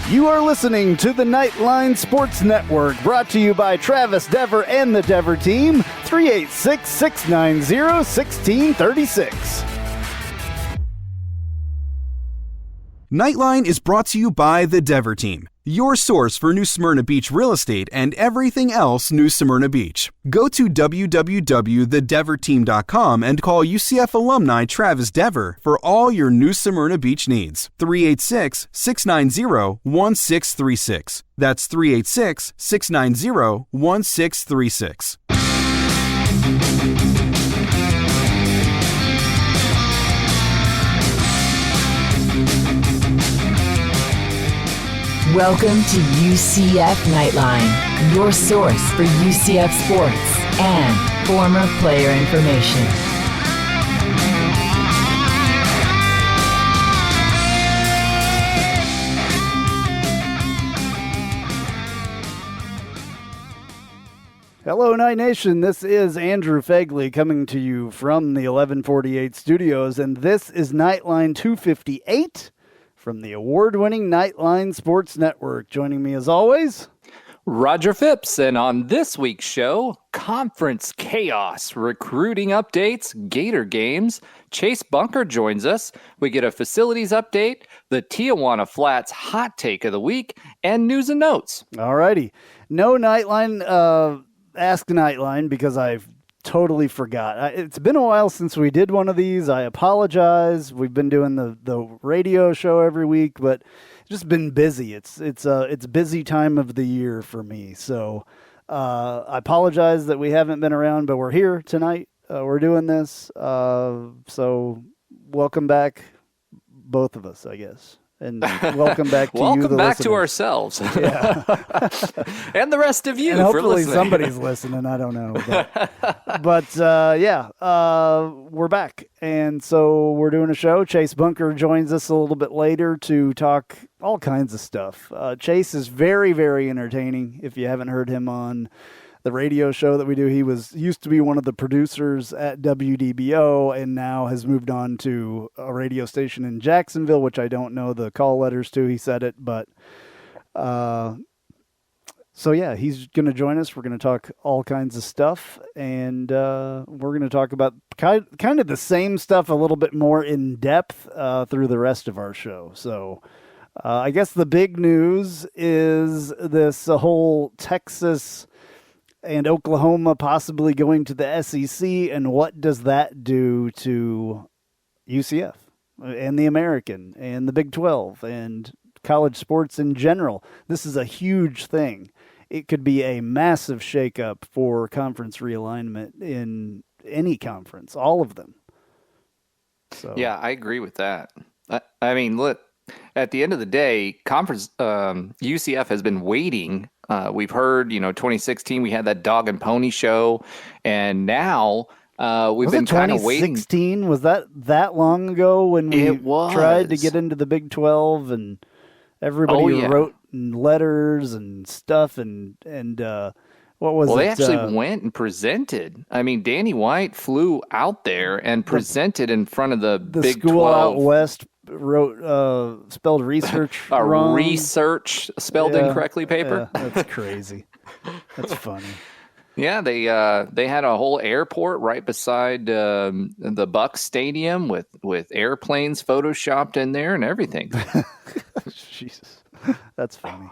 You are listening to the Knightline Sports Network, brought to you by Travis Dever and the Dever team, 386-690-1636. Knightline is brought to you by the Dever team, your source for New Smyrna Beach real estate and everything else New Smyrna Beach. Go to www.thedeverteam.com and call UCF alumni Travis Dever for all your New Smyrna Beach needs. 386-690-1636. That's 386-690-1636. Welcome to UCF Knightline, your source for UCF sports and former player information. Hello, Night Nation. This is Andrew Phegley coming to you from the 1148 studios, and this is Knightline 258 from the award-winning Knightline Sports Network. Joining me as always, Roger Phipps, and on this week's show, conference chaos, recruiting updates, Gator games. Chase Bunker joins us. We get a facilities update, the Tijuana Flats hot take of the week, and news and notes. All righty. No Knightline, Ask Knightline, because I've totally forgot. It's been a while since we did one of these. I apologize. We've been doing the radio show every week, but just been busy. It's busy time of the year for me. So I apologize that we haven't been around, but we're here tonight. We're doing this. So welcome back, both of us, I guess. And welcome back to you, welcome back listeners. to ourselves. Yeah. And the rest of you and for hopefully listening. Somebody's listening. I don't know. But we're back. And so we're doing a show. Chase Bunker joins us a little bit later to talk all kinds of stuff. Chase is very, very entertaining. If you haven't heard him on the radio show that we do, he used to be one of the producers at WDBO and now has moved on to a radio station in Jacksonville, which I don't know the call letters to. He said it, but so yeah, he's going to join us. We're going to talk all kinds of stuff, and we're going to talk about kind of the same stuff a little bit more in depth through the rest of our show. So I guess the big news is this whole Texas and Oklahoma possibly going to the SEC, and what does that do to UCF and the American and the Big 12 and college sports in general? This is a huge thing. It could be a massive shakeup for conference realignment in any conference, all of them. So Yeah, I agree with that. I mean, look, at the end of the day, conference UCF has been waiting. We've heard, 2016 we had that dog and pony show, and now we've been kind of waiting. 2016? Was that long ago when we tried to get into the Big 12 and everybody wrote letters and stuff and what was it? Well, they actually went and presented. I mean, Danny White flew out there and presented in front of the Big 12. The school out west wrote spelled research wrong. Research spelled incorrectly paper. Yeah, that's crazy. That's funny. Yeah, they had a whole airport right beside the Bucs Stadium with airplanes photoshopped in there and everything. Jesus, that's funny.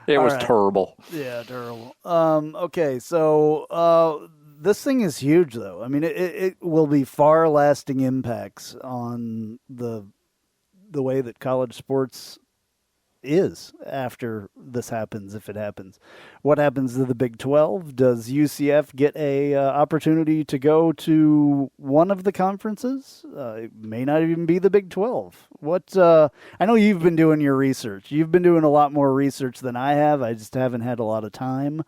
It was terrible. Yeah, terrible. Okay, so this thing is huge, though. I mean, it will be far-lasting impacts on the way that college sports is after this happens, if it happens. What happens to the Big 12? Does UCF get a opportunity to go to one of the conferences? It may not even be the Big 12. I know you've been doing your research. You've been doing a lot more research than I have. I just haven't had a lot of time.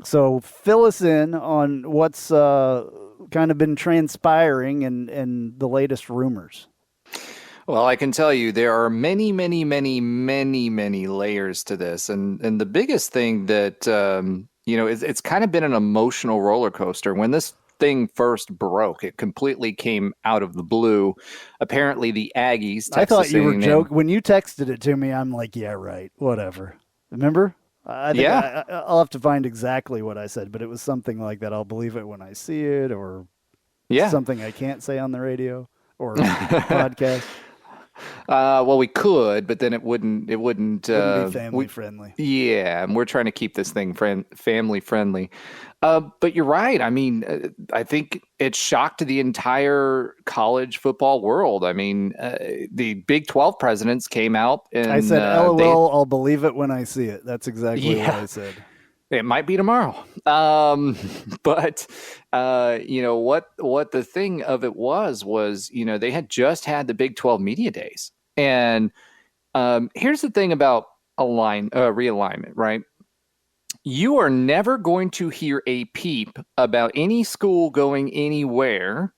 So fill us in on what's kind of been transpiring and the latest rumors. Well, I can tell you there are many, many, many, many, many layers to this. And the biggest thing that, it's kind of been an emotional roller coaster. When this thing first broke. It completely came out of the blue. Apparently, the Aggies. I thought you were Texas A&M joking. When you texted it to me, I'm like, yeah, right. Whatever. Remember? I think Yeah. I'll have to find exactly what I said, but it was something like that. I'll believe it when I see it, or Yeah. something I can't say on the radio or podcast. Well, we could, but then it wouldn't. Wouldn't be family friendly. Yeah, and we're trying to keep this thing family friendly. But you're right. I mean, I think it shocked the entire college football world. I mean, the Big 12 presidents came out and I said, LOL, I'll believe it when I see it. That's exactly what I said. It might be tomorrow. But what the thing of it was, they had just had the Big 12 media days. And here's the thing about realignment, right? You are never going to hear a peep about any school going anywhere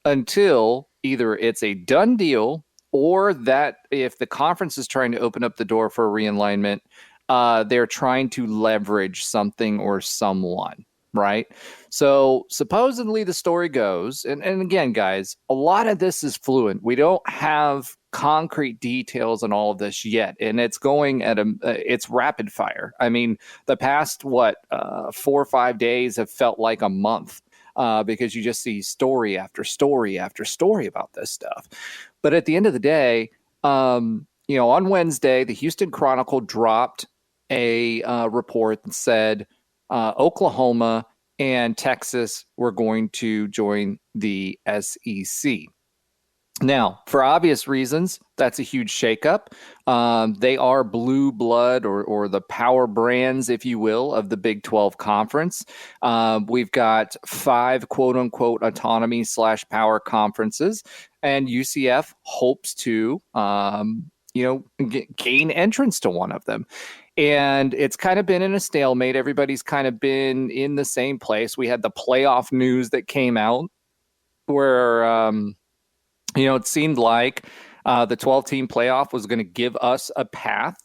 until either it's a done deal or that if the conference is trying to open up the door for a realignment, they're trying to leverage something or someone, right? So supposedly the story goes, and again, guys, a lot of this is fluent. We don't have concrete details on all of this yet, and it's going at it's rapid fire. I mean, the past 4 or 5 days have felt like a month because you just see story after story after story about this stuff. But at the end of the day, on Wednesday, the Houston Chronicle dropped a report that said Oklahoma and Texas were going to join the SEC. Now, for obvious reasons, that's a huge shakeup. They are blue blood or the power brands, if you will, of the Big 12 conference. We've got 5 quote unquote autonomy / power conferences, and UCF hopes to, gain entrance to one of them. And it's kind of been in a stalemate. Everybody's kind of been in the same place. We had the playoff news that came out where, it seemed like the 12-team playoff was going to give us a path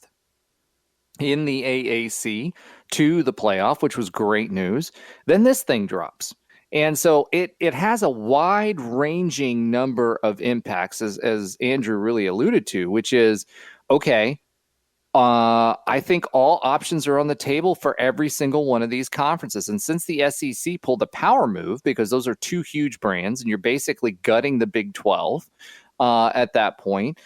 in the AAC to the playoff, which was great news. Then this thing drops. And so it has a wide-ranging number of impacts, as Andrew really alluded to, which is, okay, I think all options are on the table for every single one of these conferences. And since the SEC pulled a power move, because those are 2 huge brands, and you're basically gutting the Big 12 at that point,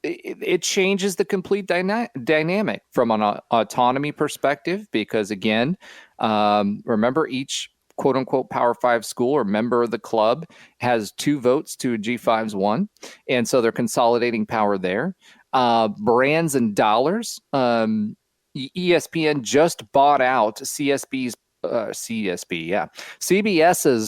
it changes the complete dynamic from an autonomy perspective. Because again, remember, each quote unquote Power 5 school or member of the club has 2 votes to a G5's 1. And so they're consolidating power there. Brands and dollars. ESPN just bought out CBS's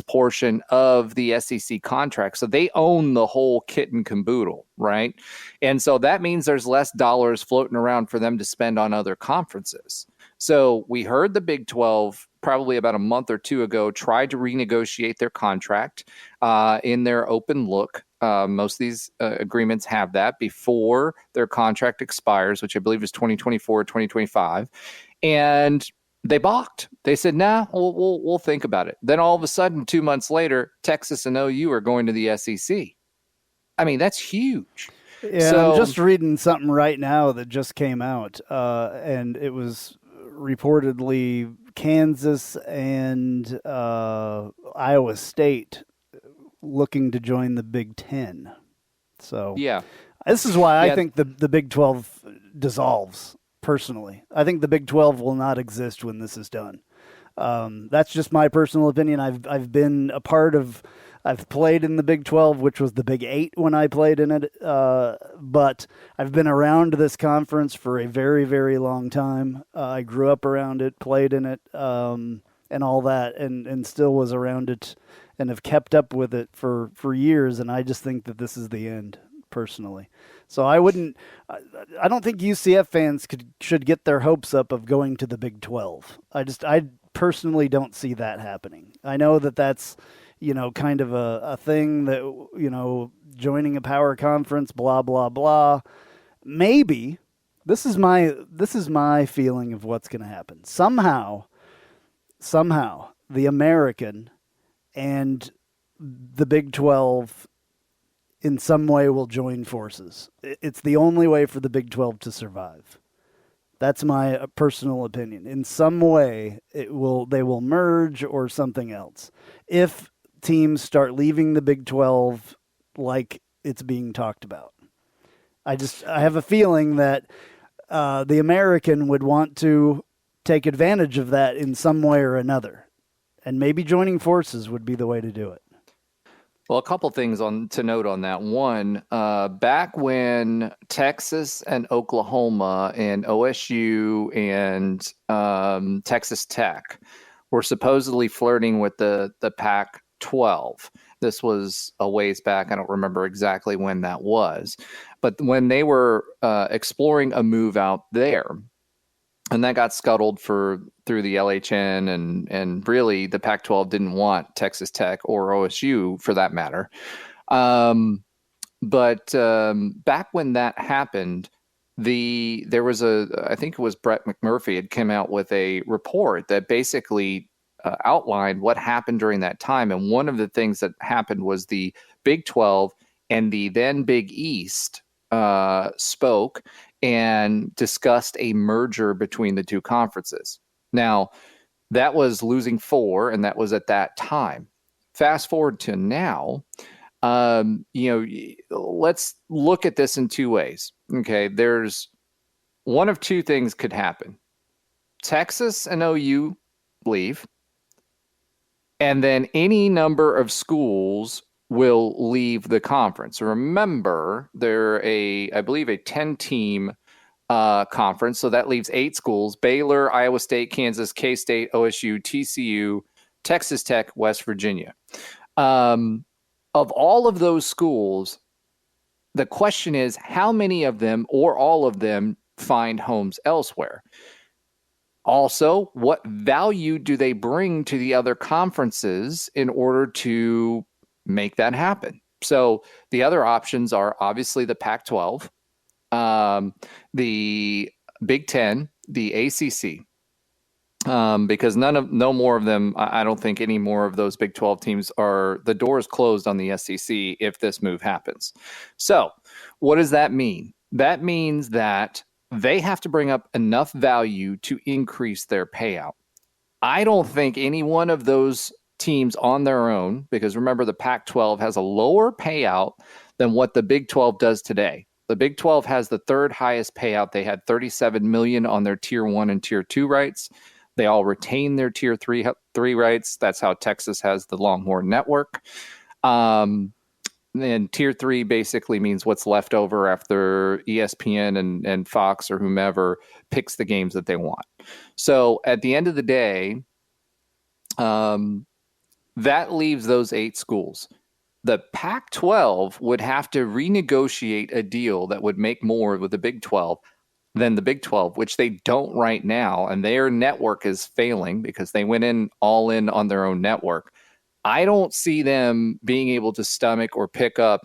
portion of the SEC contract. So they own the whole kit and caboodle, right? And so that means there's less dollars floating around for them to spend on other conferences. So we heard the Big 12 probably about a month or 2 ago tried to renegotiate their contract in their open look. Most of these agreements have that before their contract expires, which I believe is 2024 or 2025. And they balked. They said, nah, we'll think about it. Then all of a sudden, 2 months later, Texas and OU are going to the SEC. I mean, that's huge. Yeah, so, I'm just reading something right now that just came out, and it was reportedly Kansas and Iowa State looking to join the Big 10. So yeah, this is why I think the Big 12 dissolves. Personally, I think the Big 12 will not exist when this is done. That's just my personal opinion. I've been a part of. I've played in the Big 12, which was the Big 8 when I played in it. But I've been around this conference for a very, very long time. I grew up around it, played in it, and all that, and still was around it and have kept up with it for years. And I just think that this is the end, personally. So I don't think UCF fans should get their hopes up of going to the Big 12. I personally don't see that happening. I know that that's, kind of a thing that, joining a power conference, blah, blah, blah. Maybe this is my feeling of what's going to happen. Somehow somehow the American and the Big 12 in some way will join forces. It's the only way for the Big 12 to survive. That's my personal opinion. In some way, they will merge or something else. If teams start leaving the Big 12 like it's being talked about, I have a feeling that the American would want to take advantage of that in some way or another, and maybe joining forces would be the way to do it. Well, a couple things to note on that. One, back when Texas and Oklahoma and OSU and Texas Tech were supposedly flirting with the Pac-12. This was a ways back. I don't remember exactly when that was. But when they were exploring a move out there, and that got scuttled through the LHN, and really the Pac-12 didn't want Texas Tech or OSU for that matter. But back when that happened, there was I think it was Brett McMurphy had come out with a report that basically outlined what happened during that time. And one of the things that happened was the Big 12 and the then Big East spoke and discussed a merger between the two conferences. Now, that was losing 4, and that was at that time. Fast forward to now, let's look at this in two ways. Okay, there's one of two things could happen. Texas and OU leave, and then any number of schools will leave the conference. Remember, they're I believe a 10-team conference, so that leaves 8 schools: Baylor, Iowa State, Kansas, K-State, OSU, TCU, Texas Tech, West Virginia. Of all of those schools, the question is how many of them or all of them find homes elsewhere? Also, what value do they bring to the other conferences in order to make that happen? So the other options are obviously the Pac-12, the Big Ten, the ACC, because no more of them, I don't think any more of those Big 12 teams the door is closed on the SEC if this move happens. So what does that mean? That means that they have to bring up enough value to increase their payout. I don't think any one of those teams on their own, because remember the Pac-12 has a lower payout than what the Big 12 does today. The Big 12 has the third highest payout. They had $37 million on their Tier 1 and Tier 2 rights. They all retain their Tier 3 rights. That's how Texas has the Longhorn Network. And Tier 3 basically means what's left over after ESPN and Fox or whomever picks the games that they want. So at the end of the day, that leaves those 8 schools. The Pac-12 would have to renegotiate a deal that would make more with the Big 12 than the Big 12, which they don't right now. And their network is failing because they went all in on their own network. I don't see them being able to stomach or pick up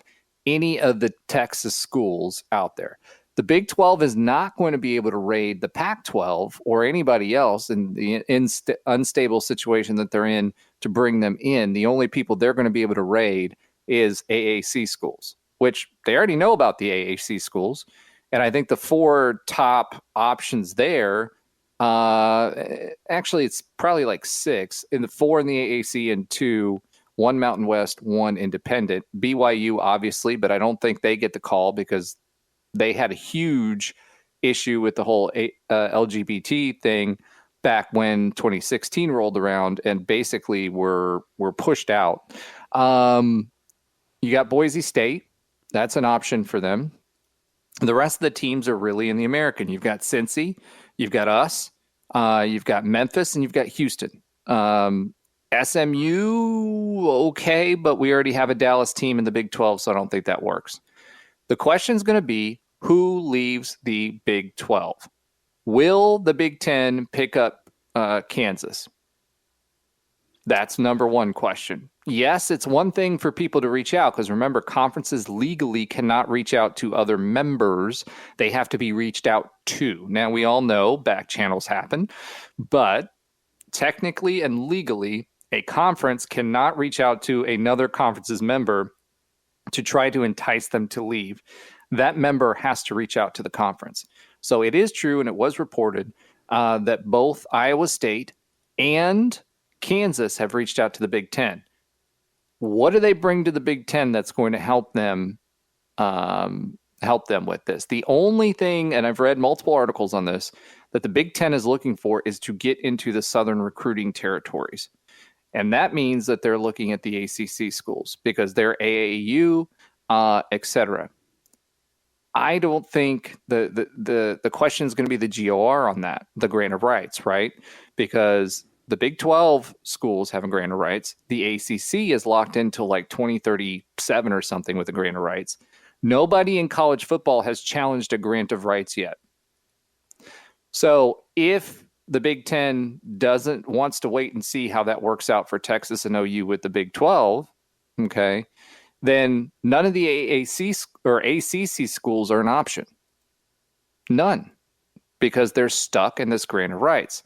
any of the Texas schools out there. The Big 12 is not going to be able to raid the Pac-12 or anybody else in the unstable situation that they're in to bring them in. The only people they're going to be able to raid is AAC schools, which they already know about the AAC schools. And I think the 4 top options there, actually it's probably like 6, in the 4 in the AAC and 2, 1 Mountain West, 1 independent. BYU, obviously, but I don't think they get the call because they had a huge issue with the whole LGBT thing back when 2016 rolled around and basically were pushed out. You got Boise State. That's an option for them. The rest of the teams are really in the American. You've got Cincy, you've got us, you've got Memphis, and you've got Houston. SMU, okay, but we already have a Dallas team in the Big 12, so I don't think that works. The question is going to be, who leaves the Big 12? Will the Big 10 pick up Kansas? That's number one question. Yes, it's one thing for people to reach out because remember, conferences legally cannot reach out to other members. They have to be reached out to. Now, we all know back channels happen, but technically and legally, a conference cannot reach out to another conference's member to try to entice them to leave. That member has to reach out to the conference. So it is true, and it was reported that both Iowa State and Kansas have reached out to the Big Ten. What do they bring to the Big Ten that's going to help them with this? The only thing, and I've read multiple articles on this, that the Big Ten is looking for is to get into the southern recruiting territories. And that means that they're looking at the ACC schools because they're AAU, etc. I don't think the question is going to be the GOR on that, the grant of rights, right? Because the Big 12 schools have a grant of rights. The ACC is locked into like 2037 or something with a grant of rights. Nobody in college football has challenged a grant of rights yet. So if the Big 10 wants to wait and see how that works out for Texas and OU with the Big 12, okay, then none of the AAC or ACC schools are an option. None, because they're stuck in this grant of rights.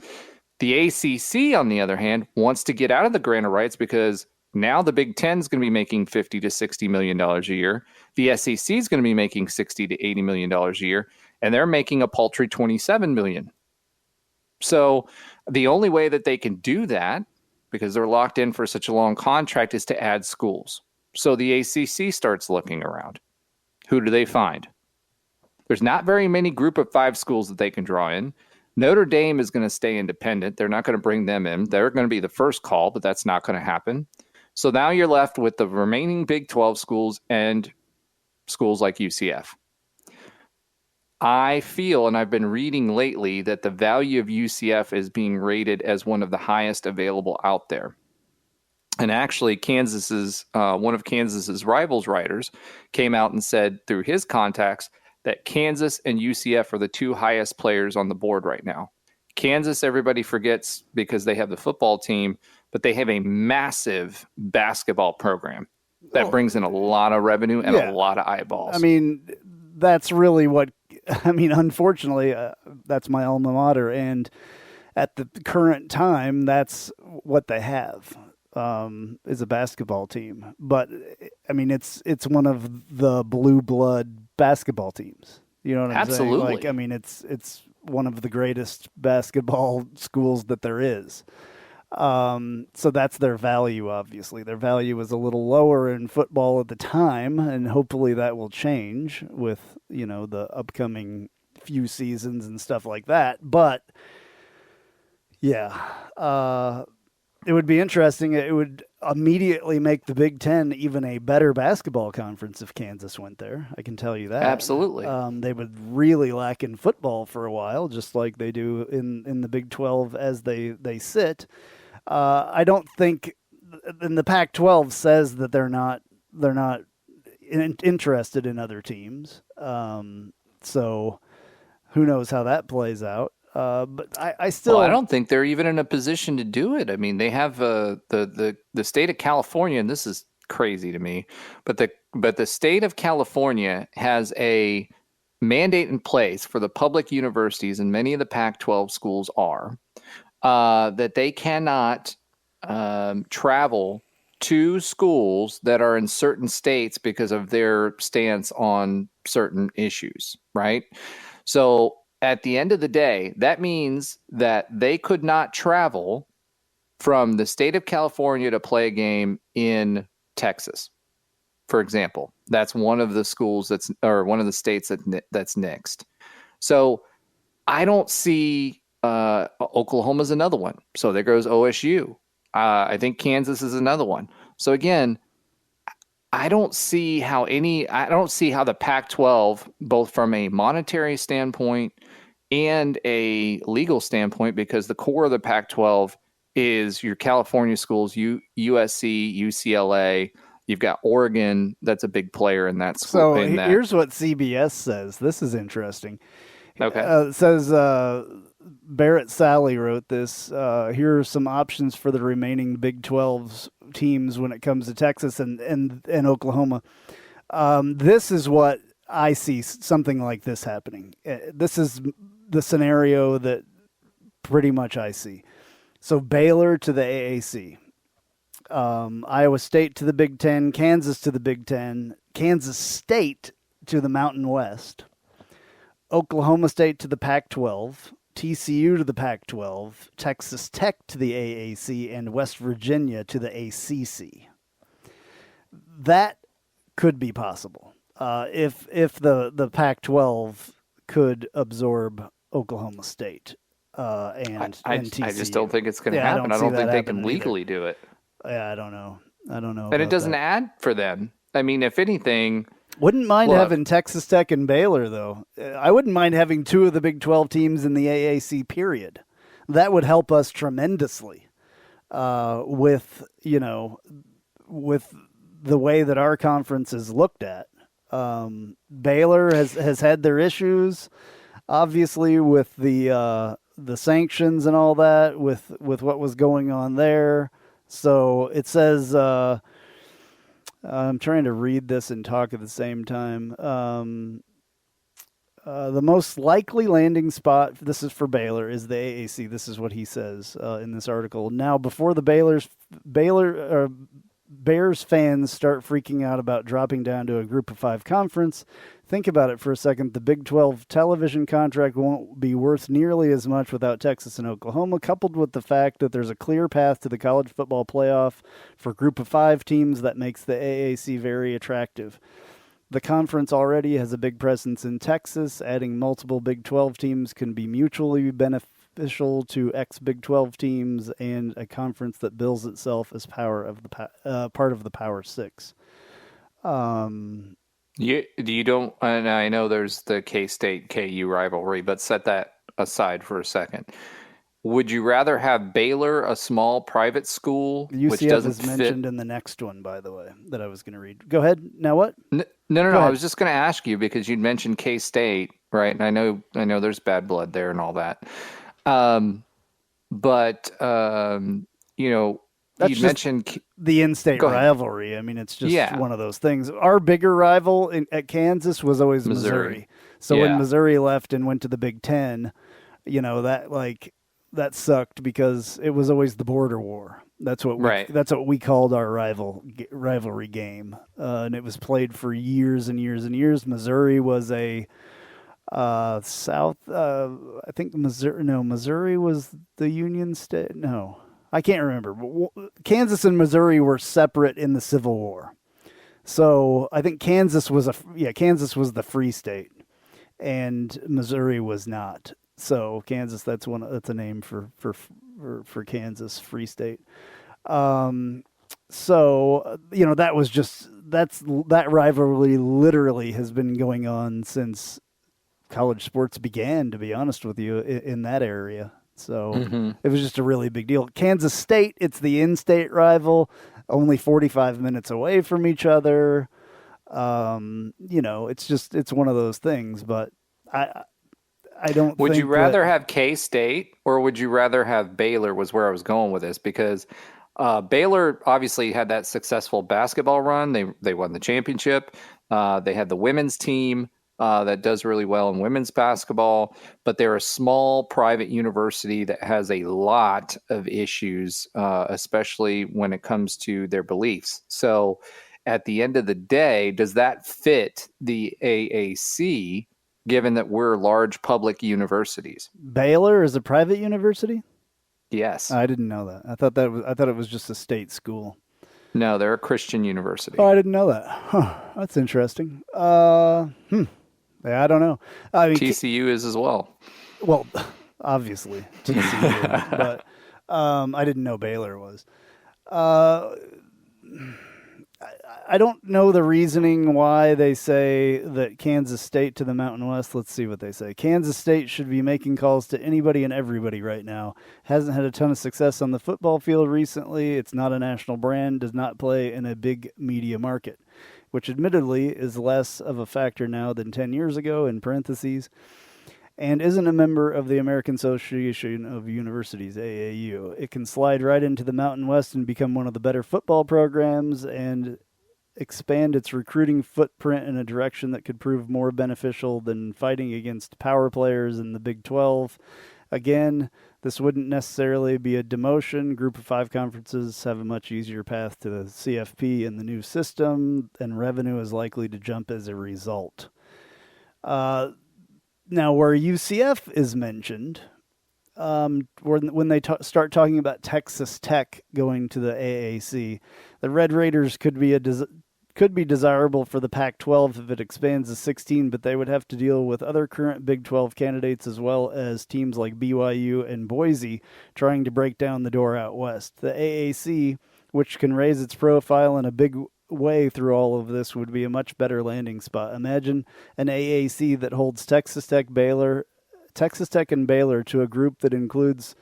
The ACC, on the other hand, wants to get out of the grant of rights because now the Big Ten is going to be making $50 to $60 million a year. The SEC is going to be making $60 to $80 million a year, and they're making a paltry $27 million. So the only way that they can do that, because they're locked in for such a long contract, is to add schools. So the ACC starts looking around. Who do they find? There's not very many group of 5 schools that they can draw in. Notre Dame is going to stay independent. They're not going to bring them in. They're going to be the first call, but that's not going to happen. So now you're left with the remaining Big 12 schools and schools like UCF. I feel, and I've been reading lately, that the value of UCF is being rated as one of the highest available out there. And actually, one of Kansas's rivals writers came out and said through his contacts that Kansas and UCF are the 2 highest players on the board right now. Kansas, everybody forgets because they have the football team, but they have a massive basketball program that brings in a lot of revenue and a lot of eyeballs. I mean, that's really unfortunately, that's my alma mater. And at the current time, that's what they have. Is a basketball team, but I mean it's one of the blue blood basketball teams. You know what I'm saying? Like, I mean it's one of the greatest basketball schools that there is. So that's their value. Obviously, their value was a little lower in football at the time, and hopefully that will change with the upcoming few seasons and stuff like that. But yeah. It would be interesting. It would immediately make the Big Ten even a better basketball conference if Kansas went there. I can tell you that. Absolutely. They would really lack in football for a while, just like they do in the Big 12 as they sit. I don't think, and the Pac-12 says that they're not interested in other teams. So who knows how that plays out. But I still... Well, I don't think they're even in a position to do it. I mean, they have the state of California, and this is crazy to me, but the state of California has a mandate in place for the public universities, and many of the Pac-12 schools are, that they cannot travel to schools that are in certain states because of their stance on certain issues, right? So at the end of the day, that means that they could not travel from the state of California to play a game in Texas, for example. That's one of the schools one of the states that's next. So I don't see Oklahoma's another one. So there goes OSU. I think Kansas is another one. So again, I don't see how the Pac-12, both from a monetary standpoint and a legal standpoint, because the core of the Pac-12 is your California schools, USC, UCLA. You've got Oregon, that's a big player in that school. So here's what CBS says. This is interesting. Okay. It says Barrett Sally wrote this. Here are some options for the remaining Big 12 teams when it comes to Texas and Oklahoma. This is what I see something like this happening. This is the scenario that pretty much I see. So Baylor to the AAC, Iowa State to the Big Ten, Kansas to the Big Ten, Kansas State to the Mountain West, Oklahoma State to the Pac-12, TCU to the Pac-12, Texas Tech to the AAC, and West Virginia to the ACC. That could be possible if the Pac-12 could absorb Oklahoma State and TCU. I just don't think it's going to happen. I don't think they can legally do it. Yeah, I don't know. And it doesn't add for them. I mean, if anything, wouldn't mind having Texas Tech and Baylor, though. I wouldn't mind having two of the Big 12 teams in the AAC, period. That would help us tremendously with the way that our conference is looked at. Baylor has had their issues, obviously, with the sanctions and all that, with what was going on there. So it says, I'm trying to read this and talk at the same time. The most likely landing spot, this is for Baylor, is the AAC. This is what he says in this article. Now, before the Bears fans start freaking out about dropping down to a Group of 5 conference, think about it for a second. The Big 12 television contract won't be worth nearly as much without Texas and Oklahoma, coupled with the fact that there's a clear path to the college football playoff for Group of 5 teams that makes the AAC very attractive. The conference already has a big presence in Texas. Adding multiple Big 12 teams can be mutually beneficial to ex-Big 12 teams and a conference that bills itself as part of the Power Six. You don't, and I know there's the K-State KU rivalry, but set that aside for a second. Would you rather have Baylor, a small private school, UCF which doesn't is mentioned in the next one, by the way, that I was going to read. Go ahead. Now what? No. I was just going to ask you because you'd mentioned K-State, right? And I know there's bad blood there and all that. That's you mentioned the in-state rivalry. I mean, it's just one of those things. Our bigger rival at Kansas was always Missouri. So when Missouri left and went to the Big Ten, that sucked because it was always the border war. That's what we called our rivalry game, and it was played for years and years and years. Missouri was a South. I think Missouri was the Union State. No, I can't remember. Kansas and Missouri were separate in the Civil War, so I think Kansas was the free state, and Missouri was not. So Kansas, that's a name for Kansas, Free State. That rivalry literally has been going on since college sports began, to be honest with you, in that area. So It was just a really big deal. Kansas State, it's the in-state rival, only 45 minutes away from each other. It's one of those things, but I don't Would think you rather have K-State or would you rather have Baylor was where I was going with this, because Baylor obviously had that successful basketball run. They won the championship. They had the women's team that does really well in women's basketball, but they're a small private university that has a lot of issues, especially when it comes to their beliefs. So at the end of the day, does that fit the AAC? Given that we're large public universities. Baylor is a private university? Yes. I didn't know that. I thought it was just a state school. No, they're a Christian university. Oh, I didn't know that. Huh. That's interesting. Yeah, I don't know. I mean, TCU is as well. Well, obviously TCU, but I didn't know Baylor was. I don't know the reasoning why they say that Kansas State to the Mountain West. Let's see what they say. Kansas State should be making calls to anybody and everybody right now. Hasn't had a ton of success on the football field recently. It's not a national brand, does not play in a big media market, which admittedly is less of a factor now than 10 years ago, in parentheses, and isn't a member of the American Association of Universities, AAU. It can slide right into the Mountain West and become one of the better football programs and expand its recruiting footprint in a direction that could prove more beneficial than fighting against power players in the Big 12. Again, this wouldn't necessarily be a demotion. Group of 5 conferences have a much easier path to the CFP in the new system, and revenue is likely to jump as a result. Now, where UCF is mentioned, when they start talking about Texas Tech going to the AAC, the Red Raiders could be desirable for the Pac-12 if it expands to 16, but they would have to deal with other current Big 12 candidates as well as teams like BYU and Boise trying to break down the door out west. The AAC, which can raise its profile in a big way through all of this, would be a much better landing spot. Imagine an AAC that holds Texas Tech and Baylor to a group that includes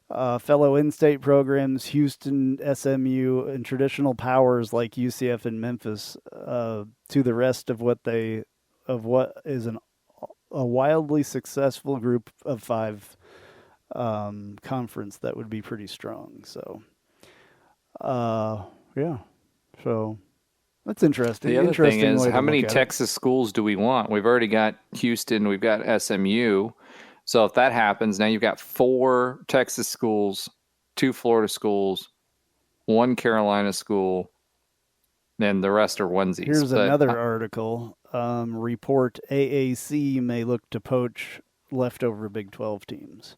fellow in-state programs, Houston, SMU, and traditional powers like UCF and Memphis, to the rest of what is a wildly successful group of 5 conference that would be pretty strong. So, yeah. So that's interesting. The other interesting thing is, way to how many look at Texas schools do we want? We've already got Houston, we've got SMU. So if that happens, now you've got 4 Texas schools, 2 Florida schools, 1 Carolina school, and the rest are onesies. Here's another article. Report AAC may look to poach leftover Big 12 teams.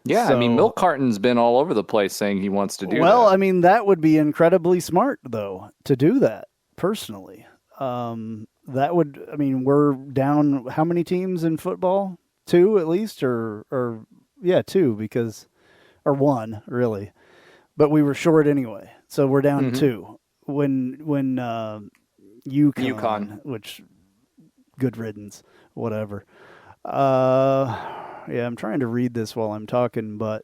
Yeah, So, I mean, Milk Carton's been all over the place saying he wants to do well, that. I mean, that would be incredibly smart, though, to do that, personally. That would, I mean, we're down how many teams in football? 2 at least, or 2 because, or 1 really, but we were short anyway, so we're down 2. When UConn, which good riddance, whatever. Yeah, I'm trying to read this while I'm talking, but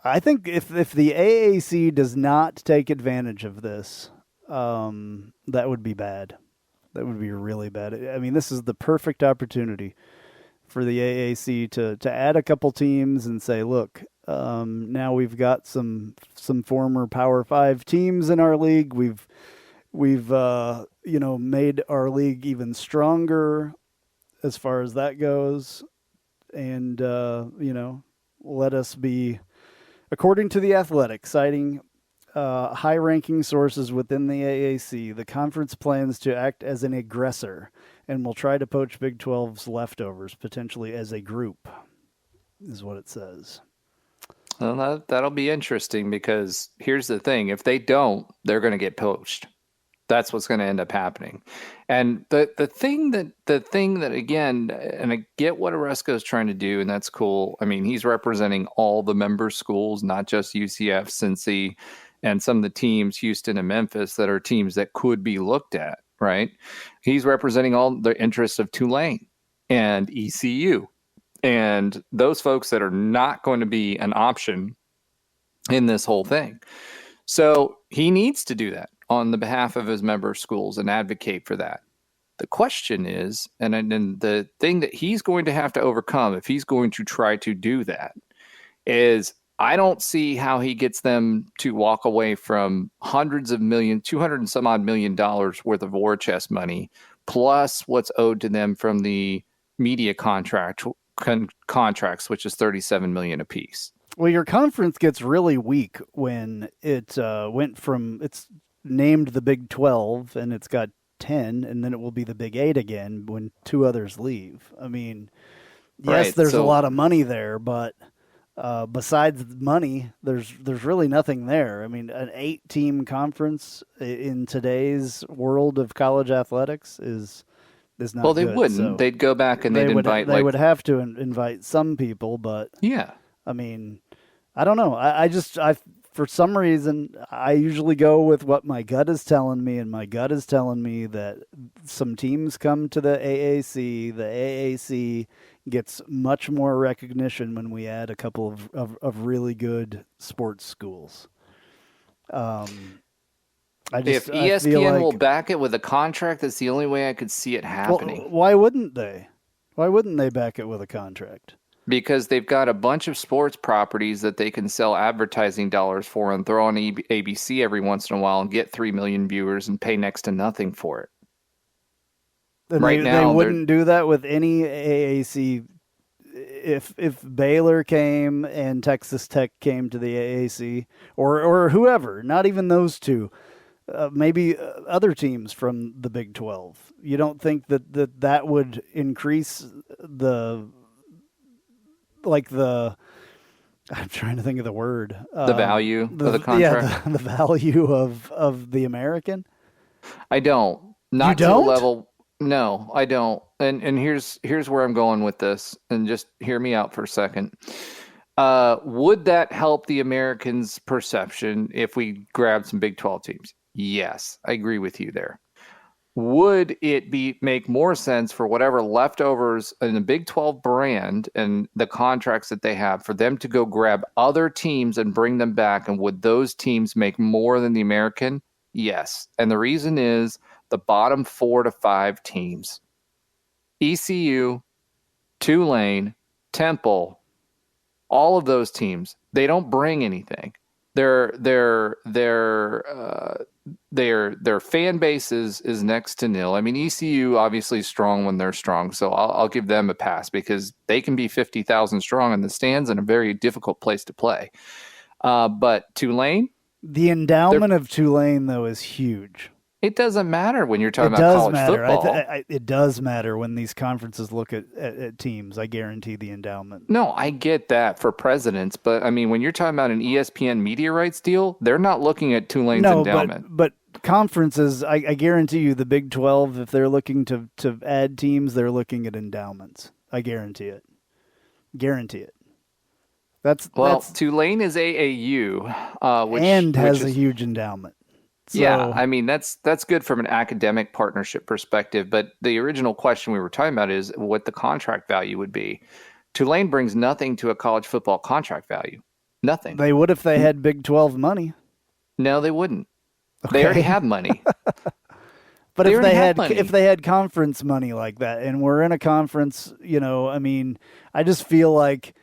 I think if the AAC does not take advantage of this, that would be bad. That would be really bad. I mean, this is the perfect opportunity for the AAC to add a couple teams and say, look, now we've got some former Power 5 teams in our league. We've made our league even stronger as far as that goes, and let us be, according to The Athletic, citing high-ranking sources within the AAC, the conference plans to act as an aggressor and will try to poach Big 12's leftovers, potentially as a group, is what it says. Well, that'll be interesting, because here's the thing. If they don't, they're going to get poached. That's what's going to end up happening. And the thing that, again, and I get what Oresco is trying to do, and that's cool. I mean, he's representing all the member schools, not just UCF, Cincy, and some of the teams, Houston and Memphis, that are teams that could be looked at, right? He's representing all the interests of Tulane and ECU and those folks that are not going to be an option in this whole thing. So he needs to do that on the behalf of his member schools and advocate for that. The question is, and the thing that he's going to have to overcome if he's going to try to do that, is I don't see how he gets them to walk away from hundreds of millions, 200 and some odd $1 million worth of war chest money, plus what's owed to them from the media contracts, which is $37 million apiece. Well, your conference gets really weak when it went from, it's named the Big 12 and it's got 10, and then it will be the Big 8 again when 2 others leave. I mean, yes, right, there's a lot of money there, but besides money, there's really nothing there. I mean, an 8-team conference in today's world of college athletics is not. Well, they good, wouldn't. so they'd go back and they'd invite. They would have to invite some people, but yeah. I mean, I don't know. I for some reason, I usually go with what my gut is telling me, and my gut is telling me that some teams come to the AAC. The AAC gets much more recognition when we add a couple of really good sports schools. If ESPN will back it with a contract, that's the only way I could see it happening. Well, why wouldn't they? Why wouldn't they back it with a contract? Because they've got a bunch of sports properties that they can sell advertising dollars for and throw on ABC every once in a while and get 3 million viewers and pay next to nothing for it. And they wouldn't do that with any AAC if Baylor came and Texas Tech came to the AAC, or whoever, not even those two, maybe other teams from the Big 12, you don't think that would increase I'm trying to think of the word. The value of the contract? Yeah, the value of the American? I don't. Not You to don't? the level. No, I don't. And here's where I'm going with this, and just hear me out for a second. Would that help the Americans' perception if we grabbed some Big 12 teams? Yes, I agree with you there. Would it make more sense for whatever leftovers in the Big 12 brand and the contracts that they have for them to go grab other teams and bring them back? And would those teams make more than the American? Yes. And the reason is the bottom 4 to 5 teams, ECU, Tulane, Temple, all of those teams, they don't bring anything. Their fan base is next to nil. I mean, ECU obviously is strong when they're strong, so I'll give them a pass because they can be 50,000 strong in the stands in a very difficult place to play. But Tulane, the endowment of Tulane though is huge. It doesn't matter when you're talking about college football. It does matter when these conferences look at teams. I guarantee the endowment. No, I get that for presidents, but I mean, when you're talking about an ESPN media rights deal, they're not looking at Tulane's endowment. But conferences, I guarantee you, the Big 12, if they're looking to add teams, they're looking at endowments. I guarantee it. Guarantee it. That's Tulane is AAU, which has a huge endowment. So, yeah, I mean, that's good from an academic partnership perspective. But the original question we were talking about is what the contract value would be. Tulane brings nothing to a college football contract value. Nothing. They would if they had Big 12 money. No, they wouldn't. Okay. They already have money. But if they had conference money like that, and we're in a conference, I mean, I just feel like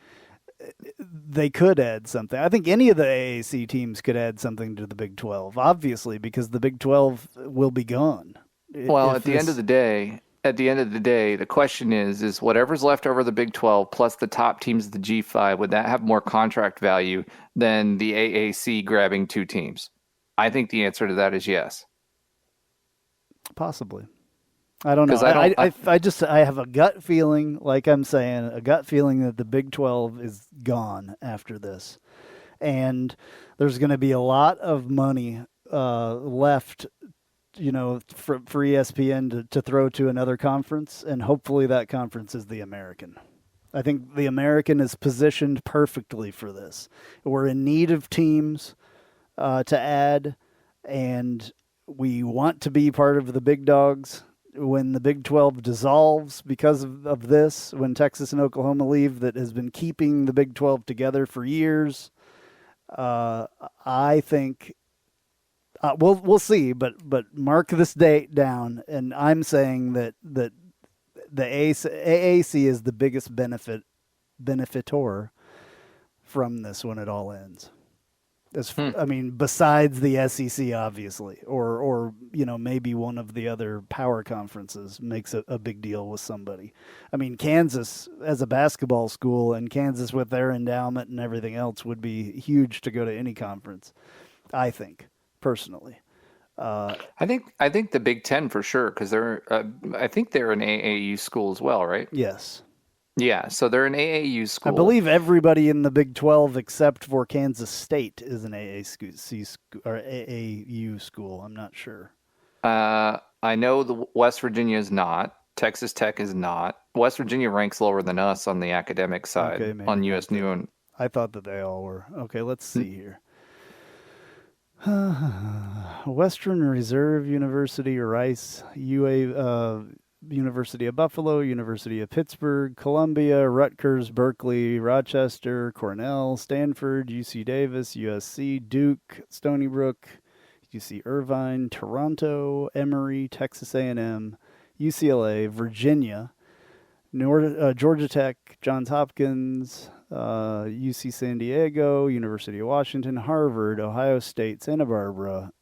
they could add something. I think any of the AAC teams could add something to the Big 12, obviously, because the Big 12 will be gone. Well, at the end of the day, the question is whatever's left over the Big 12 plus the top teams of the G5, would that have more contract value than the AAC grabbing 2 teams? I think the answer to that is yes. Possibly. I don't know. I have a gut feeling, like I'm saying, that the Big 12 is gone after this. And there's going to be a lot of money left, for ESPN to throw to another conference. And hopefully that conference is the American. I think the American is positioned perfectly for this. We're in need of teams to add, and we want to be part of the big dogs. When the Big 12 dissolves because of this, when Texas and Oklahoma leave, that has been keeping the Big 12 together for years, I think we'll see. But mark this date down, and I'm saying that the AAC is the biggest benefitor from this when it all ends. I mean, besides the SEC, obviously, or maybe one of the other power conferences makes a big deal with somebody. I mean, Kansas as a basketball school, and Kansas with their endowment and everything else would be huge to go to any conference, I think, personally. I think the Big Ten for sure, because I think they're an AAU school as well, right? Yes. Yeah, so they're an AAU school. I believe everybody in the Big 12 except for Kansas State is an AAU school. I'm not sure. I know the West Virginia is not. Texas Tech is not. West Virginia ranks lower than us on the academic side on US New. I thought that they all were. Okay, let's see here. Western Reserve University, Rice, University of Buffalo, University of Pittsburgh, Columbia, Rutgers, Berkeley, Rochester, Cornell, Stanford, UC Davis, USC, Duke, Stony Brook, UC Irvine, Toronto, Emory, Texas A&M, UCLA, Virginia, Georgia Tech, Johns Hopkins, UC San Diego, University of Washington, Harvard, Ohio State, Santa Barbara,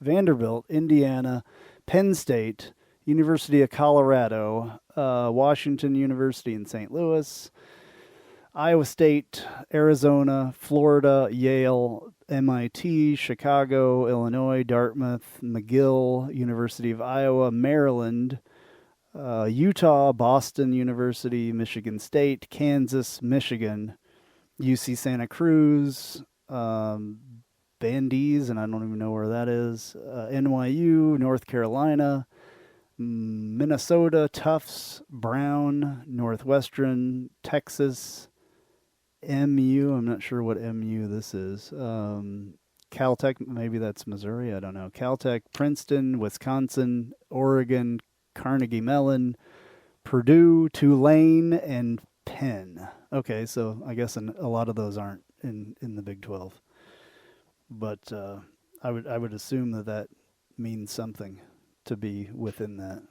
Vanderbilt, Indiana, Penn State, University of Colorado, Washington University in St. Louis, Iowa State, Arizona, Florida, Yale, MIT, Chicago, Illinois, Dartmouth, McGill, University of Iowa, Maryland, Utah, Boston University, Michigan State, Kansas, Michigan, UC Santa Cruz, Bandies, and I don't even know where that is, NYU, North Carolina, Minnesota, Tufts, Brown, Northwestern, Texas, MU. I'm not sure what MU this is. Caltech, maybe that's Missouri. I don't know. Caltech, Princeton, Wisconsin, Oregon, Carnegie Mellon, Purdue, Tulane, and Penn. Okay, so I guess a lot of those aren't in the Big 12. But I would assume that means something to be within that.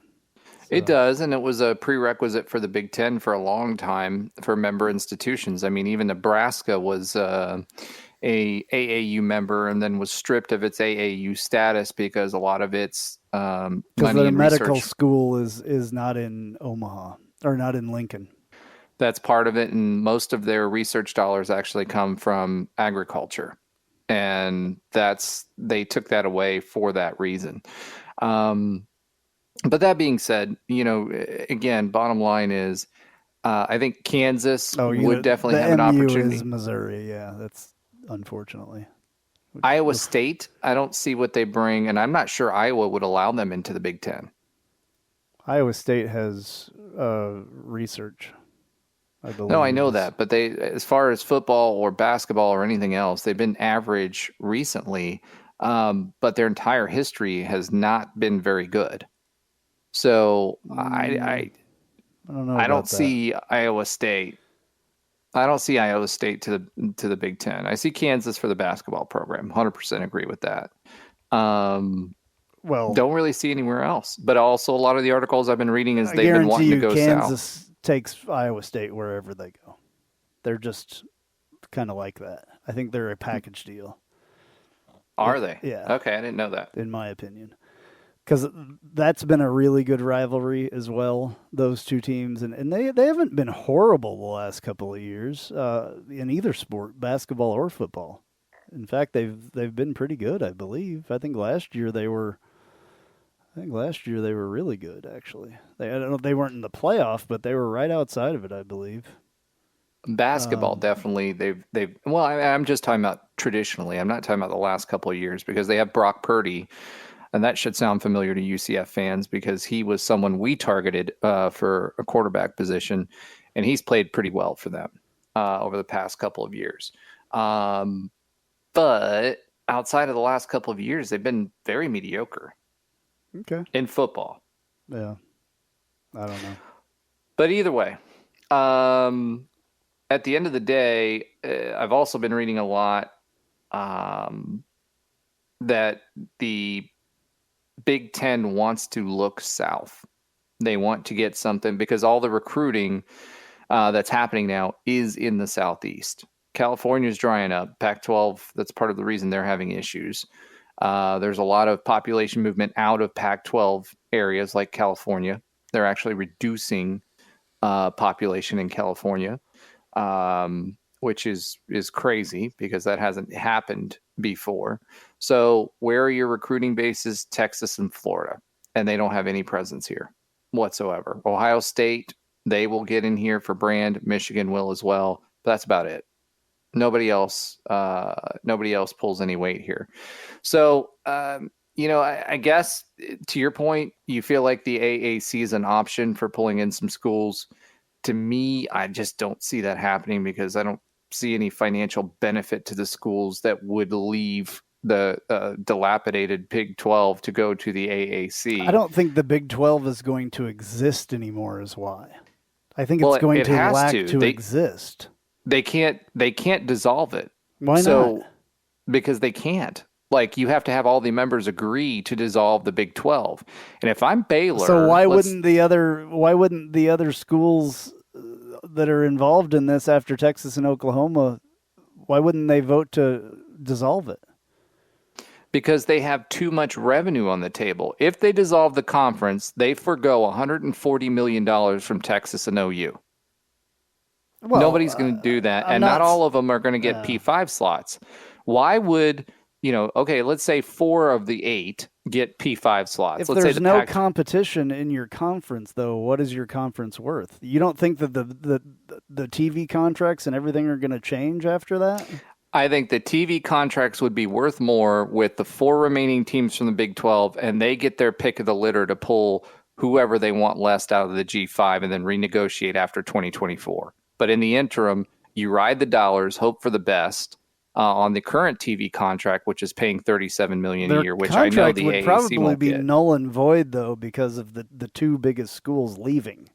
So. It does, and it was a prerequisite for the Big Ten for a long time for member institutions. I mean, even Nebraska was a AAU member and then was stripped of its AAU status because a lot of its money the and medical research. School is not in Omaha or not in Lincoln. That's part of it, and most of their research dollars actually come from agriculture, and they took that away for that reason. But that being said, again, bottom line is, I think Kansas would definitely have an opportunity. Is Missouri, yeah, that's unfortunately. Iowa State, I don't see what they bring, and I'm not sure Iowa would allow them into the Big Ten. Iowa State has research, I believe. No, I know that, but they, as far as football or basketball or anything else, they've been average recently, but their entire history has not been very good. So I don't know. I don't see Iowa State. I don't see Iowa State to the Big Ten. I see Kansas for the basketball program. 100% agree with that. Well, don't really see anywhere else. But also, a lot of the articles I've been reading is they've been wanting to go Kansas south. Takes Iowa State wherever they go. They're just kind of like that. I think they're a package deal. Are they? Yeah. Okay, I didn't know that. In my opinion. Because that's been a really good rivalry as well, those two teams. And they haven't been horrible the last couple of years in either sport, basketball or football. In fact, they've been pretty good, I believe. I think last year they were really good, actually. I don't know if they weren't in the playoff, but they were right outside of it, I believe. Basketball, definitely. Well, I'm just talking about traditionally. I'm not talking about the last couple of years because they have Brock Purdy. And that should sound familiar to UCF fans because he was someone we targeted for a quarterback position, and he's played pretty well for them over the past couple of years. But outside of the last couple of years, they've been very mediocre. Okay. In football. Yeah. I don't know. But either way, at the end of the day, I've also been reading a lot that the Big Ten wants to look south. They want to get something because all the recruiting that's happening now is in the Southeast. California's drying up. Pac-12, that's part of the reason they're having issues. There's a lot of population movement out of Pac-12 areas like California. They're actually reducing population in California, which is crazy because that hasn't happened before. So where are your recruiting bases? Texas and Florida. And they don't have any presence here whatsoever. Ohio State, they will get in here for brand. Michigan will as well. But that's about it. Nobody else pulls any weight here. So, I guess to your point, you feel like the AAC is an option for pulling in some schools. To me, I just don't see that happening because I don't see any financial benefit to the schools that would leave the dilapidated Big 12 to go to the AAC. I don't think the Big 12 is going to exist anymore is why. I think it's going to lack to exist. They can't dissolve it. Why not? Because they can't. Like, you have to have all the members agree to dissolve the Big 12. And if I'm Baylor, so why wouldn't the other schools that are involved in this after Texas and Oklahoma, why wouldn't they vote to dissolve it? Because they have too much revenue on the table. If they dissolve the conference, they forgo $140 million from Texas and OU. Well, Nobody's going to do that. I'm And not not- all of them are going to get P5 slots. Why would, okay, let's say 4 of the 8 get P5 slots. If Let's say there's the no Pac- competition in your conference, though, what is your conference worth? You don't think that the TV contracts and everything are going to change after that? I think the TV contracts would be worth more with the 4 remaining teams from the Big 12, and they get their pick of the litter to pull whoever they want less out of the G5 and then renegotiate after 2024. But in the interim, you ride the dollars, hope for the best on the current TV contract, which is paying $37 million a year, which I know the would AAC probably won't be get. null and void, though, because of the 2 biggest schools leaving.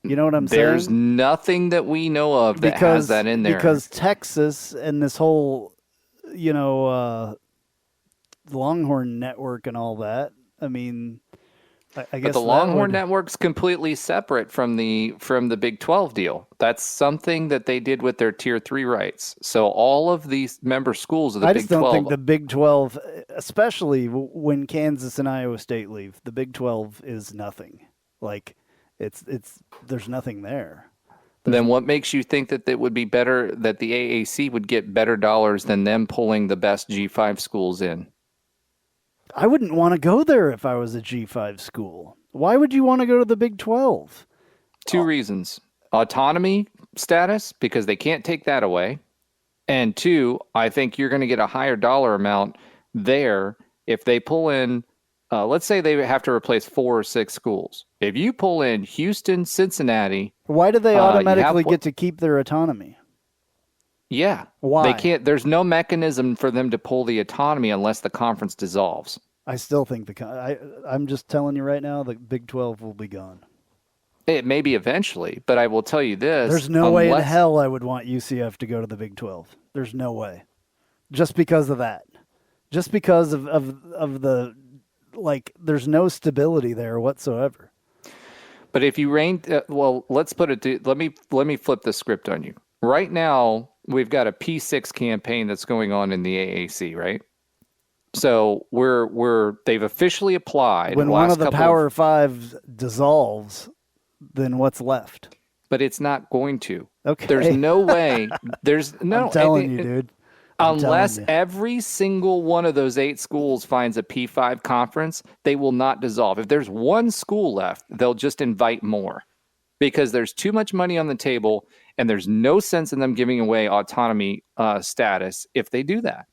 You know what I'm There's saying? nothing that we know of that has that in there. Because Texas and this whole, Longhorn network and all that. I mean, I guess But the Longhorn Network's completely separate from the Big 12 deal. That's something that they did with their Tier 3 rights. So all of these member schools of the I Big just don't 12... think the Big 12, especially when Kansas and Iowa State leave, the Big 12 is nothing. Like, there's nothing there. Then what makes you think that it would be better, that the AAC would get better dollars than them pulling the best G5 schools in? I wouldn't want to go there if I was a G5 school. Why would you want to go to the Big 12? 2 reasons. Autonomy status, because they can't take that away. And 2, I think you're going to get a higher dollar amount there if they pull in, let's say they have to replace 4 or 6 schools. If you pull in Houston, Cincinnati... Why do they automatically get to keep their autonomy? Yeah. Why? They can't. There's no mechanism for them to pull the autonomy unless the conference dissolves. I still think I'm just telling you right now, the Big 12 will be gone. It may be eventually, but I will tell you this. There's no way in hell I would want UCF to go to the Big 12. There's no way. Just because of that. Just because of the, there's no stability there whatsoever. But if you let's put it. Let me flip the script on you. Right now, we've got a P6 campaign that's going on in the AAC, right? So they've officially applied. When one of the Power Five dissolves, then what's left? But it's not going to. Okay. There's no way. There's no. I'm telling you, dude. Unless every single one of those 8 schools finds a P5 conference, they will not dissolve. If there's one school left, they'll just invite more because there's too much money on the table and there's no sense in them giving away autonomy status if they do that.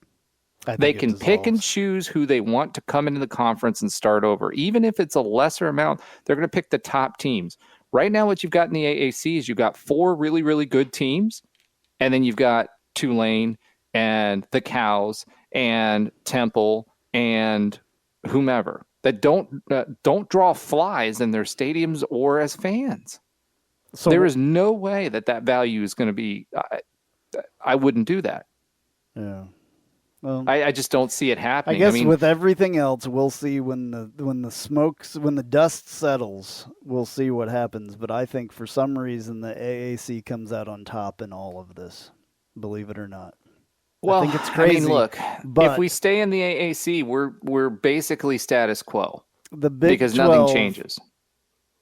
They can pick and choose who they want to come into the conference and start over. Even if it's a lesser amount, they're going to pick the top teams. Right now, what you've got in the AAC is you've got 4 really, really good teams, and then you've got Tulane and the Cows and Temple and whomever that don't draw flies in their stadiums or as fans. So there is no way that value is going to be. I wouldn't do that. Yeah. Well, I just don't see it happening. I guess with everything else, we'll see when the dust settles, we'll see what happens. But I think for some reason the AAC comes out on top in all of this. Believe it or not. Well, I think it's crazy. Look, but if we stay in the AAC, we're basically status quo. The Big because 12, nothing changes.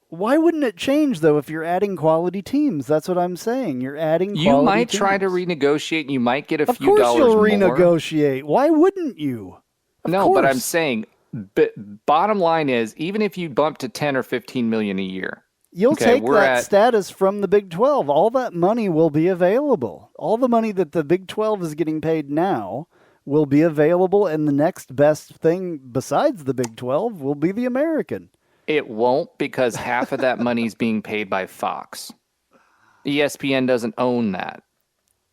Why wouldn't it change though if you're adding quality teams? That's what I'm saying. You're adding quality You might teams. try to renegotiate and you might get a few dollars dollars more. Of course you'll renegotiate. Why wouldn't you? No, but I'm saying bottom line is even if you bump to 10 or 15 million a year, you'll take that status from the Big 12. All that money will be available. All the money that the Big 12 is getting paid now will be available, and the next best thing besides the Big 12 will be the American. It won't, because half of that money is being paid by Fox. ESPN doesn't own that.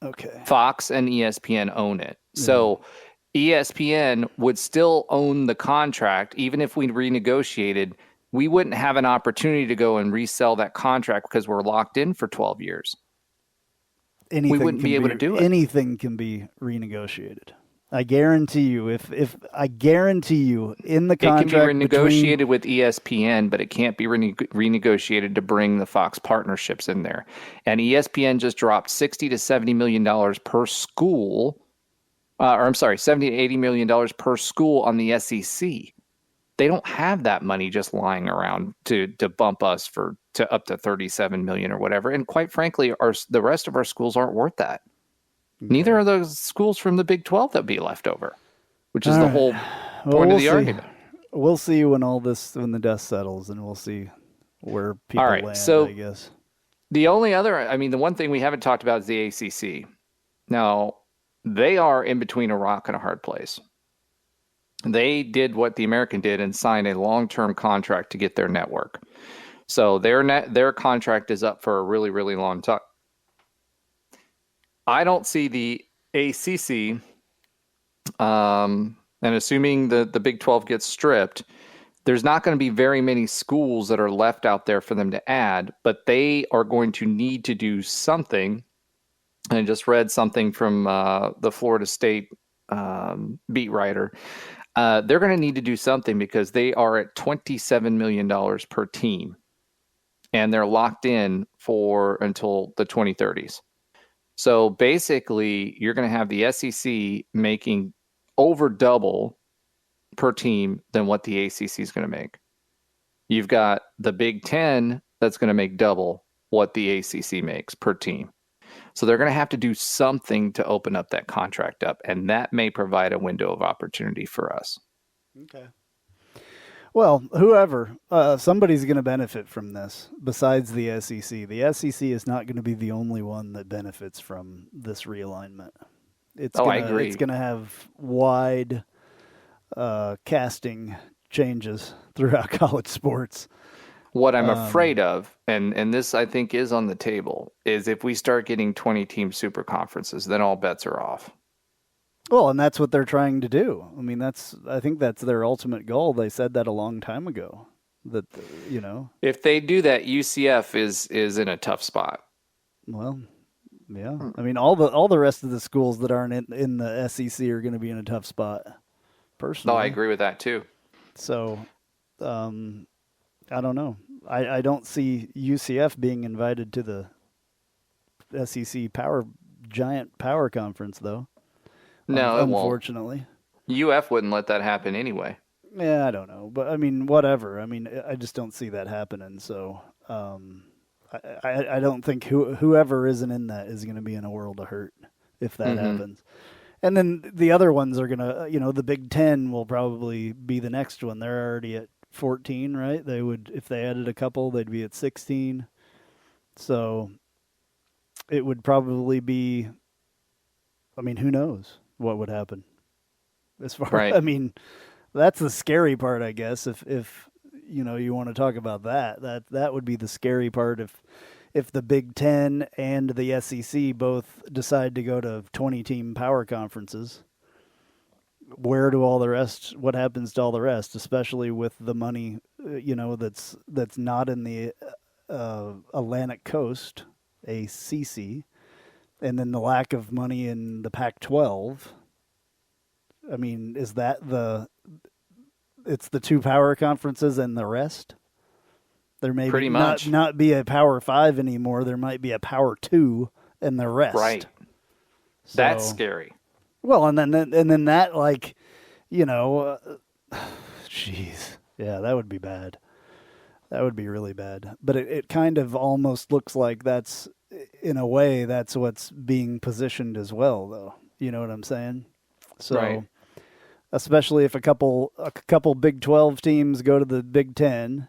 Okay. Fox and ESPN own it. So ESPN would still own the contract. Even if we renegotiated, we wouldn't have an opportunity to go and resell that contract because we're locked in for 12 years. We wouldn't be able to do it. Anything can be renegotiated. I guarantee you, if I guarantee you in the contract, it can be renegotiated with ESPN, but it can't be renegotiated to bring the Fox partnerships in there. And ESPN just dropped $60 to $70 million per school, $70 to $80 million per school on the SEC. they don't have that money just lying around to bump us to up to 37 million or whatever. And quite frankly, the rest of our schools aren't worth that. Okay. Neither are those schools from the Big 12 that be left over, which is All the right. whole Well, point we'll of the see. argument. We'll see when the dust settles, and we'll see where people All right, land, so I guess. the one thing we haven't talked about is the ACC. Now, they are in between a rock and a hard place. They did what the American did and signed a long-term contract to get their network. So their contract is up for a really, really long time. I don't see the ACC, and assuming the Big 12 gets stripped, there's not going to be very many schools that are left out there for them to add, but they are going to need to do something. And I just read something from the Florida State beat writer. They're going to need to do something because they are at $27 million per team, and they're locked in until the 2030s. So basically, you're going to have the SEC making over double per team than what the ACC is going to make. You've got the Big Ten that's going to make double what the ACC makes per team. So they're going to have to do something to open up that contract up, and that may provide a window of opportunity for us. Okay. Well, whoever, somebody's going to benefit from this besides the SEC. The SEC is not going to be the only one that benefits from this realignment. I agree. It's going to have wide casting changes throughout college sports. What I'm afraid of, and this I think is on the table, is if we start getting 20-team super conferences, then all bets are off. Well, and that's what they're trying to do. I mean, I think that's their ultimate goal. They said that a long time ago. That If they do that, UCF is in a tough spot. Well, yeah. I mean, all the rest of the schools that aren't in the SEC are going to be in a tough spot. Personally, No, I agree with that too. So, I don't know. I don't see UCF being invited to the SEC giant power conference, though. No, it won't. Unfortunately. UF wouldn't let that happen anyway. Yeah, I don't know. But, I mean, whatever. I mean, I just don't see that happening. So, I don't think whoever isn't in that is going to be in a world of hurt if that happens. And then the other ones are going to, the Big Ten will probably be the next one. They're already at 14, right? They would, if they added a couple, they'd be at 16. So it would probably be, I mean, who knows what would happen as far Right. I mean, that's the scary part, I guess. If you want to talk about that would be the scary part if the Big Ten and the SEC both decide to go to 20-team power conferences. Where do all the rest? What happens to all the rest, especially with the money, that's not in the Atlantic Coast, ACC, and then the lack of money in the Pac-12. I mean, is that it's the two power conferences and the rest? There may Pretty much not be a Power 5 anymore. There might be a Power 2 and the rest. Right. So, That's scary. Well, and then that, jeez, yeah, that would be bad. That would be really bad. But it kind of almost looks like that's, in a way, that's what's being positioned as well, though. You know what I'm saying? So, Right. Especially if a couple Big 12 teams go to the Big 10,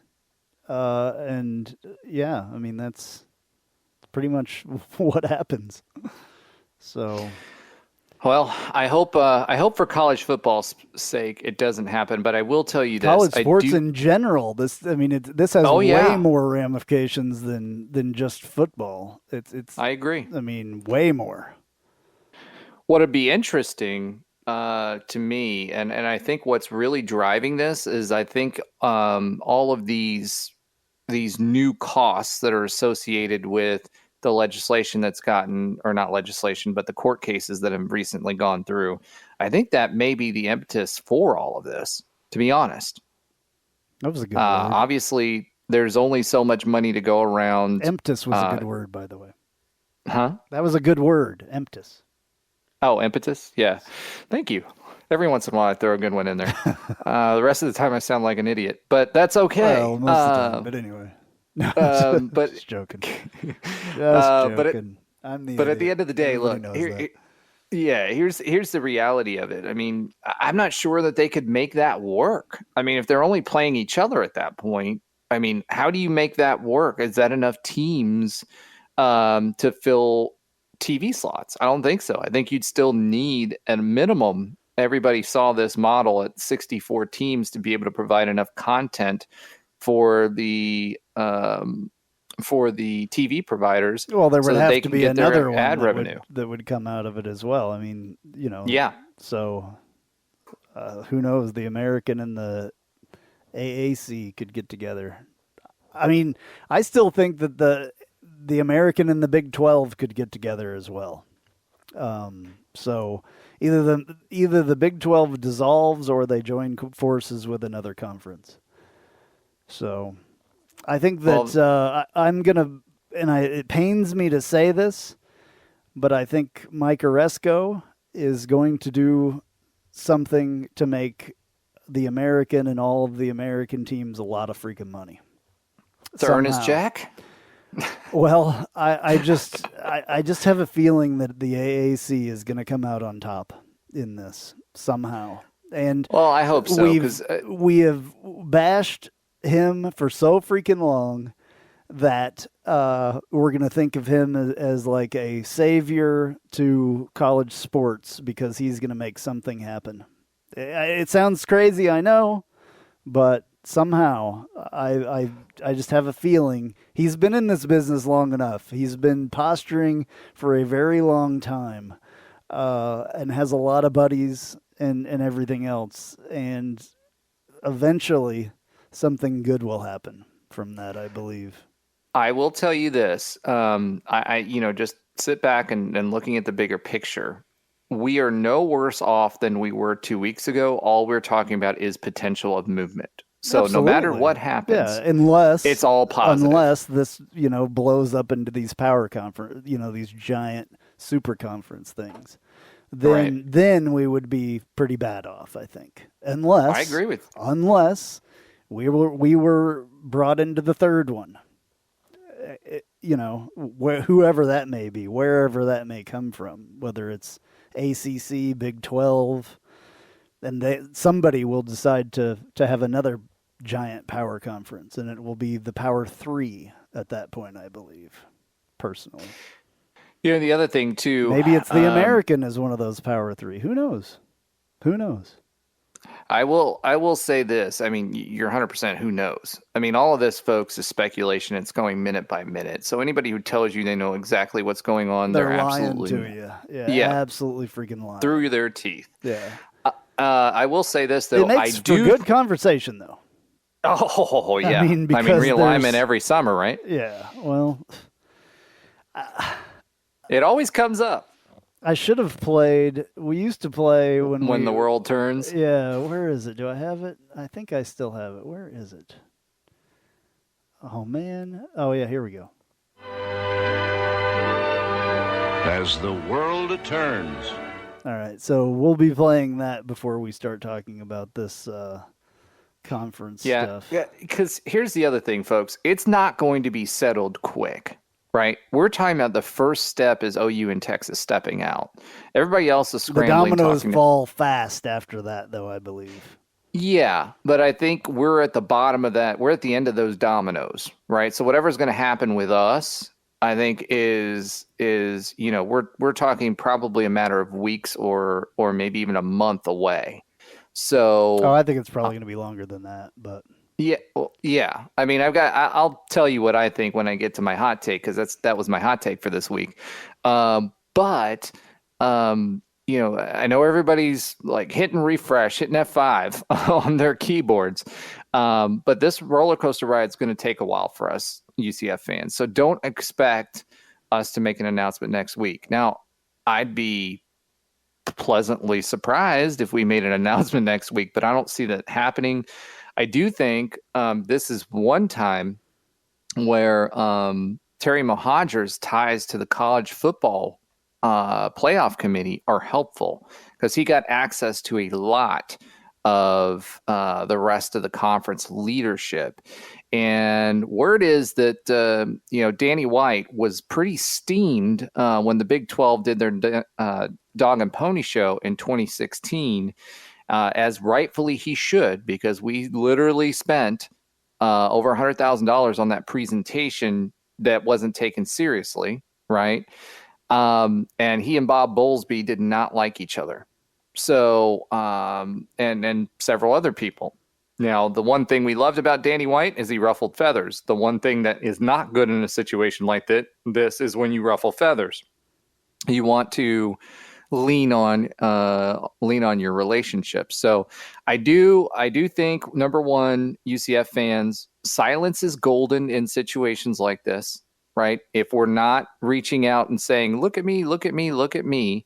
and yeah, I mean that's pretty much what happens. So. Well, I hope for college football's sake it doesn't happen. But I will tell you this: College sports in general. This has way more ramifications than just football. It's. I agree. I mean, way more. What'd be interesting to me, and I think what's really driving this is I think all of these new costs that are associated with the legislation that's gotten, or not legislation, but the court cases that have recently gone through. I think that may be the impetus for all of this, to be honest. That was a good word. Obviously, there's only so much money to go around. Impetus was a good word, by the way. Huh? That was a good word, impetus. Oh, impetus? Yeah. Thank you. Every once in a while, I throw a good one in there. The rest of the time, I sound like an idiot, but that's okay. Well, most of the time. But anyway, no, but just joking. Just but joking. I'm the but at idiot. the end of the day, Everybody look, knows that. here's the reality of it. I mean, I'm not sure that they could make that work. I mean, if they're only playing each other at that point, I mean, how do you make that work? Is that enough teams to fill TV slots? I don't think so. I think you'd still need at a minimum. Everybody saw this model at 64 teams to be able to provide enough content for the TV providers. Well, there so would that they have to can be get their another one ad revenue. that would come out of it as well. I mean, Yeah. So who knows? The American and the AAC could get together. I mean, I still think that the American and the Big 12 could get together as well. So either the Big 12 dissolves or they join forces with another conference. So I think that I'm gonna, and it pains me to say this, but I think Mike Oresco is going to do something to make the American and all of the American teams a lot of freaking money. To Ernest Jack? Well, I just have a feeling that the AAC is going to come out on top in this somehow. And well, I hope so. We have bashed him for so freaking long that we're going to think of him as like a savior to college sports because he's going to make something happen. It sounds crazy, I know, but somehow I just have a feeling he's been in this business long enough. He's been posturing for a very long time and has a lot of buddies and everything else. And eventually something good will happen from that, I believe. I will tell you this. I just sit back and looking at the bigger picture. We are no worse off than we were 2 weeks ago. All we're talking about is potential of movement. So Absolutely. No matter what happens, unless it's all positive. Unless this, blows up into these power conference, these giant super conference things, then we would be pretty bad off, I think. Unless I agree with you. Unless we were brought into the third one. Whoever that may be, wherever that may come from, whether it's ACC, Big 12, and somebody will decide to have another giant power conference, and it will be the Power 3 at that point, I believe, personally. The other thing, too... Maybe it's the American is one of those Power 3. Who knows? I will say this. I mean, you're 100% who knows. I mean, all of this, folks, is speculation. It's going minute by minute. So anybody who tells you they know exactly what's going on, they're lying absolutely... to you. Yeah, absolutely freaking lying. Through their teeth. Yeah. I will say this, though. It makes for good conversation, though. Oh, yeah. I mean realignment every summer, right? Yeah, well... it always comes up. I should have played... We used to play when the world turns? Yeah, where is it? Do I have it? I think I still have it. Where is it? Oh, man. Oh, yeah, here we go. As the world turns... All right, so we'll be playing that before we start talking about this conference stuff. Yeah, because here's the other thing, folks. It's not going to be settled quick, right? We're talking about the first step is OU and Texas stepping out. Everybody else is scrambling. The dominoes fall fast after that, though, I believe. Yeah, but I think we're at the bottom of that. We're at the end of those dominoes, right? So whatever's going to happen with us, I think is we're talking probably a matter of weeks or maybe even a month away. So I think it's probably going to be longer than that, but yeah. I mean, I'll tell you what I think when I get to my hot take because that was my hot take for this week. But I know everybody's like hitting refresh, hitting F5 on their keyboards. But this roller coaster ride is going to take a while for us UCF fans. So don't expect us to make an announcement next week. Now, I'd be pleasantly surprised if we made an announcement next week, but I don't see that happening. I do think this is one time where Terry Mohajir's ties to the college football playoff committee are helpful because he got access to a lot of the rest of the conference leadership. And word is that, Danny White was pretty steamed when the Big 12 did their dog and pony show in 2016, as rightfully he should, because we literally spent over $100,000 on that presentation that wasn't taken seriously, right? And he and Bob Bowlesby did not like each other. So, and several other people. Now, the one thing we loved about Danny White is he ruffled feathers. The one thing that is not good in a situation like this is when you ruffle feathers. You want to lean on your relationship. So I do think, number one, UCF fans, silence is golden in situations like this, right? If we're not reaching out and saying, look at me, look at me, look at me,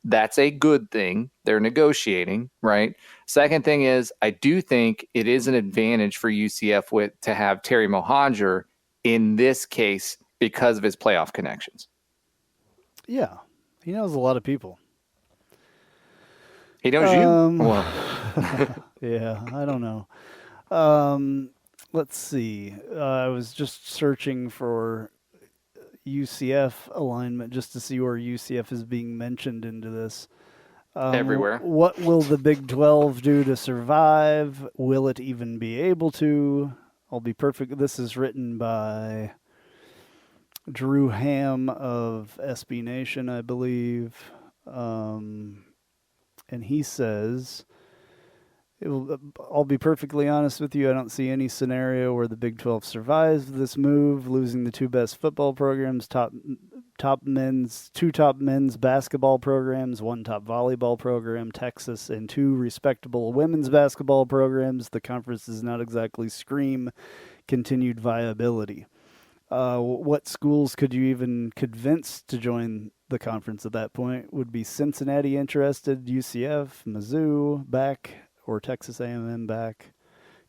that's a good thing. They're negotiating, right? Second thing is, I do think it is an advantage for UCF to have Terry Mohanger in this case because of his playoff connections. Yeah, he knows a lot of people. He knows you? Well. Yeah, I don't know. Let's see. I was just searching for UCF alignment just to see where UCF is being mentioned into this. Everywhere. What will the Big 12 do to survive? Will it even be able to? I'll be perfect. This is written by Drew Ham of SB Nation, I believe. And he says, I'll be perfectly honest with you, I don't see any scenario where the Big 12 survives this move, losing the two best football programs, two top men's basketball programs, one top volleyball program, Texas, and two respectable women's basketball programs. The conference does not exactly scream continued viability. What schools could you even convince to join the conference at that point? Would be Cincinnati interested, UCF, Mizzou back, or Texas A&M back,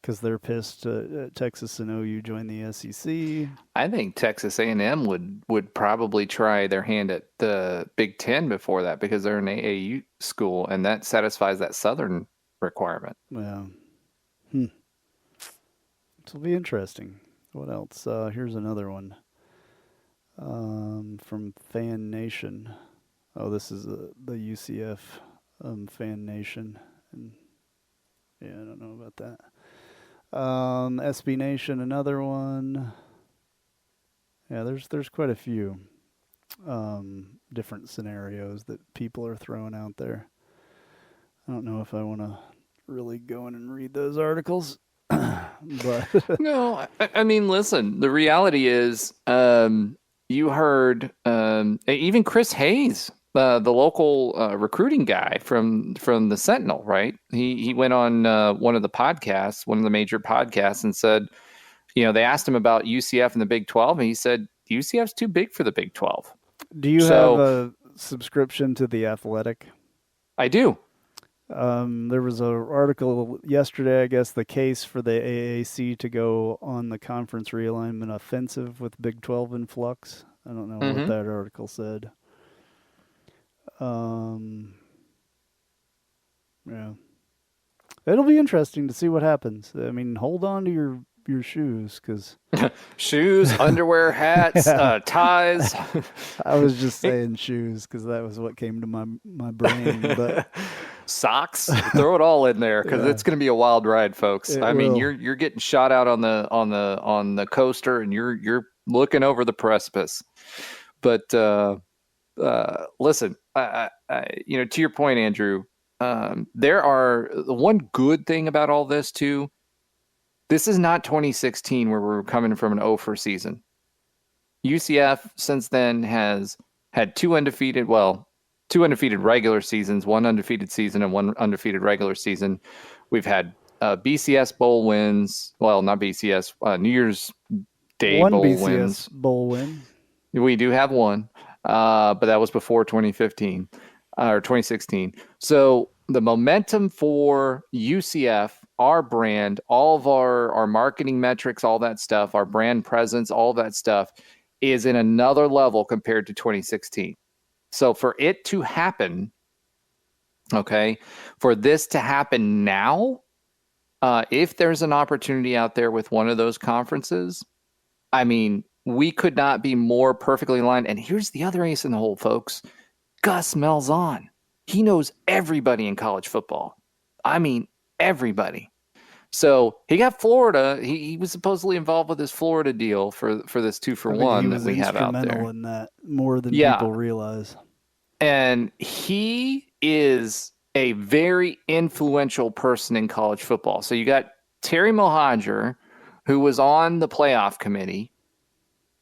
because they're pissed Texas and OU joined the SEC. I think Texas A&M would probably try their hand at the Big Ten before that, because they're an AAU school, and that satisfies that Southern requirement. Yeah. This will be interesting. What else? Here's another one from Fan Nation. Oh, this is the UCF Fan Nation. And yeah, I don't know about that. SB Nation, another one. Yeah, there's quite a few different scenarios that people are throwing out there. I don't know if I want to really go in and read those articles. But No, I mean, listen, the reality is, you heard even Chris Hayes, the local recruiting guy from the Sentinel, right? He went on one of the major podcasts, and said, they asked him about UCF and the Big 12, and he said UCF's too big for the Big 12. Do you have a subscription to The Athletic? I do. There was an article yesterday, I guess, the case for the AAC to go on the conference realignment offensive with Big 12 in flux. I don't know what that article said. Yeah. It'll be interesting to see what happens. I mean, hold on to your shoes, because shoes, underwear, hats, ties. I was just saying shoes because that was what came to my brain, but socks, throw it all in there, because it's going to be a wild ride, folks. I mean, you're getting shot out on the coaster, and you're looking over the precipice. But listen, to your point, Andrew, there are the one good thing about all this too. This is not 2016 where we're coming from an 0 for season. UCF since then has had two undefeated regular seasons, one undefeated season and one undefeated regular season. We've had BCS bowl wins. Well, not BCS, New Year's Day one bowl BCS wins. Bowl win. We do have one, but that was before 2015 or 2016. So the momentum for UCF, our brand, all of our marketing metrics, all that stuff, our brand presence, all that stuff is in another level compared to 2016. So for it to happen, okay, for this to happen now, if there's an opportunity out there with one of those conferences, I mean, we could not be more perfectly aligned. And here's the other ace in the hole, folks. Gus Malzahn. He knows everybody in college football. I mean, everybody. So he got Florida. He was supposedly involved with his Florida deal for this 2-for-1 that we have out there. Instrumental in that more than people realize. And he is a very influential person in college football. So you got Terry Mohajir, who was on the playoff committee,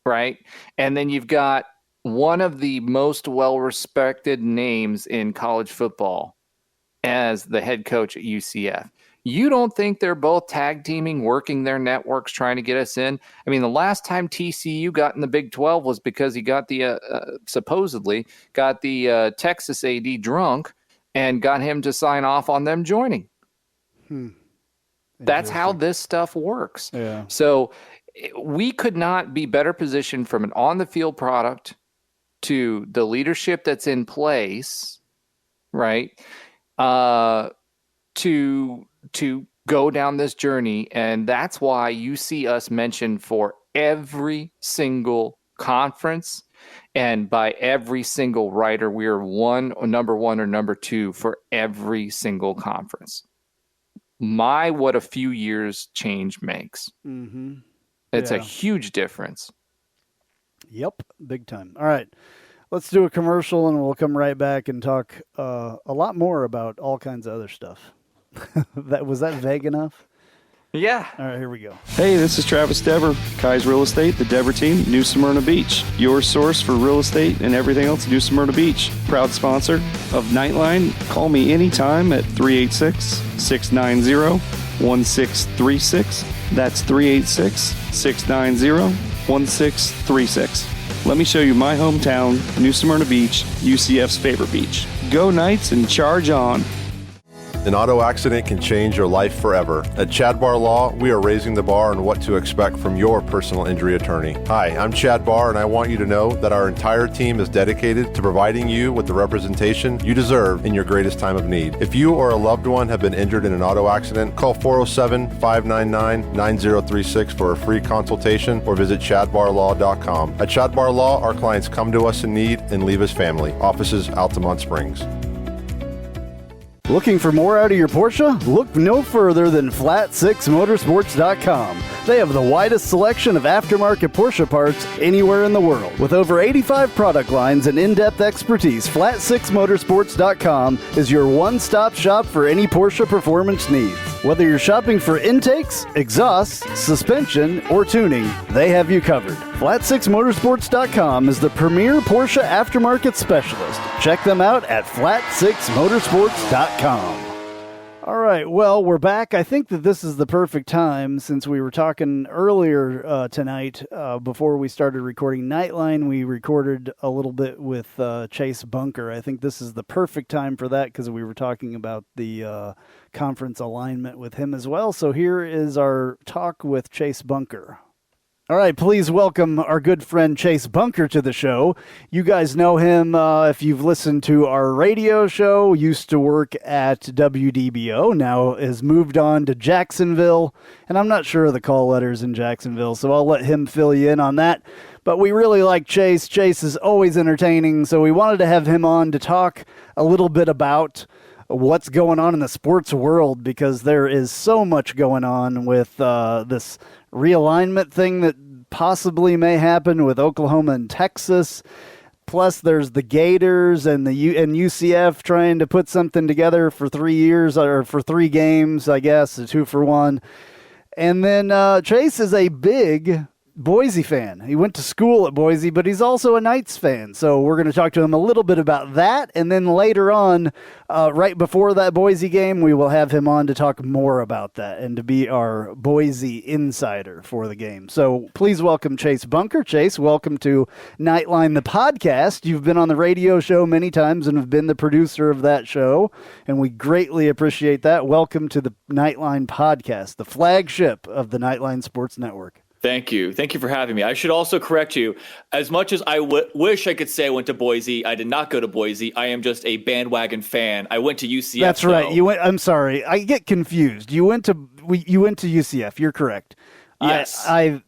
right? And then you've got one of the most well-respected names in college football as the head coach at UCF. You don't think they're both tag teaming, working their networks, trying to get us in? I mean, the last time TCU got in the Big 12 was because he got the supposedly got the Texas AD drunk and got him to sign off on them joining. That's how this stuff works. Yeah. So we could not be better positioned from an on-the-field product to the leadership that's in place, right? To go down this journey. And that's why you see us mentioned for every single conference, and by every single writer, we are number one or number two for every single conference. What a few years change makes. Mm-hmm. It's a huge difference. Yep, big time. All right, let's do a commercial and we'll come right back and talk a lot more about all kinds of other stuff. Was that vague enough? Yeah. All right, here we go. Hey, this is Travis Dever, Kai's Real Estate, the Dever team, New Smyrna Beach. Your source for real estate and everything else, New Smyrna Beach. Proud sponsor of Knightline. Call me anytime at 386-690-1636. That's 386-690-1636. Let me show you my hometown, New Smyrna Beach, UCF's favorite beach. Go Knights and charge on. An auto accident can change your life forever. At Chad Barr Law, we are raising the bar on what to expect from your personal injury attorney. Hi, I'm Chad Barr, and I want you to know that our entire team is dedicated to providing you with the representation you deserve in your greatest time of need. If you or a loved one have been injured in an auto accident, call 407-599-9036 for a free consultation or visit chadbarlaw.com. At Chad Barr Law, our clients come to us in need and leave as family. Offices, Altamont Springs. Looking for more out of your Porsche? Look no further than Flat6Motorsports.com. They have the widest selection of aftermarket Porsche parts anywhere in the world. With over 85 product lines and in-depth expertise, Flat6Motorsports.com is your one-stop shop for any Porsche performance needs. Whether you're shopping for intakes, exhausts, suspension, or tuning, they have you covered. Flat6Motorsports.com is the premier Porsche aftermarket specialist. Check them out at Flat6Motorsports.com. All right, well, we're back. I think that this is the perfect time, since we were talking earlier tonight before we started recording Knightline. We recorded a little bit with Chase Bunker. I think this is the perfect time for that because we were talking about the conference alignment with him as well. So here is our talk with Chase Bunker. All right, please welcome our good friend Chase Bunker to the show. You guys know him if you've listened to our radio show. Used to work at WDBO, now has moved on to Jacksonville. And I'm not sure of the call letters in Jacksonville, so I'll let him fill you in on that. But we really like Chase. Chase is always entertaining, so we wanted to have him on to talk a little bit about what's going on in the sports world, because there is so much going on with this realignment thing that possibly may happen with Oklahoma and Texas. Plus, there's the Gators and UCF trying to put something together for 3 years or for 3 games, I guess, a 2-for-1. And then Chase is a big Boise fan. He went to school at Boise, but he's also a Knights fan. So we're going to talk to him a little bit about that. And then later on, right before that Boise game, we will have him on to talk more about that and to be our Boise insider for the game. So please welcome Chase Bunker. Chase, welcome to Knightline, the podcast. You've been on the radio show many times and have been the producer of that show, and we greatly appreciate that. Welcome to the Knightline podcast, the flagship of the Knightline Sports Network. Thank you. Thank you for having me. I should also correct you. As much as I wish I could say I went to Boise, I did not go to Boise. I am just a bandwagon fan. I went to UCF. That's right. You went. I'm sorry. I get confused. You went to UCF. You're correct. Yes. I'm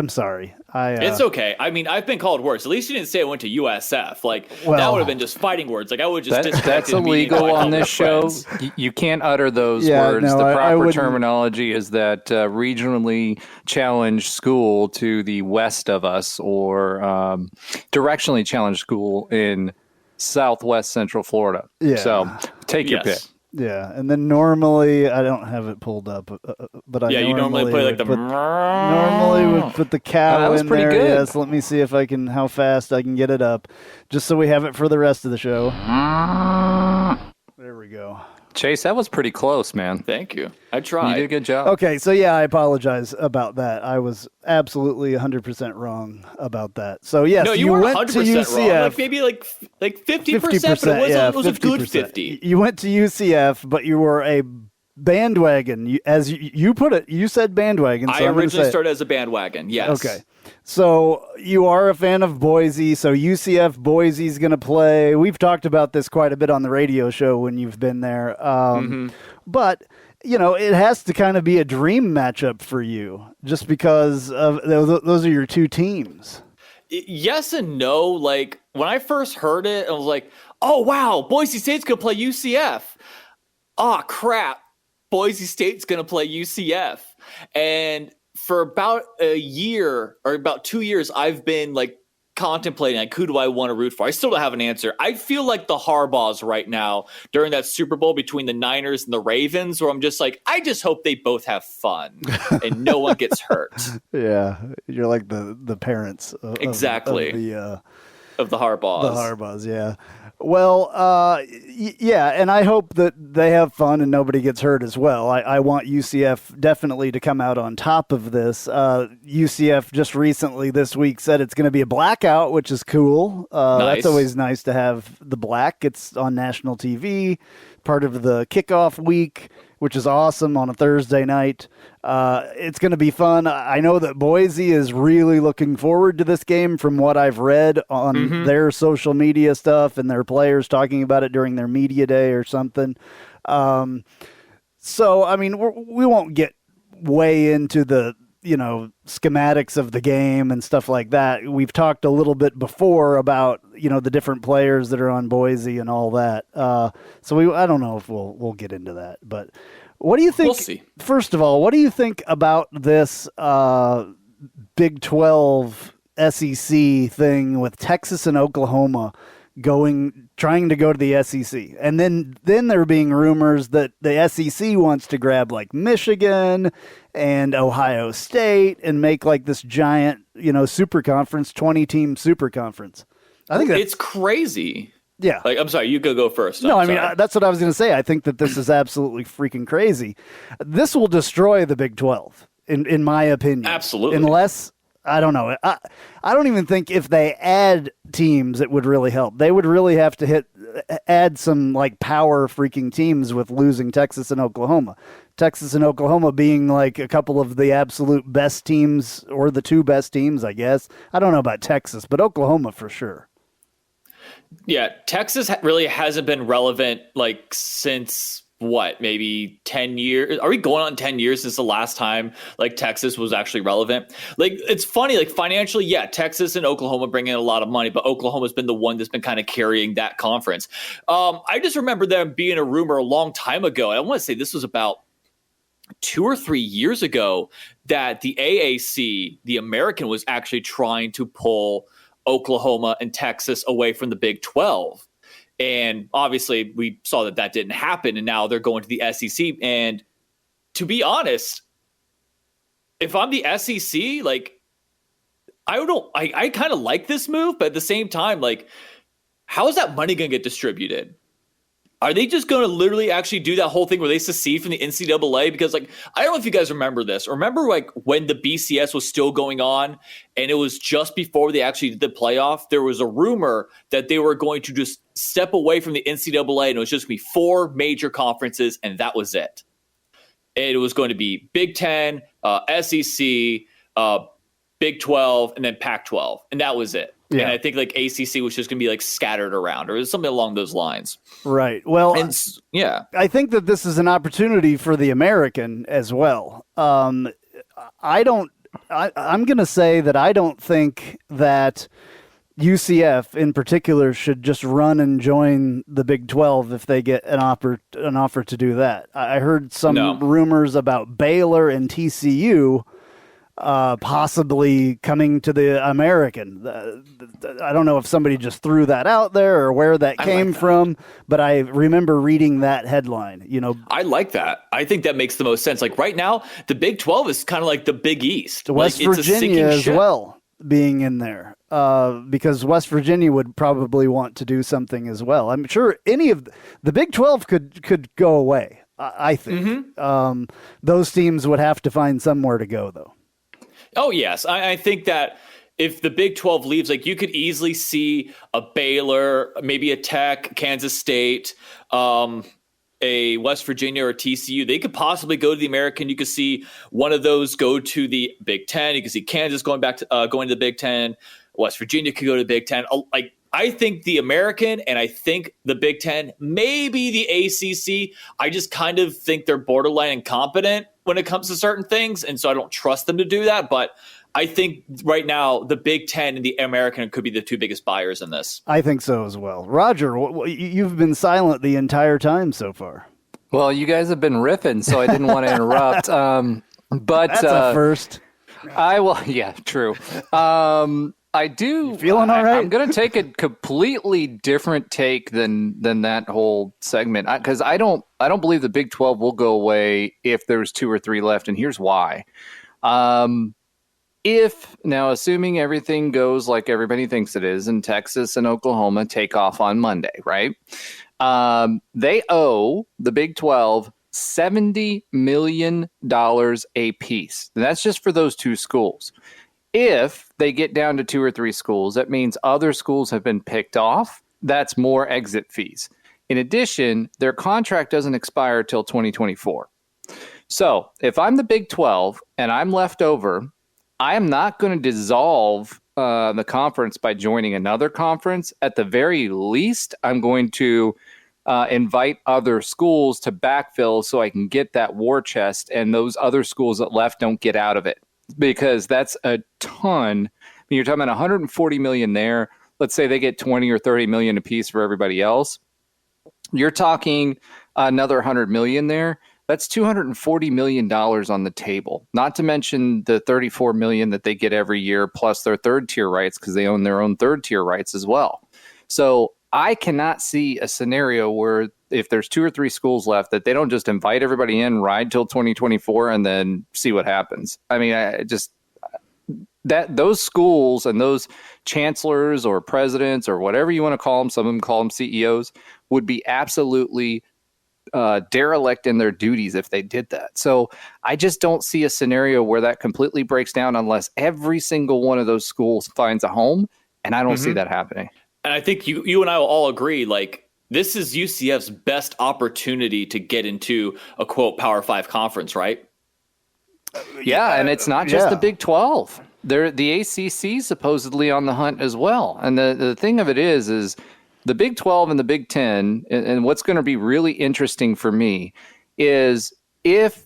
sorry. It's okay. I mean, I've been called worse. At least you didn't say I went to USF. Like, that would have been just fighting words. Like, I would just that's illegal on this show. You can't utter those words. No, the proper terminology is that regionally challenged school to the west of us, or directionally challenged school in Southwest Central Florida. Yeah. So take your pick. Yeah, and then normally I don't have it pulled up, but you normally play like the. Normally would put the cow that was in pretty there. good. Yes, let me see how fast I can get it up, just so we have it for the rest of the show. There we go. Chase, that was pretty close, man. Thank you. I tried. You did a good job. Okay, so yeah, I apologize about that. I was absolutely 100% wrong about that. So yes, no, you weren't went 100% to UCF. wrong. Like maybe like 50%, but it was a good 50. You went to UCF, but you were a bandwagon. As you put it, you said bandwagon. So I originally started as a bandwagon, yes. Okay. So you are a fan of Boise, so UCF Boise's going to play. We've talked about this quite a bit on the radio show when you've been there. But, it has to kind of be a dream matchup for you just because of those are your two teams. Yes and no. Like, when I first heard it, I was like, oh, wow, Boise State's going to play UCF. Oh, crap. Boise State's going to play UCF. And for about a year or about 2 years, I've been like contemplating, like, who do I want to root for? I still don't have an answer. I feel like the Harbaughs right now during that Super Bowl between the Niners and the Ravens, where I'm just like, I just hope they both have fun and no one gets hurt. Yeah, you're like the parents of the Harbaughs. The Harbaughs, yeah. Well, yeah, and I hope that they have fun and nobody gets hurt as well. I want UCF definitely to come out on top of this. UCF just recently this week said it's going to be a blackout, which is cool. Nice. That's always nice to have the black. It's on national TV, part of the kickoff week, which is awesome on a Thursday night. It's going to be fun. I know that Boise is really looking forward to this game from what I've read on their social media stuff and their players talking about it during their media day or something. So, I mean, we won't get way into the, schematics of the game and stuff like that. We've talked a little bit before about, the different players that are on Boise and all that. So I don't know if we'll get into that, but what do you think? We'll see. First of all, what do you think about this Big 12 SEC thing with Texas and Oklahoma trying to go to the SEC? And then there being rumors that the SEC wants to grab like Michigan and Ohio State and make like this giant, super conference, 20-team super conference. I think it's crazy. Yeah. Like, I'm sorry, you go first. No, I mean, that's what I was going to say. I think that this is absolutely freaking crazy. This will destroy the Big 12, in my opinion. Absolutely. Unless, I don't know. I don't even think if they add teams, it would really help. They would really have to add some like power freaking teams with losing Texas and Oklahoma. Texas and Oklahoma being like a couple of the absolute best teams, or the two best teams, I guess. I don't know about Texas, but Oklahoma for sure. Yeah, Texas really hasn't been relevant like since maybe 10 years? Are we going on 10 years since the last time like Texas was actually relevant? Like, it's funny, like financially, yeah, Texas and Oklahoma bring in a lot of money, but Oklahoma's been the one that's been kind of carrying that conference. I just remember them being a rumor a long time ago. I want to say this was about 2 or 3 years ago that the AAC, the American, was actually trying to pull Oklahoma and Texas away from the Big 12. And obviously we saw that didn't happen. And now they're going to the SEC. And to be honest, if I'm the SEC, like, I kind of like this move, but at the same time, like, how is that money going to get distributed? Are they just going to literally actually do that whole thing where they secede from the NCAA? Because, like, I don't know if you guys remember this. Remember, like, when the BCS was still going on and it was just before they actually did the playoff, there was a rumor that they were going to just step away from the NCAA and it was just going to be 4 major conferences and that was it. And it was going to be Big Ten, SEC, Big 12, and then Pac 12. And that was it. Yeah. And I think like ACC was just going to be like scattered around or something along those lines. Right. Well, yeah, I think that this is an opportunity for the American as well. I'm going to say that I don't think that UCF in particular should just run and join the Big 12 if they get an offer to do that. I heard some rumors about Baylor and TCU possibly coming to the American. I don't know if somebody just threw that out there or where that came from, but I remember reading that headline. I like that. I think that makes the most sense. Like right now, the Big 12 is kind of like the Big East. West Virginia as well being in there, because West Virginia would probably want to do something as well. I'm sure any of the Big 12 could go away. I think those teams would have to find somewhere to go, though. Oh, yes. I think that if the Big 12 leaves, like you could easily see a Baylor, maybe a Tech, Kansas State, a West Virginia or TCU. They could possibly go to the American. You could see one of those go to the Big 10. You could see Kansas going to the Big 10. West Virginia could go to the Big 10. I think the American and I think the Big 10, maybe the ACC. I just kind of think they're borderline incompetent when it comes to certain things, and so I don't trust them to do that. But I think right now the Big 10 and the American could be the two biggest buyers in this. I think so as well. Roger, you've been silent the entire time so far. Well, you guys have been riffing, so I didn't want to interrupt. But that's a first. Yeah, true. I do. You feeling all right? I'm going to take a completely different take than that whole segment, because I don't believe the Big 12 will go away if there's 2 or 3 left, and here's why. Assuming everything goes like everybody thinks it is, and Texas and Oklahoma take off on Monday, right? They owe the Big 12 $70 million a piece. And that's just for those 2 schools. If they get down to 2 or 3 schools, that means other schools have been picked off. That's more exit fees. In addition, their contract doesn't expire till 2024. So if I'm the Big 12 and I'm left over, I am not going to dissolve the conference by joining another conference. At the very least, I'm going to invite other schools to backfill so I can get that war chest, and those other schools that left don't get out of it. Because that's a ton. You're talking about $140 million there. Let's say they get 20 or 30 million a piece for everybody else. You're talking another $100 million there. That's $240 million on the table. Not to mention the $34 million that they get every year, plus their third tier rights, because they own their own third tier rights as well. So I cannot see a scenario where if there's 2 or 3 schools left, that they don't just invite everybody in, ride till 2024, and then see what happens. I mean, those schools and those chancellors or presidents or whatever you want to call them, some of them call them CEOs, would be absolutely derelict in their duties if they did that. So I just don't see a scenario where that completely breaks down unless every single one of those schools finds a home, and I don't see that happening. And I think you and I will all agree, like, this is UCF's best opportunity to get into a, quote, Power 5 conference, right? Yeah, and it's not just the Big 12. The ACC supposedly on the hunt as well. And the thing of it is the Big 12 and the Big 10, and what's going to be really interesting for me is if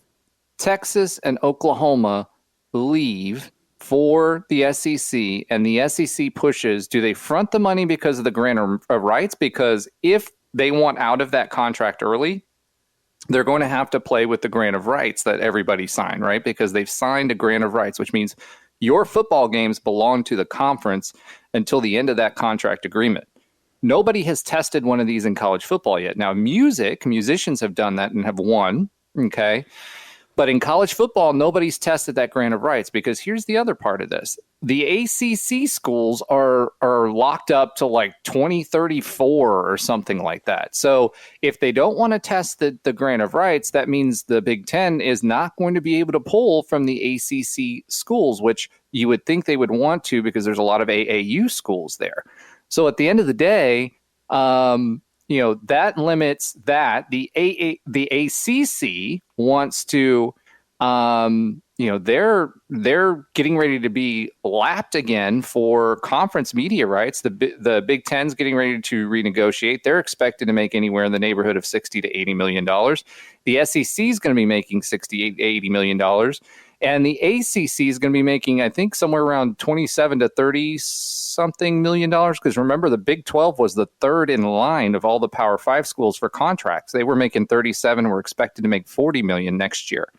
Texas and Oklahoma leave for the SEC and the SEC pushes, do they front the money because of the grant of rights? Because if they want out of that contract early, they're going to have to play with the grant of rights that everybody signed, right? Because they've signed a grant of rights, which means your football games belong to the conference until the end of that contract agreement. Nobody has tested one of these in college football yet. Now, musicians have done that and have won, okay? But in college football, nobody's tested that grant of rights, because here's the other part of this. The ACC schools are locked up to like 2034 or something like that. So if they don't want to test the grant of rights, that means the Big Ten is not going to be able to pull from the ACC schools, which you would think they would want to, because there's a lot of AAU schools there. So at the end of the day, that limits that. The ACC wants to They're getting ready to be lapped again for conference media rights. The Big Ten's getting ready to renegotiate. They're expected to make anywhere in the neighborhood of $60 to $80 million. The SEC is going to be making $68 to $80 million. And the ACC is going to be making, I think, somewhere around 27 to 30 something million dollars. Because remember, the Big 12 was the third in line of all the Power 5 schools for contracts. They were making 37. We're expected to make 40 million next year.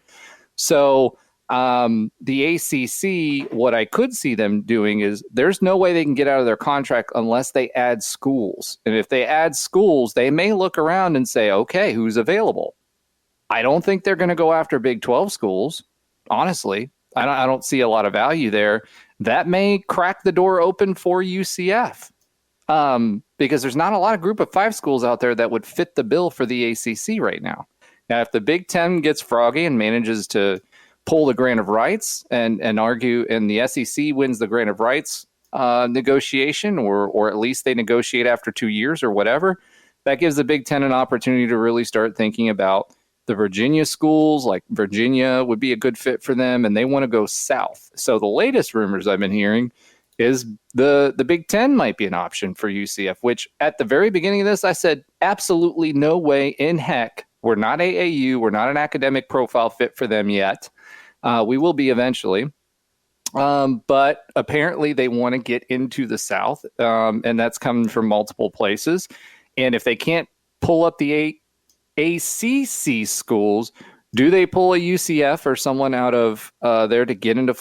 So the ACC, what I could see them doing is there's no way they can get out of their contract unless they add schools. And if they add schools, they may look around and say, okay, who's available? I don't think they're going to go after Big 12 schools. Honestly, I don't see a lot of value there. That may crack the door open for UCF because there's not a lot of Group of 5 schools out there that would fit the bill for the ACC right now. Now, if the Big Ten gets froggy and manages to pull the grant of rights and argue, and the SEC wins the grant of rights negotiation, or at least they negotiate after 2 years or whatever, that gives the Big Ten an opportunity to really start thinking about the Virginia schools. Like Virginia would be a good fit for them, and they want to go south. So the latest rumors I've been hearing is the Big Ten might be an option for UCF, which at the very beginning of this, I said, absolutely no way in heck. We're not AAU. We're not an academic profile fit for them yet. We will be eventually. But apparently they want to get into the South, and that's coming from multiple places. And if they can't pull up the ACC schools, do they pull a UCF or someone out of there to get into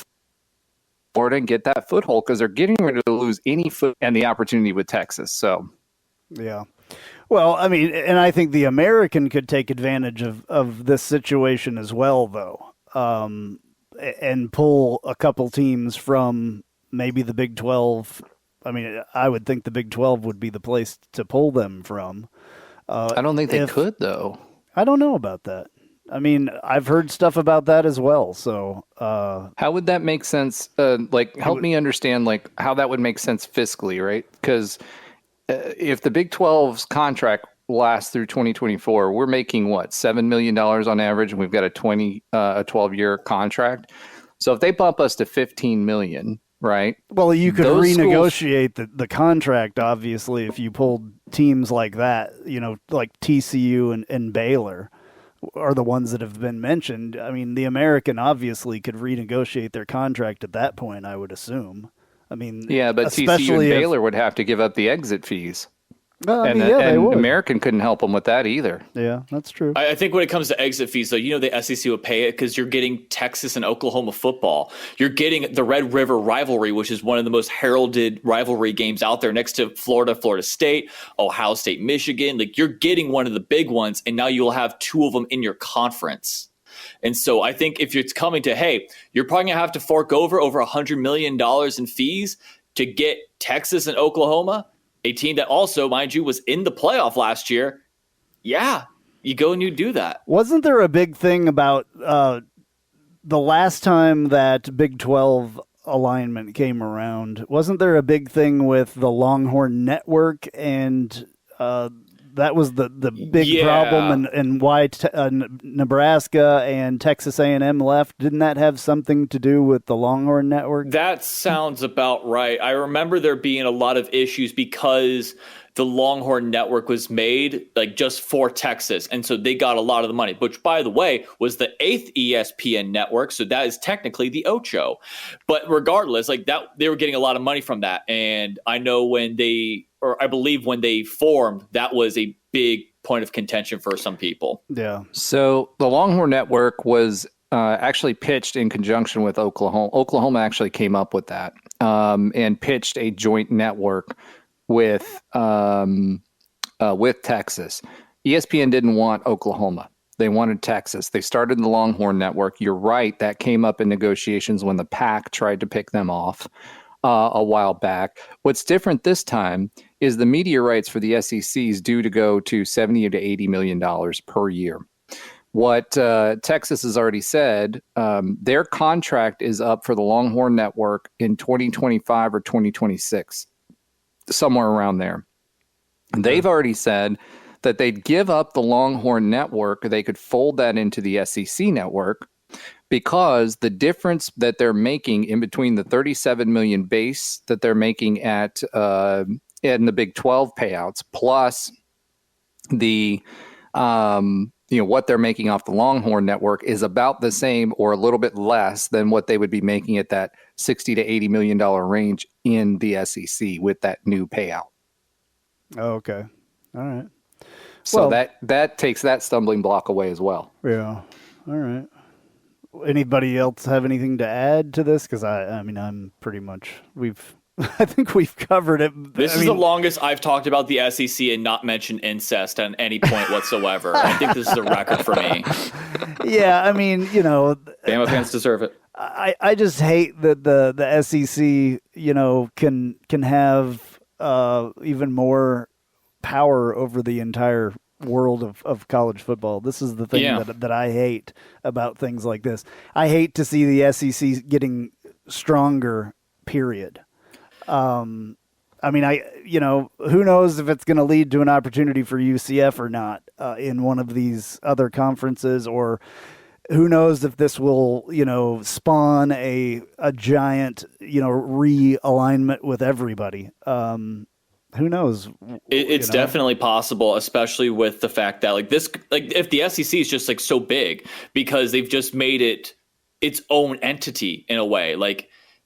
Florida and get that foothold? Because they're getting ready to lose any foot and the opportunity with Texas. So, yeah. Well, I mean, and I think the American could take advantage of this situation as well, though, and pull a couple teams from maybe the Big 12. I mean, I would think the Big 12 would be the place to pull them from. I don't think they could, though. I don't know about that. I mean, I've heard stuff about that as well. So, how would that make sense? Help me understand, how that would make sense fiscally, right? Because if the Big 12's contract lasts through 2024, we're making what, $7 million on average, and we've got a 12-year contract. So if they bump us to $15 million, right? Well, you could renegotiate the contract, obviously, if you pulled teams like that, like TCU and Baylor are the ones that have been mentioned. I mean, the American obviously could renegotiate their contract at that point, I would assume. I mean, yeah, but TCU and Baylor would have to give up the exit fees. And American couldn't help them with that either. Yeah, that's true. I think when it comes to exit fees, though, the SEC would pay it because you're getting Texas and Oklahoma football. You're getting the Red River rivalry, which is one of the most heralded rivalry games out there, next to Florida State, Ohio State, Michigan. Like, you're getting one of the big ones, and now you'll have two of them in your conference. And so I think if it's coming to, hey, you're probably going to have to fork over $100 million in fees to get Texas and Oklahoma, a team that also, mind you, was in the playoff last year. Yeah, you go and you do that. Wasn't there a big thing about the last time that Big 12 alignment came around? Wasn't there a big thing with the Longhorn Network, and that was the big problem, and why Nebraska and Texas A&M left? Didn't that have something to do with the Longhorn Network? That sounds about right. I remember there being a lot of issues because the Longhorn Network was made just for Texas, and so they got a lot of the money, which, by the way, was the 8th ESPN network, so that is technically the Ocho. But regardless, that they were getting a lot of money from that, and I know I believe when they formed, that was a big point of contention for some people. Yeah. So the Longhorn Network was actually pitched in conjunction with Oklahoma. Oklahoma actually came up with that and pitched a joint network with Texas. ESPN didn't want Oklahoma. They wanted Texas. They started the Longhorn Network. You're right. That came up in negotiations when the PAC tried to pick them off a while back. What's different this time is the media rights for the SEC is due to go to $70 to $80 million per year. What Texas has already said, their contract is up for the Longhorn Network in 2025 or 2026, somewhere around there. They've already said that they'd give up the Longhorn Network. They could fold that into the SEC network, because the difference that they're making in between the 37 million base that they're making at in the Big 12 payouts plus the what they're making off the Longhorn Network is about the same or a little bit less than what they would be making at that $60 to $80 million range in the SEC with that new payout. Oh, okay. All right. So that takes that stumbling block away as well. Yeah. All right. Anybody else have anything to add to this? Because I'm pretty much I think we've covered it. This is the longest I've talked about the SEC and not mentioned incest at any point whatsoever. I think this is a record for me. Yeah, Bama fans deserve it. I just hate that the SEC, can have even more power over the entire world of college football. This is the thing that I hate about things like this. I hate to see the SEC getting stronger, period. Who knows if it's going to lead to an opportunity for UCF or not in one of these other conferences, or who knows if this will, spawn a giant, realignment with everybody. Who knows? It's definitely possible, especially with the fact that if the SEC is just so big because they've just made it its own entity in a way,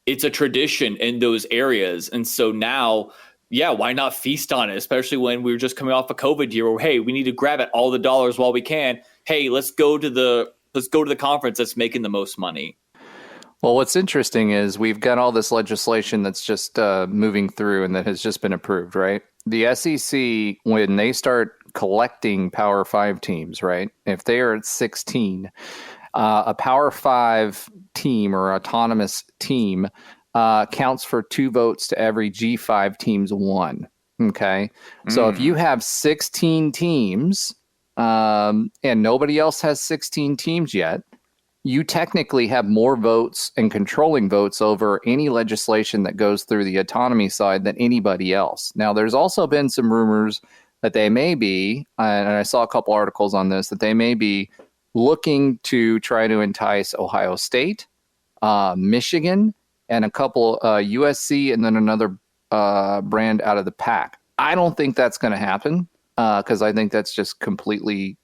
it's a tradition in those areas. And so now, why not feast on it? Especially when we were just coming off a COVID year where, hey, we need to grab at all the dollars while we can. Hey, let's go to the conference that's making the most money. Well, what's interesting is we've got all this legislation that's just moving through and that has just been approved, right? The SEC, when they start collecting Power 5 teams, right? If they are at 16, a Power 5 team or autonomous team counts for 2 votes to every G5 team's 1. Okay. So if you have 16 teams and nobody else has 16 teams yet, you technically have more votes and controlling votes over any legislation that goes through the autonomy side than anybody else. Now, there's also been some rumors that they may be, and I saw a couple articles on this, that they may be looking to try to entice Ohio State, Michigan, and a couple USC, and then another brand out of the pack. I don't think that's going to happen because I think that's just completely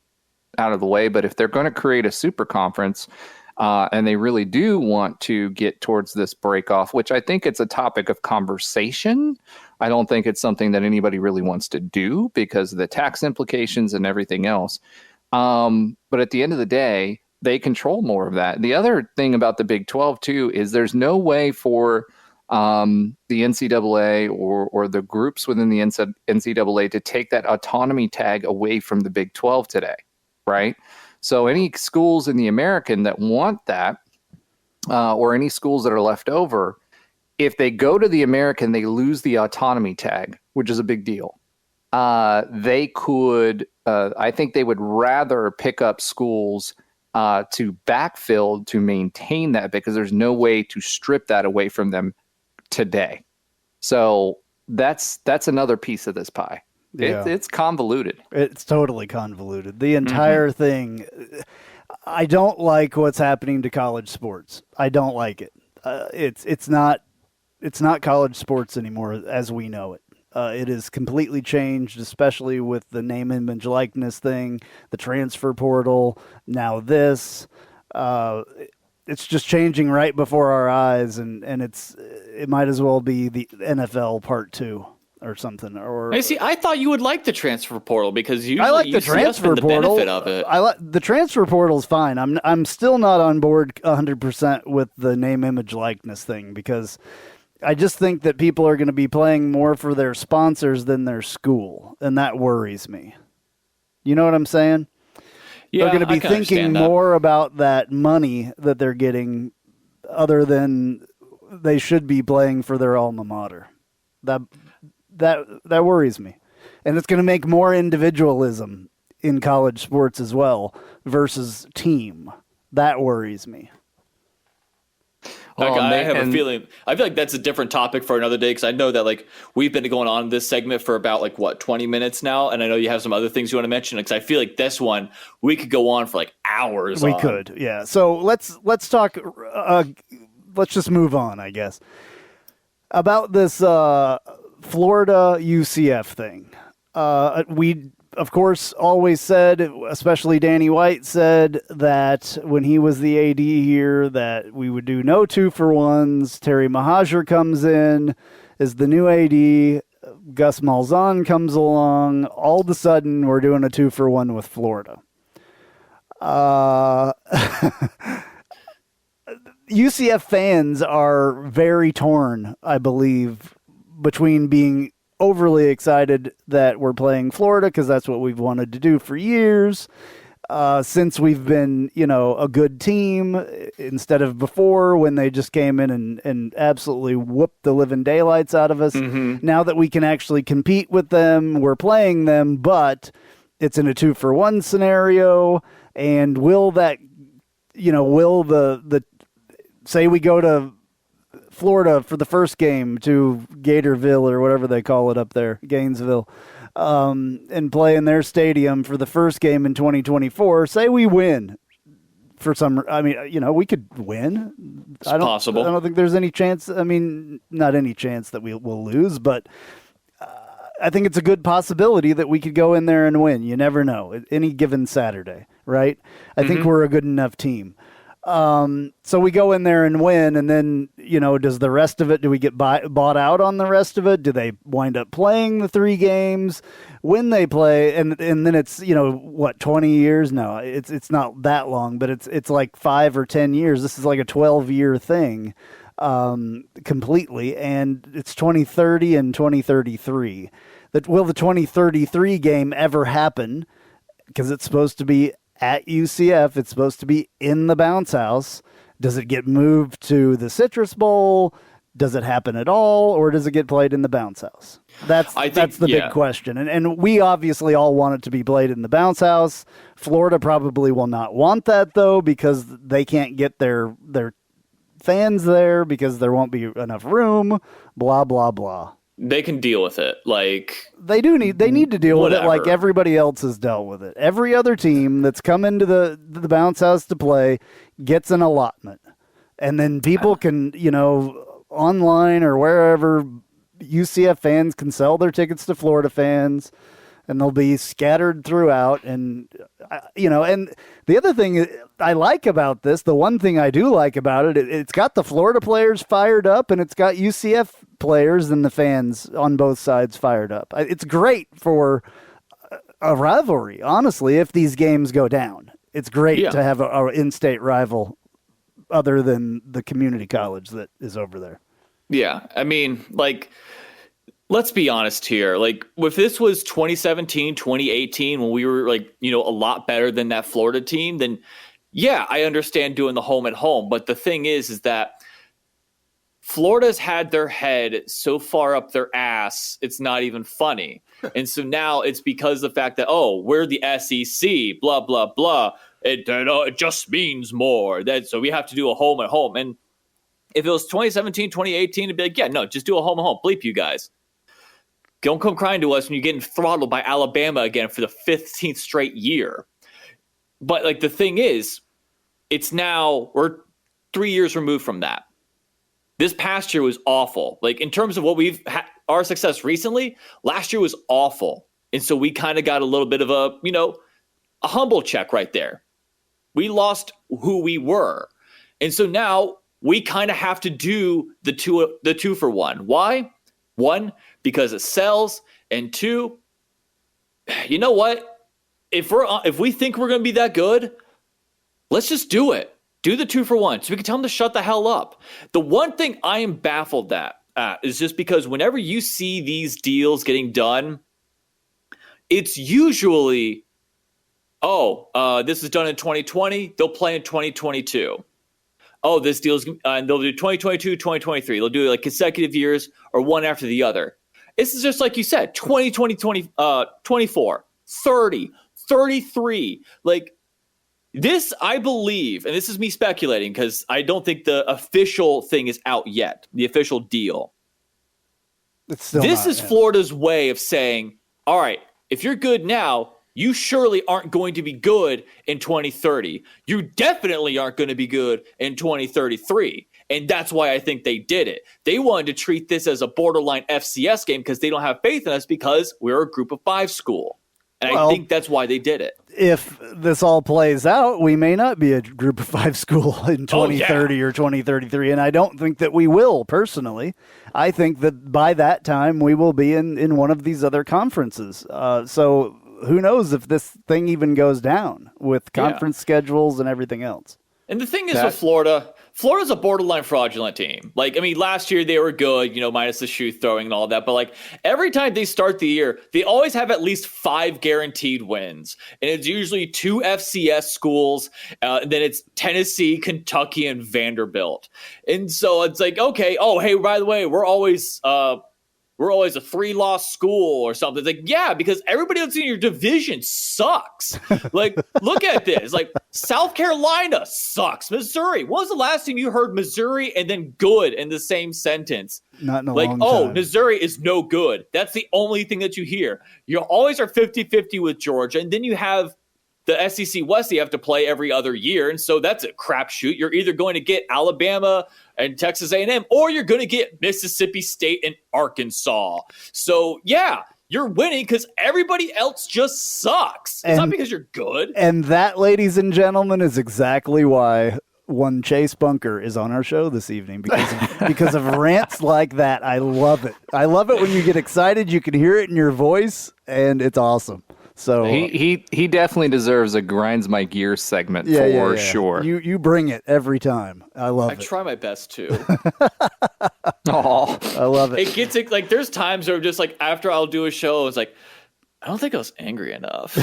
out of the way. But if they're going to create a super conference and they really do want to get towards this break off, which I think it's a topic of conversation, I don't think it's something that anybody really wants to do because of the tax implications and everything else. But at the end of the day, they control more of that. The other thing about the Big 12 too is there's no way for the NCAA or the groups within the NCAA to take that autonomy tag away from the Big 12 today, right? So any schools in the American that want that, or any schools that are left over, if they go to the American, they lose the autonomy tag, which is a big deal. They could, I think they would rather pick up schools to backfill to maintain that because there's no way to strip that away from them today. So that's another piece of this pie. Yeah. It's convoluted. It's totally convoluted. The entire thing. I don't like what's happening to college sports. I don't like it. It's not college sports anymore as we know it. It is completely changed, especially with the name, image, likeness thing, the transfer portal. Now this, it's just changing right before our eyes, and it might as well be the NFL Part 2 or something. Or I thought you would like the transfer portal because usually I like the transfer portal. Benefit of it. The transfer portal is fine. I'm still not on board 100% with the name, image, likeness thing because I just think that people are going to be playing more for their sponsors than their school, and that worries me. You know what I'm saying? Yeah, they're going to be thinking more about that money that they're getting other than they should be playing for their alma mater. That worries me. And it's going to make more individualism in college sports as well versus team. That worries me. I have a feeling. I feel like that's a different topic for another day, because I know that like we've been going on this segment for about 20 minutes now, and I know you have some other things you want to mention. Because I feel like this one we could go on for like hours. We could, yeah. So let's talk. Let's just move on, I guess, about this Florida UCF thing. We, of course, always said, especially Danny White said, that when he was the AD here, that we would do no 2-for-1s. Terry Mahajer comes in, is the new AD. Gus Malzahn comes along. All of a sudden, we're doing a 2-for-1 with Florida. UCF fans are very torn, I believe, between being overly excited that we're playing Florida because that's what we've wanted to do for years, since we've been, a good team, instead of before when they just came in and absolutely whooped the living daylights out of us. Mm-hmm. Now that we can actually compete with them, we're playing them, but it's in a 2-for-1 scenario. And will that, will the say we go to Florida for the first game, to Gatorville or whatever they call it up there, Gainesville, and play in their stadium for the first game in 2024. Say we win for some, we could win. It's possible. I don't think there's any chance. Not any chance that we will lose, but I think it's a good possibility that we could go in there and win. You never know. Any given Saturday, right? I think we're a good enough team. So we go in there and win, and then, does the rest of it, do we get bought out on the rest of it? Do they wind up playing the 3 games when they play? And then it's, 20 years? No, it's not that long, but it's like 5 or 10 years. This is like a 12-year thing, completely. And it's 2030 and 2033. Will the 2033 game ever happen? Because it's supposed to be at UCF. It's supposed to be in the bounce house. Does it get moved to the Citrus Bowl? Does it happen at all, or does it get played in the bounce house? That's the big question. And we obviously all want it to be played in the bounce house. Florida probably will not want that, though, because they can't get their fans there because there won't be enough room, blah, blah, blah. They can deal with it. They need to deal with it like everybody else has dealt with it. Every other team that's come into the bounce house to play gets an allotment. And then people can, online or wherever, UCF fans can sell their tickets to Florida fans, and they'll be scattered throughout. And, and the other thing I like about this, the one thing I do like about it, it's got the Florida players fired up, and it's got UCF players and the fans on both sides fired up. It's great for a rivalry, honestly, if these games go down. It's great to have an in-state rival other than the community college that is over there. Yeah, let's be honest here. If this was 2017, 2018, when we were a lot better than that Florida team, then yeah, I understand doing the home and home. But the thing is that Florida's had their head so far up their ass, it's not even funny. And so now it's because of the fact that, we're the SEC, blah, blah, blah. It just means more. So we have to do a home and home. And if it was 2017, 2018, it'd be like, yeah, no, just do a home and home. Bleep you guys. Don't come crying to us when you're getting throttled by Alabama again for the 15th straight year. But the thing is, we're 3 years removed from that. This past year was awful. In terms of what we've had, our success recently, last year was awful. And so we kind of got a little bit of a humble check right there. We lost who we were. And so now we kind of have to do the 2-for-1. Why? 1, because it sells, and 2, you know what? If we think we're going to be that good, let's just do it. Do the 2-for-1 so we can tell them to shut the hell up. The one thing I am baffled at is just because whenever you see these deals getting done, it's usually, this is done in 2020, they'll play in 2022. This deal's, and they'll do 2022, 2023. They'll do consecutive years or one after the other. This is just like you said, 2020, 24, 30, 33. This, I believe, and this is me speculating because I don't think the official thing is out yet, the official deal. This is Florida's way of saying, all right, if you're good now, you surely aren't going to be good in 2030. You definitely aren't going to be good in 2033. And that's why I think they did it. They wanted to treat this as a borderline FCS game because they don't have faith in us because we're a group of 5 school. And I think that's why they did it. If this all plays out, we may not be a group of 5 school in 2030 or 2033. And I don't think that we will, personally. I think that by that time, we will be in one of these other conferences. So who knows if this thing even goes down with conference schedules and everything else. And the thing is with Florida's a borderline fraudulent team. Like, I mean, last year they were good, minus the shoe throwing and all that. But like every time they start the year, they always have at least 5 guaranteed wins. And it's usually 2 FCS schools. And then it's Tennessee, Kentucky, and Vanderbilt. And so it's like, okay, oh, hey, by the way, we're always a 3-loss school or something. It's like, yeah, because everybody else in your division sucks. Like, look at this. Like, South Carolina sucks. Missouri. When was the last time you heard Missouri and then good in the same sentence? Not in a long time. Oh, Missouri is no good. That's the only thing that you hear. You always are 50-50 with Georgia. And then you have the SEC West you have to play every other year. And so that's a crapshoot. You're either going to get Alabama and Texas A&M, or you're going to get Mississippi State and Arkansas. So, yeah, you're winning because everybody else just sucks. It's not because you're good. And that, ladies and gentlemen, is exactly why one Chase Bunker is on our show this evening, because of rants like that. I love it. I love it when you get excited. You can hear it in your voice, and it's awesome. So he definitely deserves a grinds my gears segment for sure. You bring it every time. I love it. I try my best to. Oh, I love it. It gets like there's times where just like after I'll do a show, it's like I don't think I was angry enough.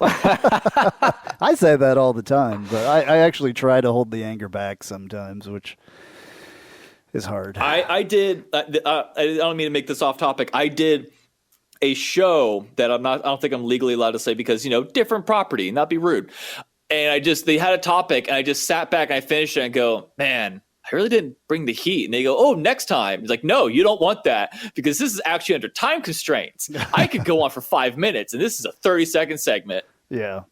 I say that all the time, but I actually try to hold the anger back sometimes, which is hard. I did. I don't mean to make this off topic. I did a show that I don't think I'm legally allowed to say because, different property, not be rude. And they had a topic and I just sat back and I finished it and go, man, I really didn't bring the heat. And they go, oh, next time. It's like, no, you don't want that because this is actually under time constraints. I could go on for 5 minutes and this is a 30-second segment. Yeah.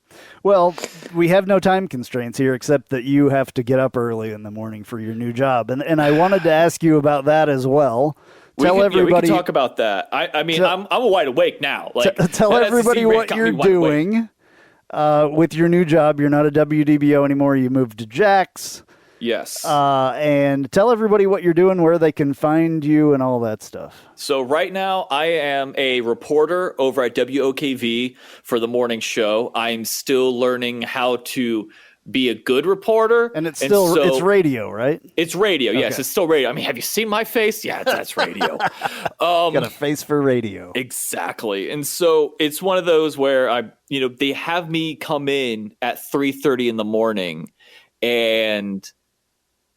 Well, we have no time constraints here except that you have to get up early in the morning for your new job. And I wanted to ask you about that as well. Tell everybody. We can talk about that. I'm a wide awake now. Like, tell everybody what you're doing with your new job. You're not a WDBO anymore. You moved to Jax. Yes. And tell everybody what you're doing, where they can find you, and all that stuff. So right now, I am a reporter over at WOKV for the morning show. I'm still learning how to be a good reporter. And it's radio, right? It's radio. Okay. Yes, it's still radio. I mean, have you seen my face? Yeah, that's radio. Got a face for radio. Exactly. And so it's one of those where they have me come in at 3:30 in the morning and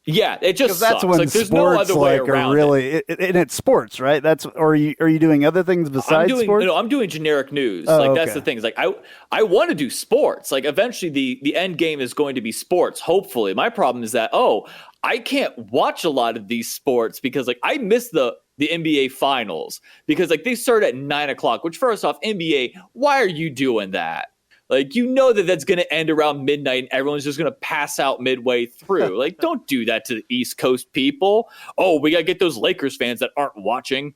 yeah, it just that's sucks. When like, there's sports no other way around it. And it's sports, right? Are you doing other things besides sports? I'm doing generic news. That's the thing. It's like I want to do sports. Like eventually the end game is going to be sports. Hopefully, my problem is that I can't watch a lot of these sports because like I miss the NBA finals because like they start at 9:00. Which first off, NBA, why are you doing that? Like, that's going to end around midnight and everyone's just going to pass out midway through. Like, don't do that to the East Coast people. Oh, we got to get those Lakers fans that aren't watching.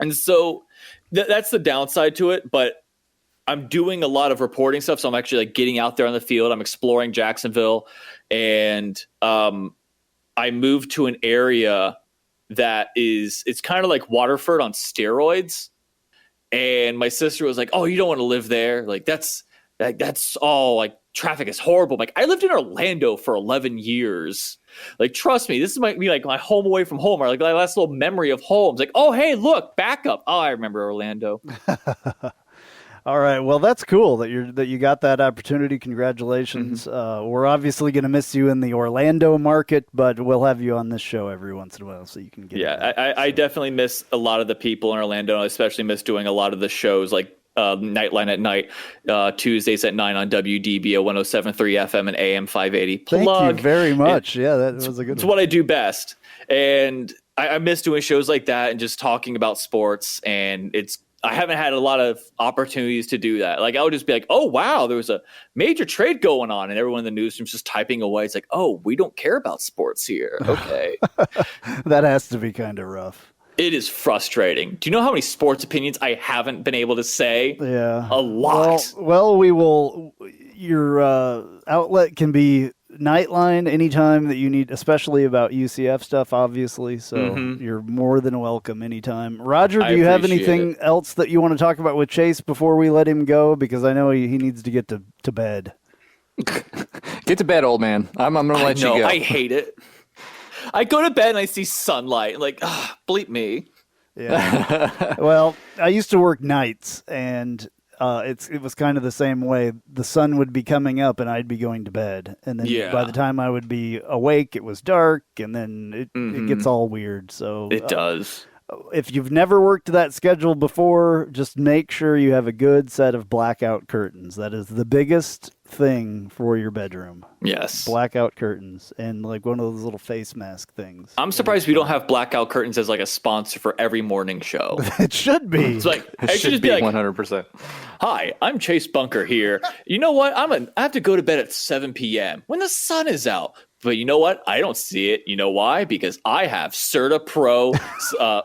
And so that's the downside to it. But I'm doing a lot of reporting stuff. So I'm actually like getting out there on the field. I'm exploring Jacksonville. And I moved to an area that it's kind of like Waterford on steroids. And my sister was like, oh, you don't want to live there. Like, that's all like traffic is horrible. Like I lived in Orlando for 11 years. Like, trust me, this might be like my home away from home or like my last little memory of home. It's like, oh, hey, look, backup. Oh, I remember Orlando. All right. Well, that's cool that you got that opportunity. Congratulations. Mm-hmm. We're obviously going to miss you in the Orlando market, but we'll have you on this show every once in a while so you can get I definitely miss a lot of the people in Orlando. I especially miss doing a lot of the shows like Knightline at night, Tuesdays at 9 on WDBO 107.3 FM and AM 580. Plug. Thank you very much. Yeah, that was a good It's one. what I do best. And I miss doing shows like that and just talking about sports. And I haven't had a lot of opportunities to do that. Like I would just be like, oh, wow, there was a major trade going on. And everyone in the newsroom's just typing away. It's like, oh, we don't care about sports here. Okay. That has to be kind of rough. It is frustrating. Do you know how many sports opinions I haven't been able to say? Yeah. A lot. Well, we will. Your outlet can be Knightline anytime that you need, especially about UCF stuff, obviously. So you're more than welcome anytime. Roger, do you have anything else that you want to talk about with Chase before we let him go? Because I know he needs to get to bed. Get to bed, old man. I'm going to let you go. I hate it. I go to bed and I see sunlight. Like, bleep me. Yeah. Well, I used to work nights, and it was kind of the same way. The sun would be coming up, and I'd be going to bed, and then by the time I would be awake, it was dark, and then it gets all weird. So it does. If you've never worked that schedule before, just make sure you have a good set of blackout curtains. That is the biggest thing for your bedroom. Yes. Blackout curtains and like one of those little face mask things. I'm surprised we don't have blackout curtains as like a sponsor for every morning show. It should be. It's like It I should just be like 100%. Hi, I'm Chase Bunker here. You know what? I have to go to bed at 7 p.m. when the sun is out. But you know what? I don't see it. You know why? Because I have Serta Pro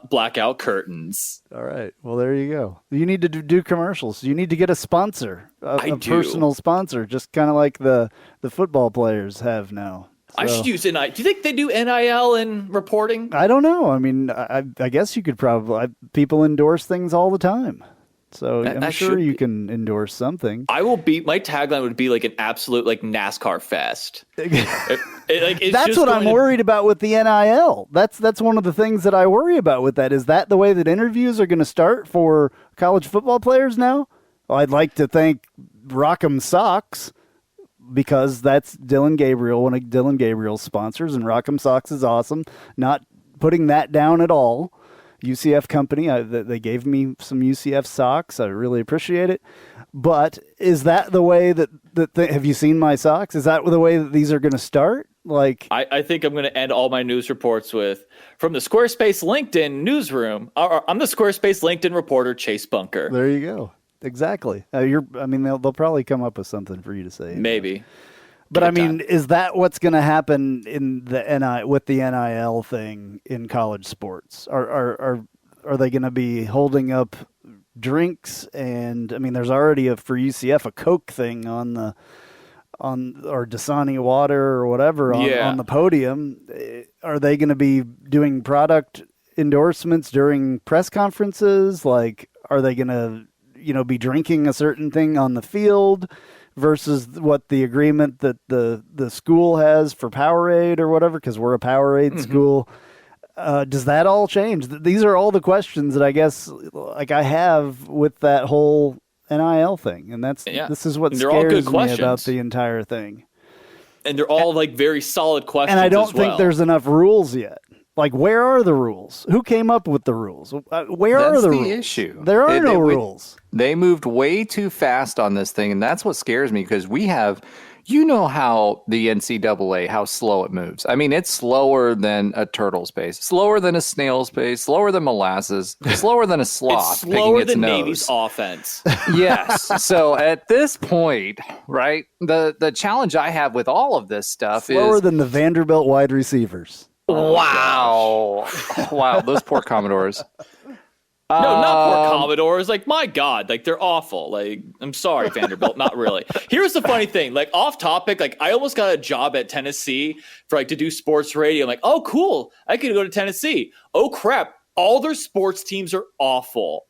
blackout curtains. All right. Well, there you go. You need to do commercials. You need to get a sponsor, a personal sponsor, just kind of like the football players have now. So, I should use NIL. Do you think they do NIL in reporting? I don't know. I mean, I guess you could probably. People endorse things all the time. So I'm sure you can endorse something. My tagline would be like an absolute like NASCAR fest. That's what I'm worried about with the NIL. That's one of the things that I worry about with that. Is that the way that interviews are going to start for college football players now? Well, I'd like to thank Rock'em Socks because that's Dylan Gabriel, one of Dylan Gabriel's sponsors, and Rock'em Socks is awesome. Not putting that down at all. UCF company, they gave me some UCF socks. I really appreciate it. But is that the way that have you seen my socks? Is that the way that these are going to start? Like, I think I'm going to end all my news reports with, from the Squarespace LinkedIn newsroom, I'm the Squarespace LinkedIn reporter, Chase Bunker. There you go. Exactly. They'll probably come up with something for you to say. Maybe. But I mean, is that what's going to happen in with the NIL thing in college sports? Are they going to be holding up drinks? And I mean, there's already for UCF a Coke thing or Dasani water or whatever on the podium. Are they going to be doing product endorsements during press conferences? Like, are they going to be drinking a certain thing on the field? Versus what the agreement that the school has for Powerade or whatever, because we're a Powerade school. Does that all change? These are all the questions that I guess like I have with that whole NIL thing, and this is what scares me about the entire thing. And they're all like very solid questions. And I don't think there's enough rules yet. Like, where are the rules? Who came up with the rules? Where are the rules? That's the issue. There are no rules. They moved way too fast on this thing, and that's what scares me because we have, how the NCAA, how slow it moves. I mean, it's slower than a turtle's pace, slower than a snail's pace, slower than molasses, slower than a sloth. It's slower than nose. Navy's offense. Yes. So at this point, right, the challenge I have with all of this stuff is slower than the Vanderbilt wide receivers. Wow. Wow, those poor Commodores. No, not poor Commodores. Like, my God, like, they're awful. Like, I'm sorry, Vanderbilt, not really. Here's the funny thing. Like, off topic, like, I almost got a job at Tennessee for, like, to do sports radio. I'm like, oh, cool. I could go to Tennessee. Oh, crap. All their sports teams are awful.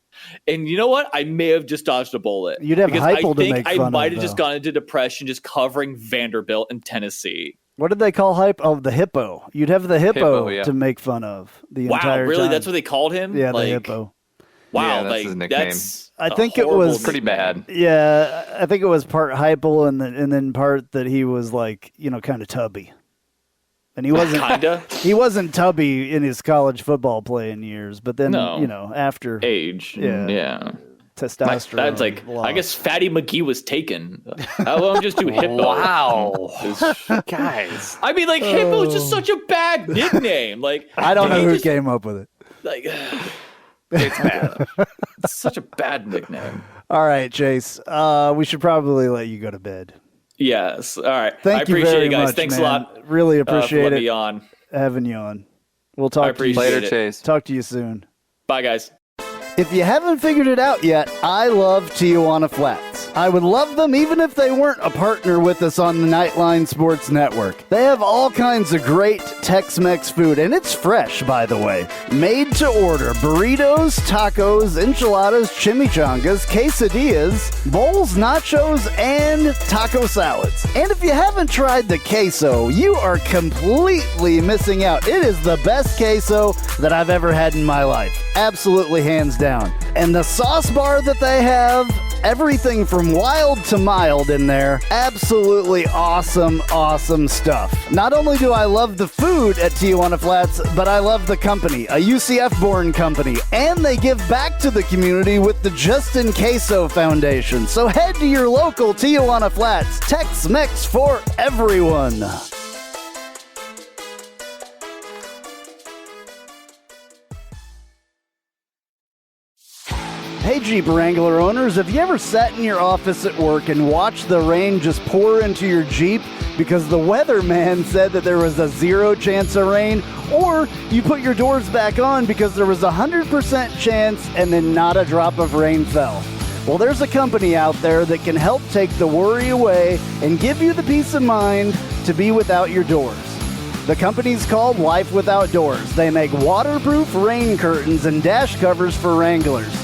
And you know what? I may have just dodged a bullet. You'd have Heupel to make fun of, I might have just gone into depression just covering Vanderbilt and Tennessee. What did they call hype? Oh, the hippo. You'd have the hippo to make fun of the entire time. Wow, really? That's what they called him? Yeah, the hippo. Wow, that's his nickname. I think it was pretty bad. Yeah, I think it was part Heupel and then part that he was like, kind of tubby. And he wasn't he wasn't tubby in his college football playing years, but then after age. Yeah. testosterone. That's like, loss. I guess Fatty McGee was taken. I'll just do Hippo. Wow. Guys. I mean, like, Hippo is just such a bad nickname. Like, I don't know he who just- came up with it. Like, It's bad. it's such a bad nickname. All right, Chase. We should probably let you go to bed. Yes. All right. Thank I you appreciate very it, guys. much, Thanks man. a lot. Really for appreciate letting it me on. having you on. We'll I talk to you appreciate Later, it. Chase. Talk to you soon. Bye, guys. If you haven't figured it out yet, I love Tijuana Flats. I would love them even if they weren't a partner with us on the Knightline Sports Network. They have all kinds of great Tex-Mex food, and it's fresh, by the way. Made to order burritos, tacos, enchiladas, chimichangas, quesadillas, bowls, nachos, and taco salads. And if you haven't tried the queso, you are completely missing out. It is the best queso that I've ever had in my life. Absolutely hands down. And the sauce bar that they have, everything from wild to mild in there. Absolutely awesome, awesome stuff. Not only do I love the food at Tijuana Flats, but I love the company, a UCF-born company. And they give back to the community with the Justin Queso Foundation. So head to your local Tijuana Flats. Tex-Mex for everyone. Hey Jeep Wrangler owners, have you ever sat in your office at work and watched the rain just pour into your Jeep because the weatherman said that there was a 0 chance of rain? Or you put your doors back on because there was a 100% chance and then not a drop of rain fell? Well, there's a company out there that can help take the worry away and give you the peace of mind to be without your doors. The company's called Life Without Doors. They make waterproof rain curtains and dash covers for Wranglers.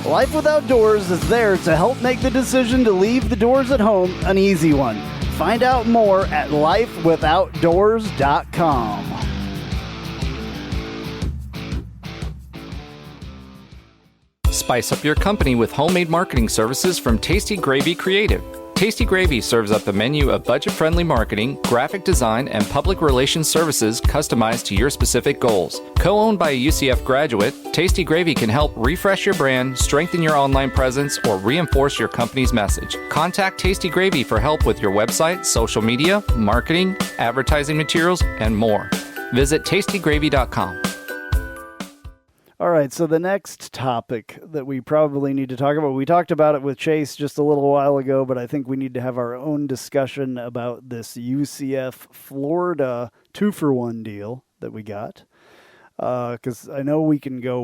Life Without Doors is there to help make the decision to leave the doors at home an easy one. Find out more at lifewithoutdoors.com. Spice up your company with homemade marketing services from Tasty Gravy Creative. Tasty Gravy serves up a menu of budget-friendly marketing, graphic design, and public relations services customized to your specific goals. Co-owned by a UCF graduate, Tasty Gravy can help refresh your brand, strengthen your online presence, or reinforce your company's message. Contact Tasty Gravy for help with your website, social media, marketing, advertising materials, and more. Visit tastygravy.com. All right, so the next topic that we probably need to talk about, we talked about it with Chase just a little while ago, but I think we need to have our own discussion about this UCF Florida 2-for-1 deal that we got. Because I know we can go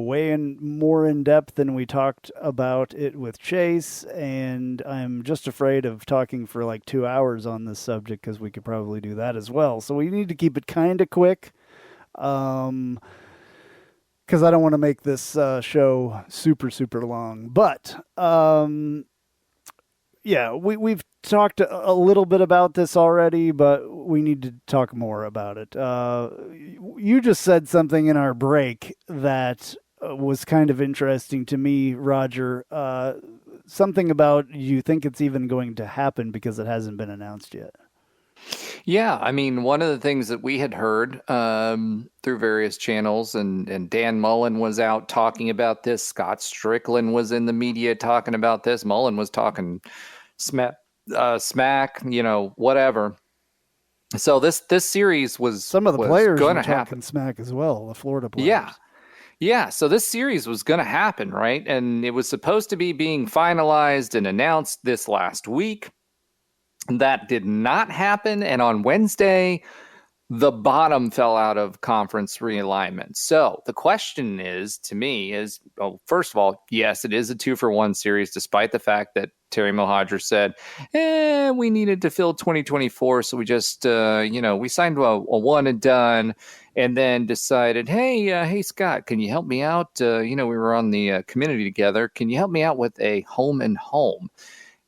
more in depth than we talked about it with Chase, and I'm just afraid of talking for like 2 hours on this subject because we could probably do that as well. So we need to keep it kind of quick. Because I don't want to make this show super, super long. But, yeah, we've talked a little bit about this already, but we need to talk more about it. You just said something in our break that was kind of interesting to me, Roger. Something about you think it's even going to happen because it hasn't been announced yet. Yeah, I mean, one of the things that we had heard through various channels, and Dan Mullen was out talking about this. Scott Strickland was in the media talking about this. Mullen was talking smack, whatever. So this series was some of the players going were to talking happen. Smack as well, the Florida players. Yeah. So this series was going to happen, right? And it was supposed to be being finalized and announced this last week. That did not happen, and on Wednesday, the bottom fell out of conference realignment. So the question is, to me, well, first of all, yes, it is a 2-for-1 series, despite the fact that Terry Milhojer said, we needed to fill 2024, so we just, we signed a one and done, and then decided, hey, Scott, can you help me out? We were on the community together. Can you help me out with a home and home?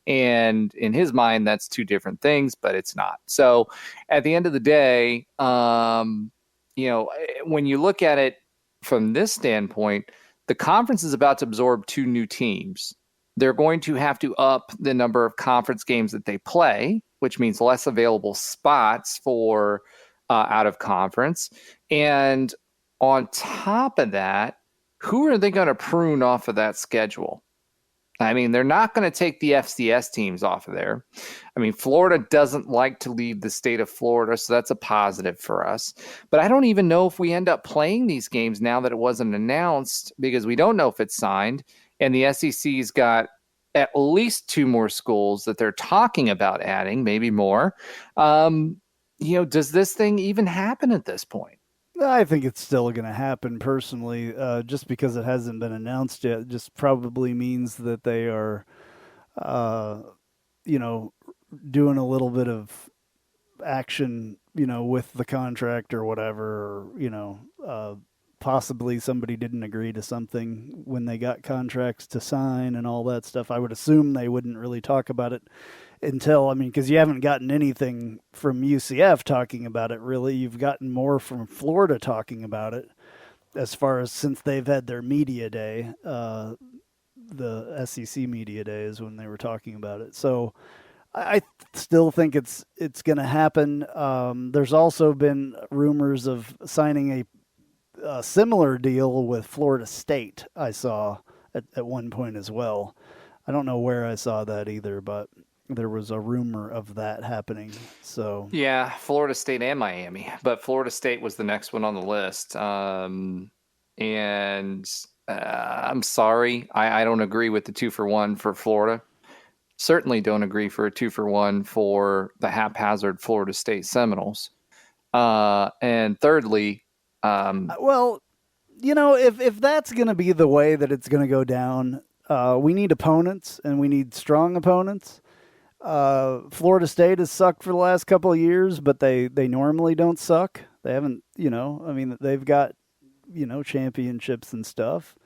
And in his mind, that's two different things, but it's not. So at the end of the day, when you look at it from this standpoint, the conference is about to absorb 2 new teams. They're going to have to up the number of conference games that they play, which means less available spots for out of conference. And on top of that, who are they going to prune off of that schedule? I mean, they're not going to take the FCS teams off of there. I mean, Florida doesn't like to leave the state of Florida, so that's a positive for us. But I don't even know if we end up playing these games now that it wasn't announced, because we don't know if it's signed. And the SEC's got at least 2 more schools that they're talking about adding, maybe more. Does this thing even happen at this point? I think it's still going to happen personally. Just because it hasn't been announced yet, just probably means that they are, doing a little bit of action, with the contract or whatever, or, possibly somebody didn't agree to something when they got contracts to sign and all that stuff. I would assume they wouldn't really talk about it until, because you haven't gotten anything from UCF talking about it, really. You've gotten more from Florida talking about it as far as since they've had their media day. The SEC media day is when they were talking about it. So I still think it's going to happen. There's also been rumors of signing a similar deal with Florida State, I saw at one point as well. I don't know where I saw that either, but there was a rumor of that happening. So yeah, Florida State and Miami, but Florida State was the next one on the list. I'm sorry, I don't agree with the 2-for-1 for Florida. Certainly don't agree for a 2-for-1 for the haphazard Florida State Seminoles. And thirdly, if that's going to be the way that it's going to go down, we need opponents, and we need strong opponents. Florida State has sucked for the last couple of years, but they normally don't suck. They haven't, they've got, championships and stuff.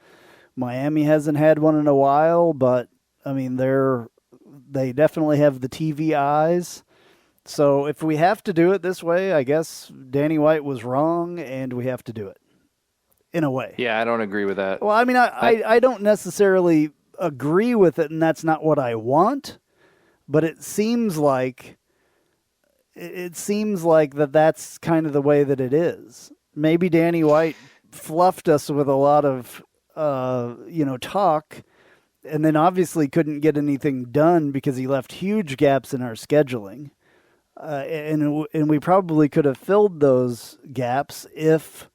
Miami hasn't had one in a while, but they definitely have the TV eyes. So if we have to do it this way, I guess Danny White was wrong, and we have to do it in a way. Yeah, I don't agree with that. Well, I don't necessarily agree with it, and that's not what I want. But it seems like that's kind of the way that it is. Maybe Danny White fluffed us with a lot of talk, and then obviously couldn't get anything done because he left huge gaps in our scheduling. And we probably could have filled those gaps if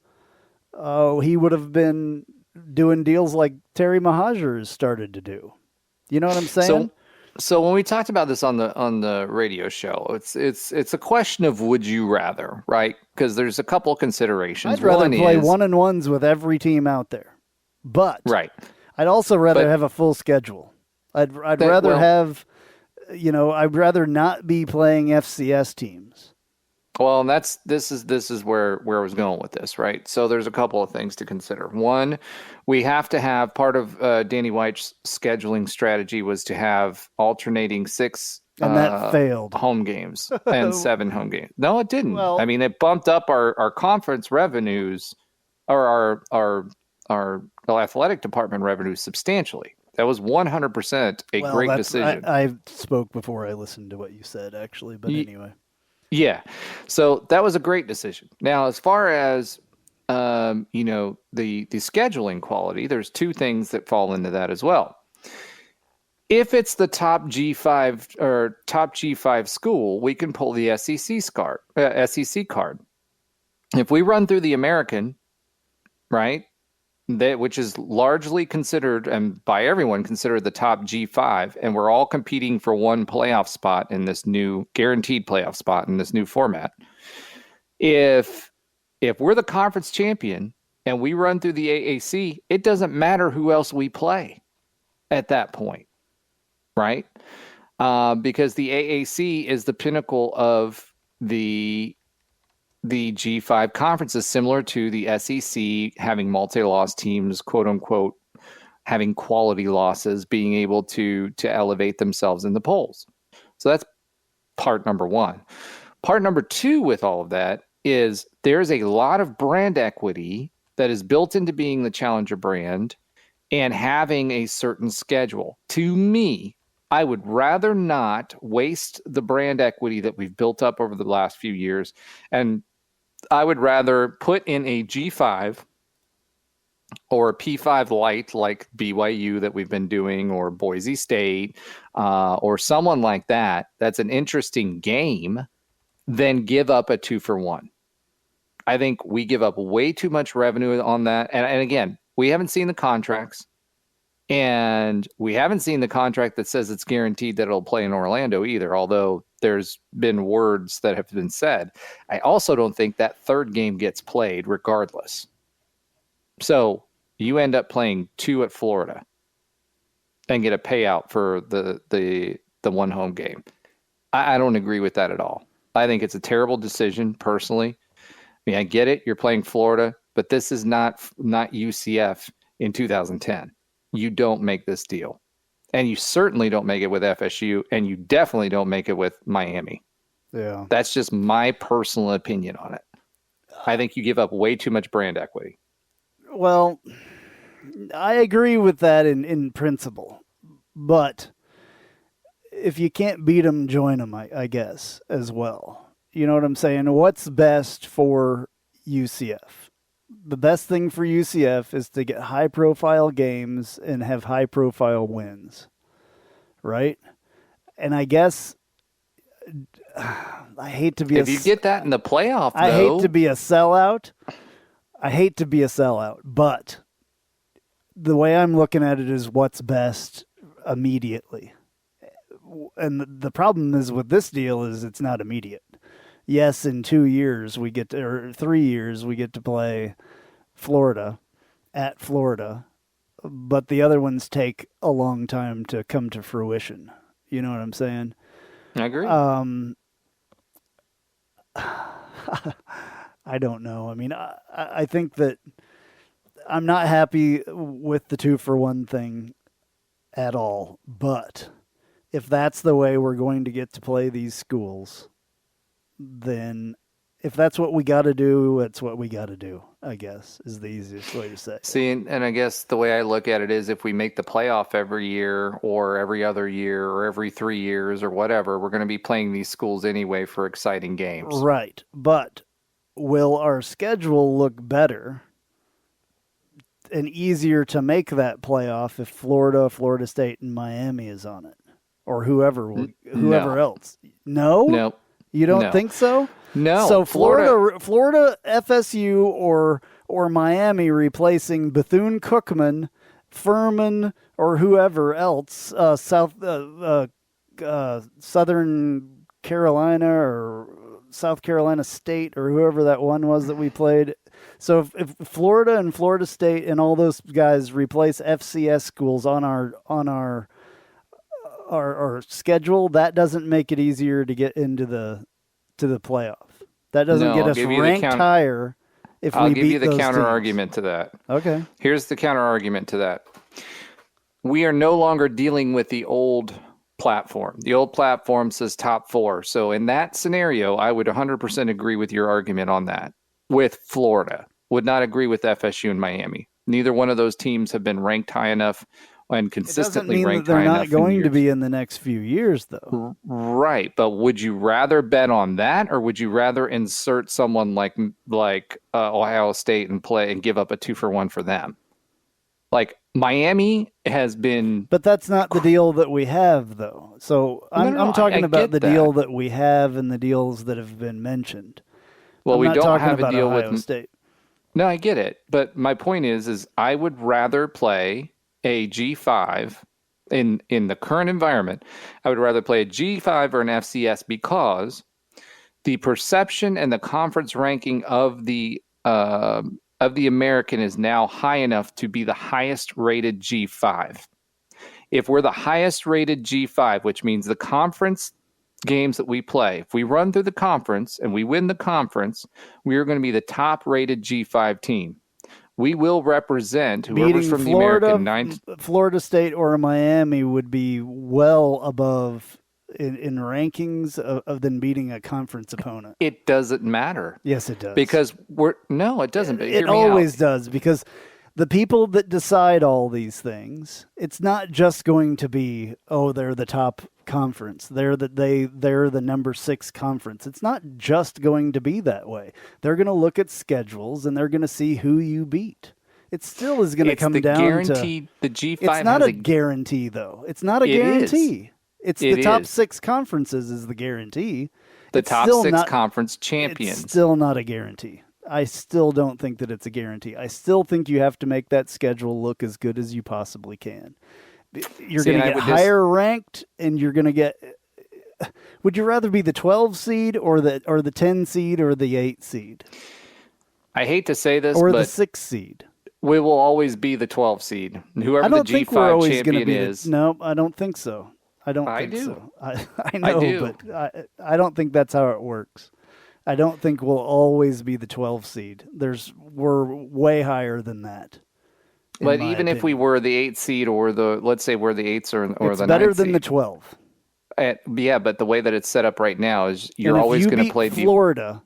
he would have been doing deals like Terry Mahajer has started to do. You know what I'm saying? So when we talked about this on the radio show, it's a question of would you rather, right? Because there's a couple considerations. I'd rather play 1-on-1s with every team out there, but right. I'd also rather have a full schedule. I'd rather have, I'd rather not be playing FCS teams. Well, and this is where I was going with this, right? So there's a couple of things to consider. One, we have to have part of Danny White's scheduling strategy was to have alternating 6 and that failed home games and 7 home games. No, it didn't. Well, it bumped up our conference revenues or our athletic department revenues substantially. That was 100% a great decision. I spoke before I listened to what you said, actually, but anyway. Yeah. So that was a great decision. Now, as far as, the scheduling quality, there's 2 things that fall into that as well. If it's the top G5 or top G5 school, we can pull the SEC card. If we run through the American, right, which is largely considered and by everyone considered the top G5, and we're all competing for one playoff spot in this new guaranteed playoff spot in this new format. If we're the conference champion and we run through the AAC, it doesn't matter who else we play at that point, right? Because the AAC is the pinnacle of the G5 conferences, similar to the SEC having multi-loss teams, quote unquote, having quality losses, being able to elevate themselves in the polls. So that's part number 1. Part number 2 with all of that is there's a lot of brand equity that is built into being the challenger brand and having a certain schedule. To me, I would rather not waste the brand equity that we've built up over the last few years, and I would rather put in a G5 or a P5 light like BYU that we've been doing, or Boise State, or someone like that, that's an interesting game, then give up a 2-for-1. I think we give up way too much revenue on that. And again, we haven't seen the contracts, and we haven't seen the contract that says it's guaranteed that it'll play in Orlando either, although there's been words that have been said. I also don't think that third game gets played regardless. So you end up playing 2 at Florida and get a payout for the one home game. I don't agree with that at all. I think it's a terrible decision personally. I mean, I get it. You're playing Florida, but this is not UCF in 2010. You don't make this deal. And you certainly don't make it with FSU, and you definitely don't make it with Miami. Yeah. That's just my personal opinion on it. I think you give up way too much brand equity. Well, I agree with that in principle, but if you can't beat them, join them, I guess, as well. You know what I'm saying? What's best for UCF? The best thing for UCF is to get high-profile games and have high-profile wins, right? And I guess I hate to be if you get that in the playoff, though, I hate to be a sellout. But the way I'm looking at it is what's best immediately. And the problem is with this deal is it's not immediate. Yes, in 2 years or 3 years we get to play Florida at Florida, but the other ones take a long time to come to fruition. You know what I'm saying? I agree. I don't know. I mean, I think that I'm not happy with the 2-for-1 thing at all, but if that's the way we're going to get to play these schools, then if that's what we got to do, that's what we got to do, I guess, is the easiest way to say it. See, and I guess the way I look at it is if we make the playoff every year or every other year or every 3 years or whatever, we're going to be playing these schools anyway for exciting games. Right. But will our schedule look better and easier to make that playoff if Florida, Florida State, and Miami is on it? Or whoever else? No? Nope. You don't think so? No. So Florida, FSU, or Miami replacing Bethune-Cookman, Furman, or whoever else, Southern Carolina or South Carolina State or whoever that one was that we played. So if Florida and Florida State and all those guys replace FCS schools on our schedule, that doesn't make it easier to get into the playoff. That doesn't get us ranked higher if we beat those teams. I'll give you the counter argument to that. Okay. Here's the counter argument to that. We are no longer dealing with the old platform. The old platform says top 4. So in that scenario, I would 100% agree with your argument on that. With Florida, would not agree with FSU and Miami. Neither one of those teams have been ranked high enough and consistently ranked high enough. They're not going to be in the next few years, though. Right, but would you rather bet on that, or would you rather insert someone like Ohio State and play and give up a 2-for-1 for them? Like Miami has been, but that's not the deal that we have, though. So I'm talking about the deal that we have and the deals that have been mentioned. Well, we don't have a deal with Ohio State. No, I get it, but my point is I would rather play a G5 in the current environment. I would rather play a G5 or an FCS because the perception and the conference ranking of the American is now high enough to be the highest rated G5. If we're the highest rated G5, which means the conference games that we play, if we run through the conference and we win the conference, we are going to be the top rated G5 team. We will represent whoever's from Florida, the American. Florida State or Miami would be well above in rankings of them beating a conference opponent. It doesn't matter. Yes, it does. Because it doesn't. It always does, because the people that decide all these things, it's not just going to be, they're the top conference. They're the number 6 conference. It's not just going to be that way. They're going to look at schedules and they're going to see who you beat. It still is going to come the down guaranteed, to the G5 it's not has a guarantee, though. It's not a It guarantee. It's It the top is. 6 conferences is the guarantee. the It's top still 6 not- conference It's champions. still not a guarantee. I still don't think that it's a guarantee. I still think you have to make that schedule look as good as you possibly can. You're See, going and I to get would higher ranked, and you're going to get. Would you rather be the 12 seed or the 10 seed or the 8 seed I hate to say this, or the but 6 seed? we will always be the 12 seed. Whoever I don't the think we're G5 always going to champion be. is. No, I don't think so. I don't I think do. so. I know, do. but I don't think that's how it works. I don't think we'll always be the 12 seed. We're way higher than that. in But my even if we opinion. were the 8 seed or let's say we're the 8s or It's the better 9 than the seed. 12. Yeah, but the way that it's set up right now is you're And if always you going to beat play Florida.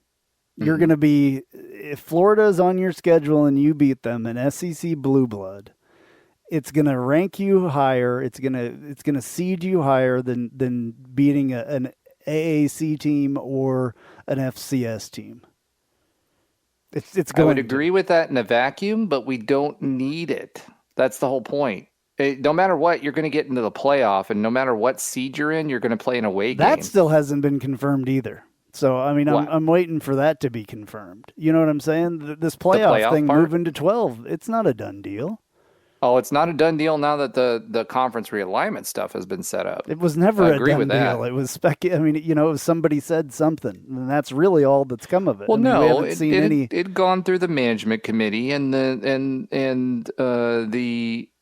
You're going to be, if Florida is on your schedule and you beat them in SEC Blue Blood, it's going to rank you higher. It's going to seed you higher than beating an AAC team or an FCS team. It's I going would to. agree with that in a vacuum, but we don't need it. That's the whole point. No matter what, you're going to get into the playoff, and no matter what seed you're in, you're going to play an away game. That still hasn't been confirmed either. So, I mean, What? I'm waiting for that to be confirmed. You know what I'm saying? This playoff playoff thing part? moving to 12, it's not a done deal. Oh, it's not a done deal now that the conference realignment stuff has been set up. It was never I a agree done with that. deal. It was I mean, it was somebody said something, and that's really all that's come of it. Well, I mean, we no, haven't seen any. it'd gone through the management committee, and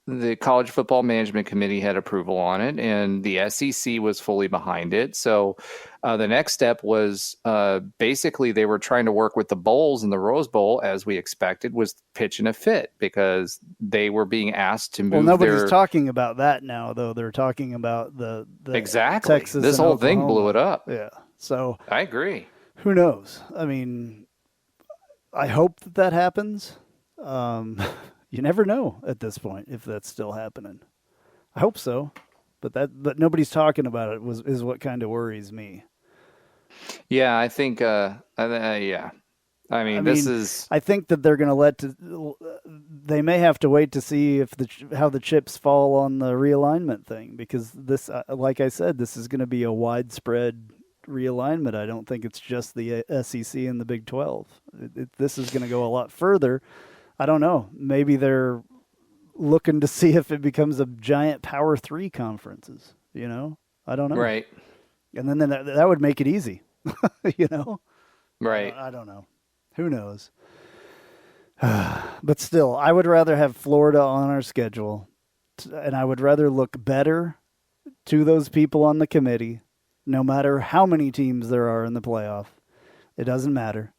the college football management committee had approval on it, and the SEC was fully behind it. So the next step was basically they were trying to work with the bowls, and the Rose Bowl, as we expected, was pitching a fit because they were being asked to move. Well, nobody's their... talking about that now, though. They're talking about the Exactly. Texas. This and whole thing Oklahoma. blew it up. Yeah. So I agree. who knows? I mean, I hope that happens. You never know at this point if that's still happening. I hope so, but nobody's talking about it is what kind of worries me. Yeah, I think. Yeah. I mean, this is. I think that they're going to they may have to wait to see if how the chips fall on the realignment thing, because this, like I said, this is going to be a widespread realignment. I don't think it's just the SEC and the Big 12. This is going to go a lot further. I don't know. Maybe they're looking to see if it becomes a giant Power 3 conferences. I don't know. Right. And then that would make it easy. Right. I don't know. Who knows? But still, I would rather have Florida on our schedule, and I would rather look better to those people on the committee, no matter how many teams there are in the playoff. It doesn't matter.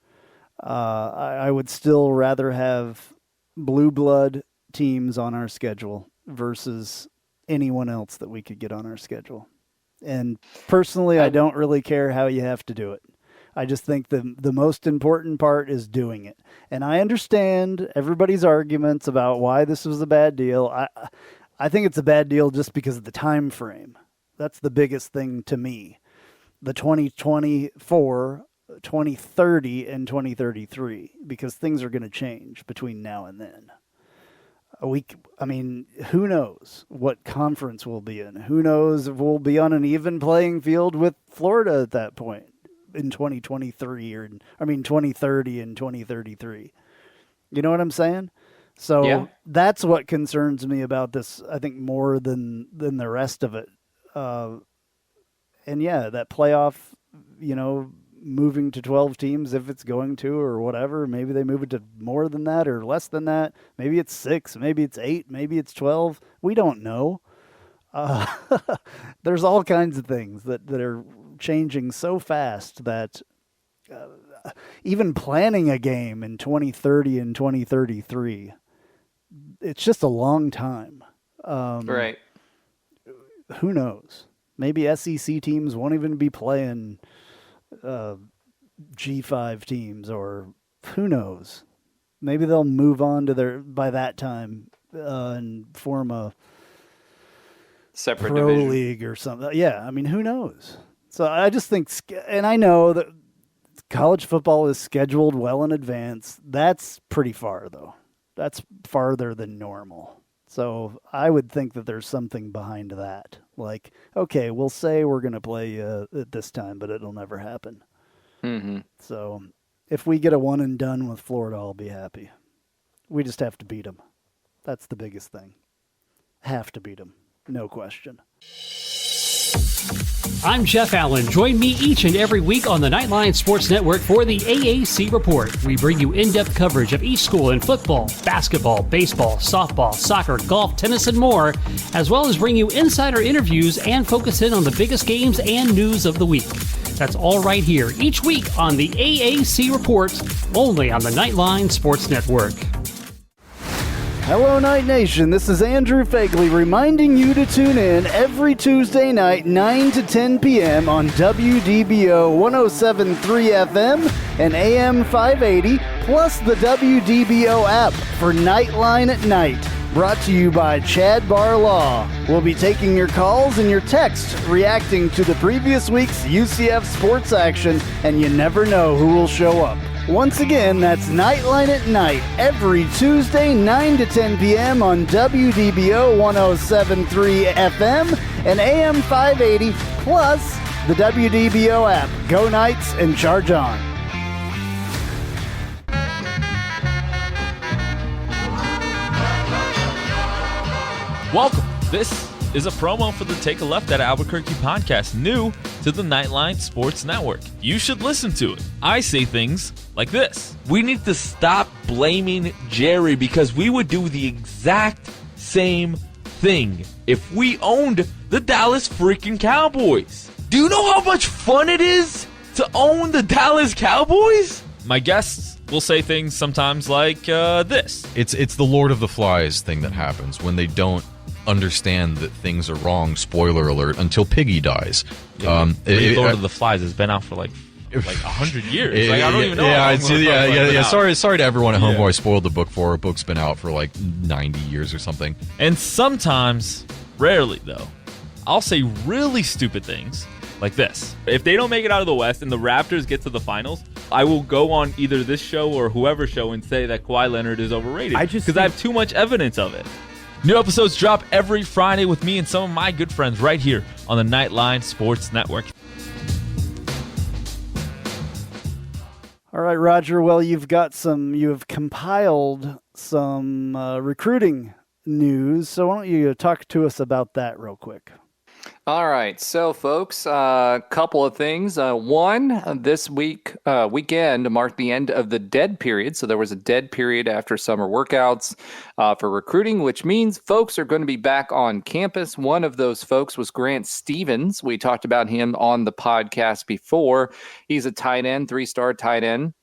I would still rather have blue blood teams on our schedule versus anyone else that we could get on our schedule. And personally, I don't really care how you have to do it. I just think the most important part is doing it. And I understand everybody's arguments about why this was a bad deal. I think it's a bad deal just because of the time frame. That's the biggest thing to me. The 2024, 2030, and 2033, because things are going to change between now and then. Who knows what conference we'll be in? Who knows if we'll be on an even playing field with Florida at that point in 2023 2030 and 2033. You know what I'm saying? So Yeah. That's what concerns me about this, I think, more than the rest of it. And yeah, that playoff, moving to 12 teams, if it's going to, or whatever, maybe they move it to more than that or less than that. Maybe it's 6, maybe it's 8, maybe it's 12. We don't know. There's all kinds of things that are changing so fast that even planning a game in 2030 and 2033, it's just a long time. Right. Who knows? Maybe SEC teams won't even be playing G5 teams, or who knows? Maybe they'll move on to by that time and form a Separate pro division. league or something. Yeah, who knows? So I just think, and I know that college football is scheduled well in advance. That's pretty far, though. That's farther than normal. So I would think that there's something behind that. Like, okay, we'll say we're going to play at this time, but it'll never happen. Mm-hmm. So if we get a one and done with Florida, I'll be happy. We just have to beat them. That's the biggest thing. Have to beat them. No question. I'm Jeff Allen. Join me each and every week on the Knightline Sports Network for the AAC Report. We bring you in-depth coverage of each school in football, basketball, baseball, softball, soccer, golf, tennis, and more, as well as bring you insider interviews and focus in on the biggest games and news of the week. That's all right here each week on the AAC Report, only on the Knightline Sports Network. Hello, Night Nation. This is Andrew Phegley reminding you to tune in every Tuesday night, 9 to 10 p.m. on WDBO 107.3 FM and AM 580, plus the WDBO app for Knightline at Night. Brought to you by Chad Bar Law. We'll be taking your calls and your texts reacting to the previous week's UCF sports action, and you never know who will show up. Once again, that's Knightline at Night, every Tuesday, 9 to 10 p.m. on WDBO 107.3 FM and AM 580, plus the WDBO app. Go Knights and charge on. Welcome. This is a promo for the Take a Left at Albuquerque podcast, new to the Knightline Sports Network. You should listen to it. I say things like this. We need to stop blaming Jerry because we would do the exact same thing if we owned the Dallas freaking Cowboys. Do you know how much fun it is to own the Dallas Cowboys? My guests will say things sometimes like this. It's the Lord of the Flies thing that happens when they don't understand that things are wrong. Spoiler alert, until Piggy dies. Lord of the Flies has been out for like 100 years. I don't even know. Yeah. Sorry to everyone at home who I spoiled the book for. A book's been out for like 90 years or something. And sometimes, rarely though, I'll say really stupid things like this. If they don't make it out of the West and the Raptors get to the finals, I will go on either this show or whoever's show and say that Kawhi Leonard is overrated because I have too much evidence of it. New episodes drop every Friday with me and some of my good friends right here on the Knightline Sports Network. All right, Roger. Well, you have compiled some recruiting news. So why don't you talk to us about that real quick? All right, so folks, a couple of things. One, this weekend marked the end of the dead period. So there was a dead period after summer workouts for recruiting, which means folks are going to be back on campus. One of those folks was Grant Stevens. We talked about him on the podcast before. He's a tight end, 3-star tight end.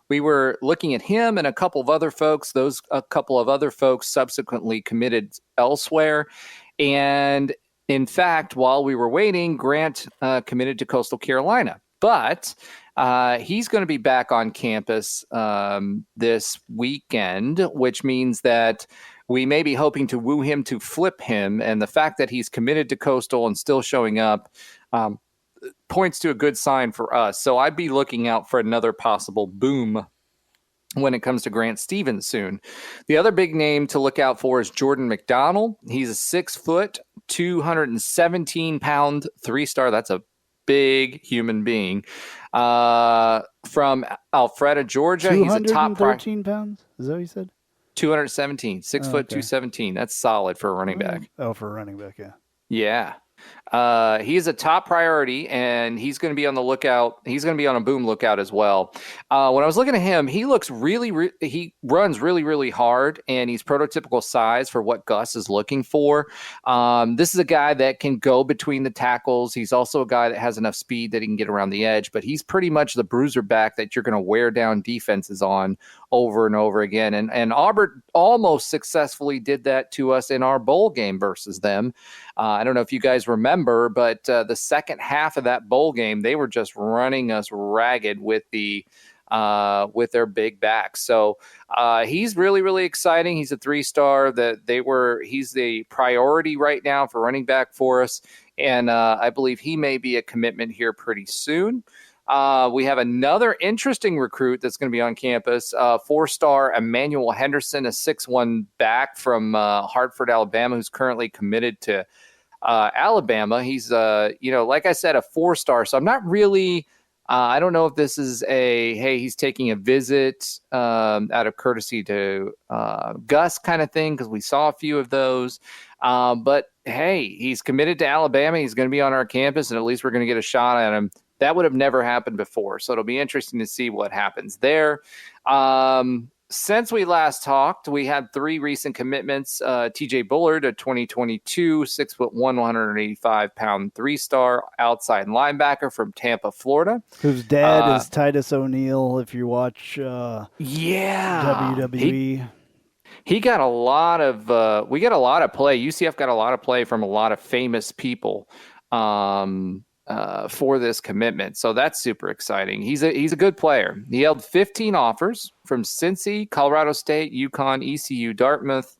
We were looking at him and a couple of other folks. A couple of other folks subsequently committed elsewhere. And in fact, while we were waiting, Grant committed to Coastal Carolina. But he's going to be back on campus this weekend, which means that we may be hoping to woo him to flip him. And the fact that he's committed to Coastal and still showing up points to a good sign for us. So I'd be looking out for another possible boom when it comes to Grant Stevens soon. The other big name to look out for is Jordan McDonald. He's a 6 foot, 217-pound 3-star. That's a big human being. From Alpharetta, Georgia. He's a top 213 pounds? Is that what you said? 217. 6 foot, 217. That's solid for a running back. Oh, for a running back, yeah. Yeah. He's a top priority, and he's going to be on the lookout. He's going to be on a boom lookout as well. When I was looking at him, he looks he runs really, really hard, and he's prototypical size for what Gus is looking for. This is a guy that can go between the tackles. He's also a guy that has enough speed that he can get around the edge, but he's pretty much the bruiser back that you're going to wear down defenses on over and over again. And Auburn almost successfully did that to us in our bowl game versus them. I don't know if you guys remember, but the second half of that bowl game, they were just running us ragged with their big backs. So he's really, really exciting. He's a 3-star he's the priority right now for running back for us. And I believe he may be a commitment here pretty soon. We have another interesting recruit that's going to be on campus, 4-star Emmanuel Henderson, a 6'1" back from Hartford, Alabama, who's currently committed to Alabama. He's, like I said, a 4-star. So I'm not really, I don't know if this is hey, he's taking a visit out of courtesy to Gus kind of thing, because we saw a few of those. But hey, he's committed to Alabama. He's going to be on our campus, and at least we're going to get a shot at him. That would have never happened before. So it'll be interesting to see what happens there. Since we last talked, we had 3 recent commitments. TJ Bullard, a 2022 6'1", 185-pound 3-star outside linebacker from Tampa, Florida. Whose dad is Titus O'Neil, if you watch WWE. He got a lot of we got a lot of play. UCF got a lot of play from a lot of famous people for this commitment. So that's super exciting. He's a good player. He held 15 offers from Cincy, Colorado State, UConn, ECU, Dartmouth,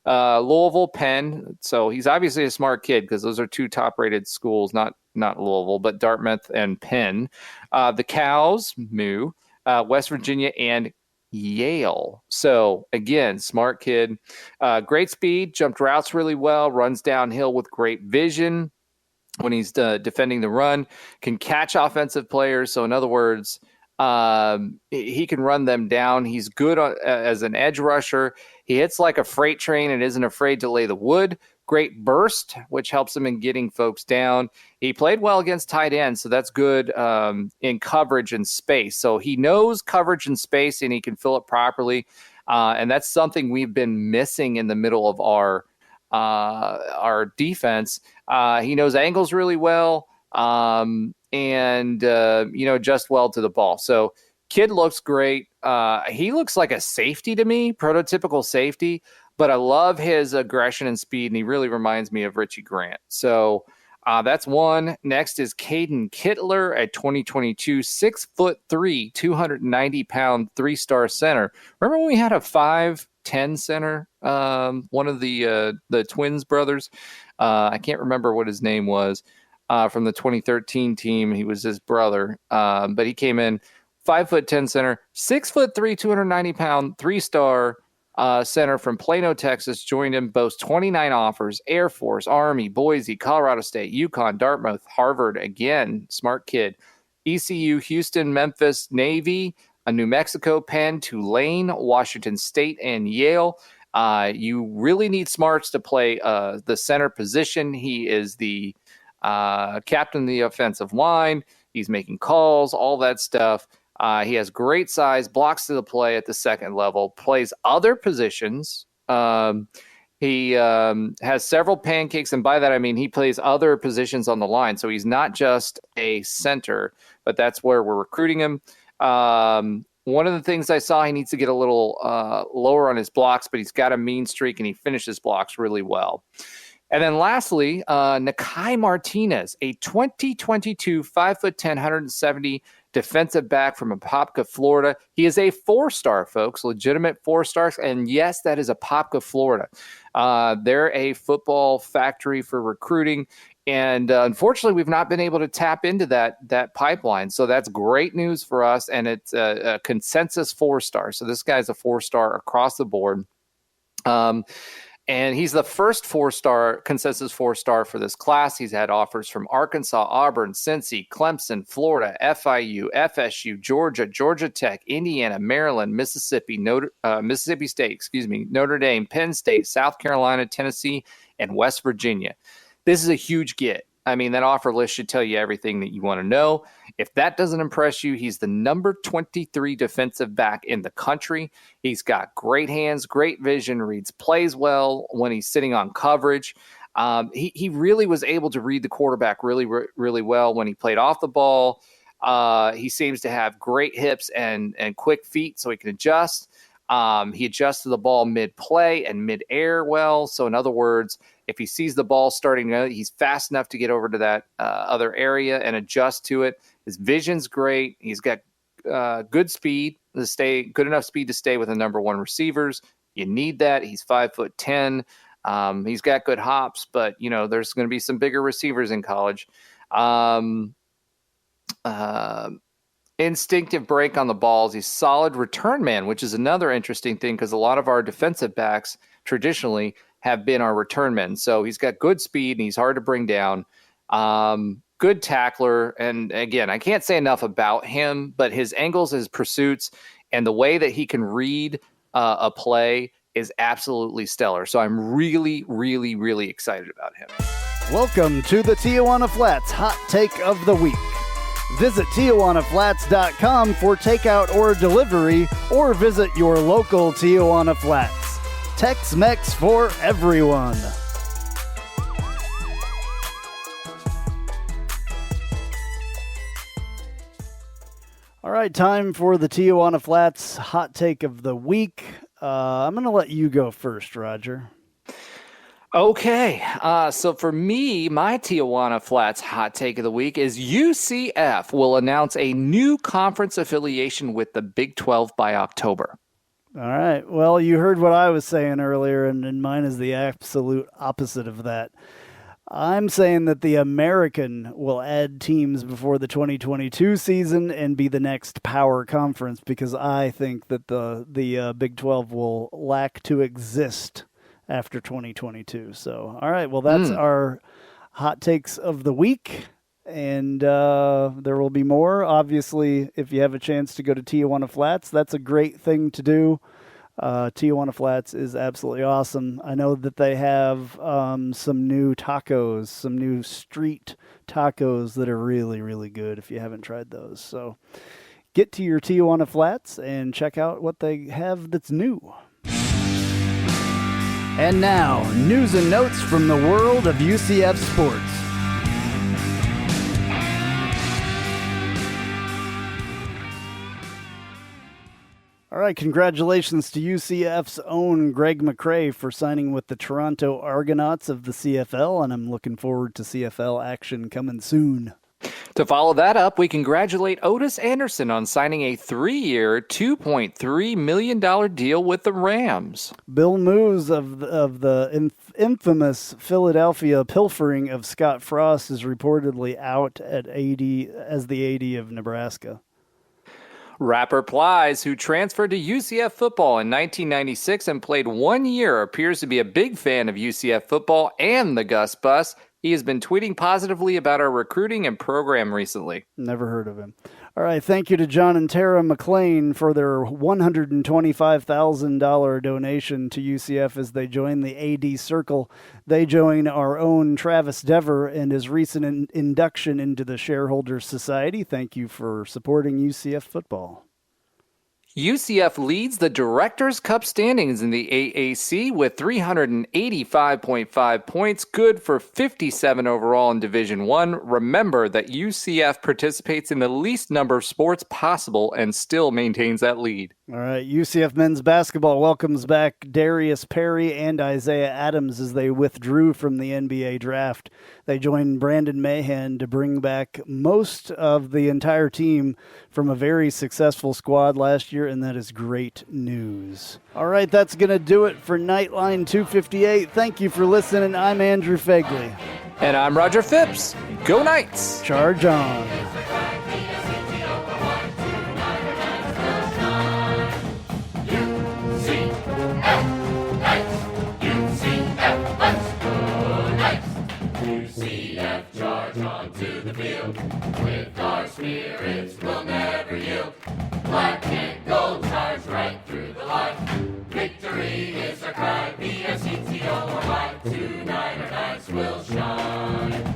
Louisville, Penn. So he's obviously a smart kid, because those are 2 top-rated schools, not Louisville, but Dartmouth and Penn. The Cows, West Virginia, and Yale. So again, smart kid, great speed, jumped routes really well, runs downhill with great vision when he's defending the run, can catch offensive players. So in other words, he can run them down. He's good as an edge rusher. He hits like a freight train and isn't afraid to lay the wood. Great burst, which helps him in getting folks down. He played well against tight ends, so that's good in coverage and space. So he knows coverage and space, and he can fill it properly. And that's something we've been missing in the middle of our defense. He knows angles really well, and just well to the ball. So kid looks great. He looks like a safety to me, prototypical safety, but I love his aggression and speed, and he really reminds me of Richie Grant. So that's one. Next is Caden Kittler, a 2022 6'3", 290-pound 3-star center. Remember when we had a 5'10" center? One of the Twins brothers. I can't remember what his name was. From the 2013 team, he was his brother, but he came in 5'10" center, 6'3", 290-pound 3-star center from Plano, Texas. Joined him, boasts 29 offers: Air Force, Army, Boise, Colorado State, UConn, Dartmouth, Harvard. Again, smart kid. ECU, Houston, Memphis, Navy, New Mexico, Penn, Tulane, Washington State, and Yale. You really need smarts to play the center position. He is the captain of the offensive line. He's making calls, all that stuff. He has great size, blocks to the play at the second level, plays other positions. He has several pancakes, and by that I mean he plays other positions on the line. So he's not just a center, but that's where we're recruiting him. One of the things I saw, he needs to get a little lower on his blocks, but he's got a mean streak, and he finishes blocks really well. And then lastly, Nakai Martinez, a 2022 5'10", 170 defensive back from Apopka, Florida. He is a 4-star, folks, legitimate 4-stars. And yes, that is Apopka, Florida. They're a football factory for recruiting. And unfortunately, we've not been able to tap into that pipeline. So that's great news for us. And it's a consensus 4-star. So this guy's a 4-star across the board. And he's the first 4-star, consensus 4-star for this class. He's had offers from Arkansas, Auburn, Cincy, Clemson, Florida, FIU, FSU, Georgia, Georgia Tech, Indiana, Maryland, Mississippi, Mississippi State, Notre Dame, Penn State, South Carolina, Tennessee, and West Virginia. This is a huge get. I mean, that offer list should tell you everything that you want to know. If that doesn't impress you, he's the number 23 defensive back in the country. He's got great hands, great vision, reads plays well when he's sitting on coverage. He really was able to read the quarterback really, really well when he played off the ball. He seems to have great hips and quick feet, so he can adjust. He adjusts to the ball mid-play and mid-air well. So in other words, if he sees the ball starting, he's fast enough to get over to that other area and adjust to it. His vision's great. He's got good speed good enough speed to stay with the number 1 receivers. You need that. He's 5'10". He's got good hops, but there's going to be some bigger receivers in college. instinctive break on the balls. He's solid return man, which is another interesting thing because a lot of our defensive backs traditionally have been our return men. So he's got good speed and he's hard to bring down. Good tackler. And again, I can't say enough about him, but his angles, his pursuits, and the way that he can read a play is absolutely stellar. So I'm really, really, really excited about him. Welcome to the Tijuana Flats Hot Take of the Week. Visit TijuanaFlats.com for takeout or delivery, or visit your local Tijuana Flats. Tex-Mex for everyone. All right, time for the Tijuana Flats Hot Take of the Week. I'm going to let you go first, Roger. Okay, so for me, my Tijuana Flats hot take of the week is UCF will announce a new conference affiliation with the Big 12 by October. All right, well, you heard what I was saying earlier, and mine is the absolute opposite of that. I'm saying that the American will add teams before the 2022 season and be the next power conference because I think that the Big 12 will lack to exist after 2022. So, all right, well, that's our hot takes of the week, and there will be more. Obviously, if you have a chance to go to Tijuana Flats, that's a great thing to do. Tijuana Flats is absolutely awesome. I know that they have some new tacos, some new street tacos that are really, really good if you haven't tried those. So get to your Tijuana Flats and check out what they have that's new. And now, news and notes from the world of UCF sports. All right, congratulations to UCF's own Greg McCrae for signing with the Toronto Argonauts of the CFL, and I'm looking forward to CFL action coming soon. To follow that up, we congratulate Otis Anderson on signing a 3-year, $2.3 million deal with the Rams. Bill Moos of the infamous Philadelphia pilfering of Scott Frost is reportedly out at as the AD of Nebraska. Rapper Plies, who transferred to UCF football in 1996 and played 1 year, appears to be a big fan of UCF football and the Gus Bus. He has been tweeting positively about our recruiting and program recently. Never heard of him. All right, thank you to John and Tara McLean for their $125,000 donation to UCF as they join the AD Circle. They join our own Travis Dever and his recent induction into the Shareholders Society. Thank you for supporting UCF football. UCF leads the Directors' Cup standings in the AAC with 385.5 points, good for 57 overall in Division I. Remember that UCF participates in the least number of sports possible and still maintains that lead. All right, UCF men's basketball welcomes back Darius Perry and Isaiah Adams as they withdrew from the NBA draft. They joined Brandon Mahan to bring back most of the entire team from a very successful squad last year, and that is great news. All right, that's going to do it for Knightline 258. Thank you for listening. I'm Andrew Phegley. And I'm Roger Phipps. Go Knights! Charge on. To the field, with our spirits we'll never yield. Black and gold charge right through the line. Victory is our cry, B-S-E-T-O-R-Y. Tonight our knights will shine.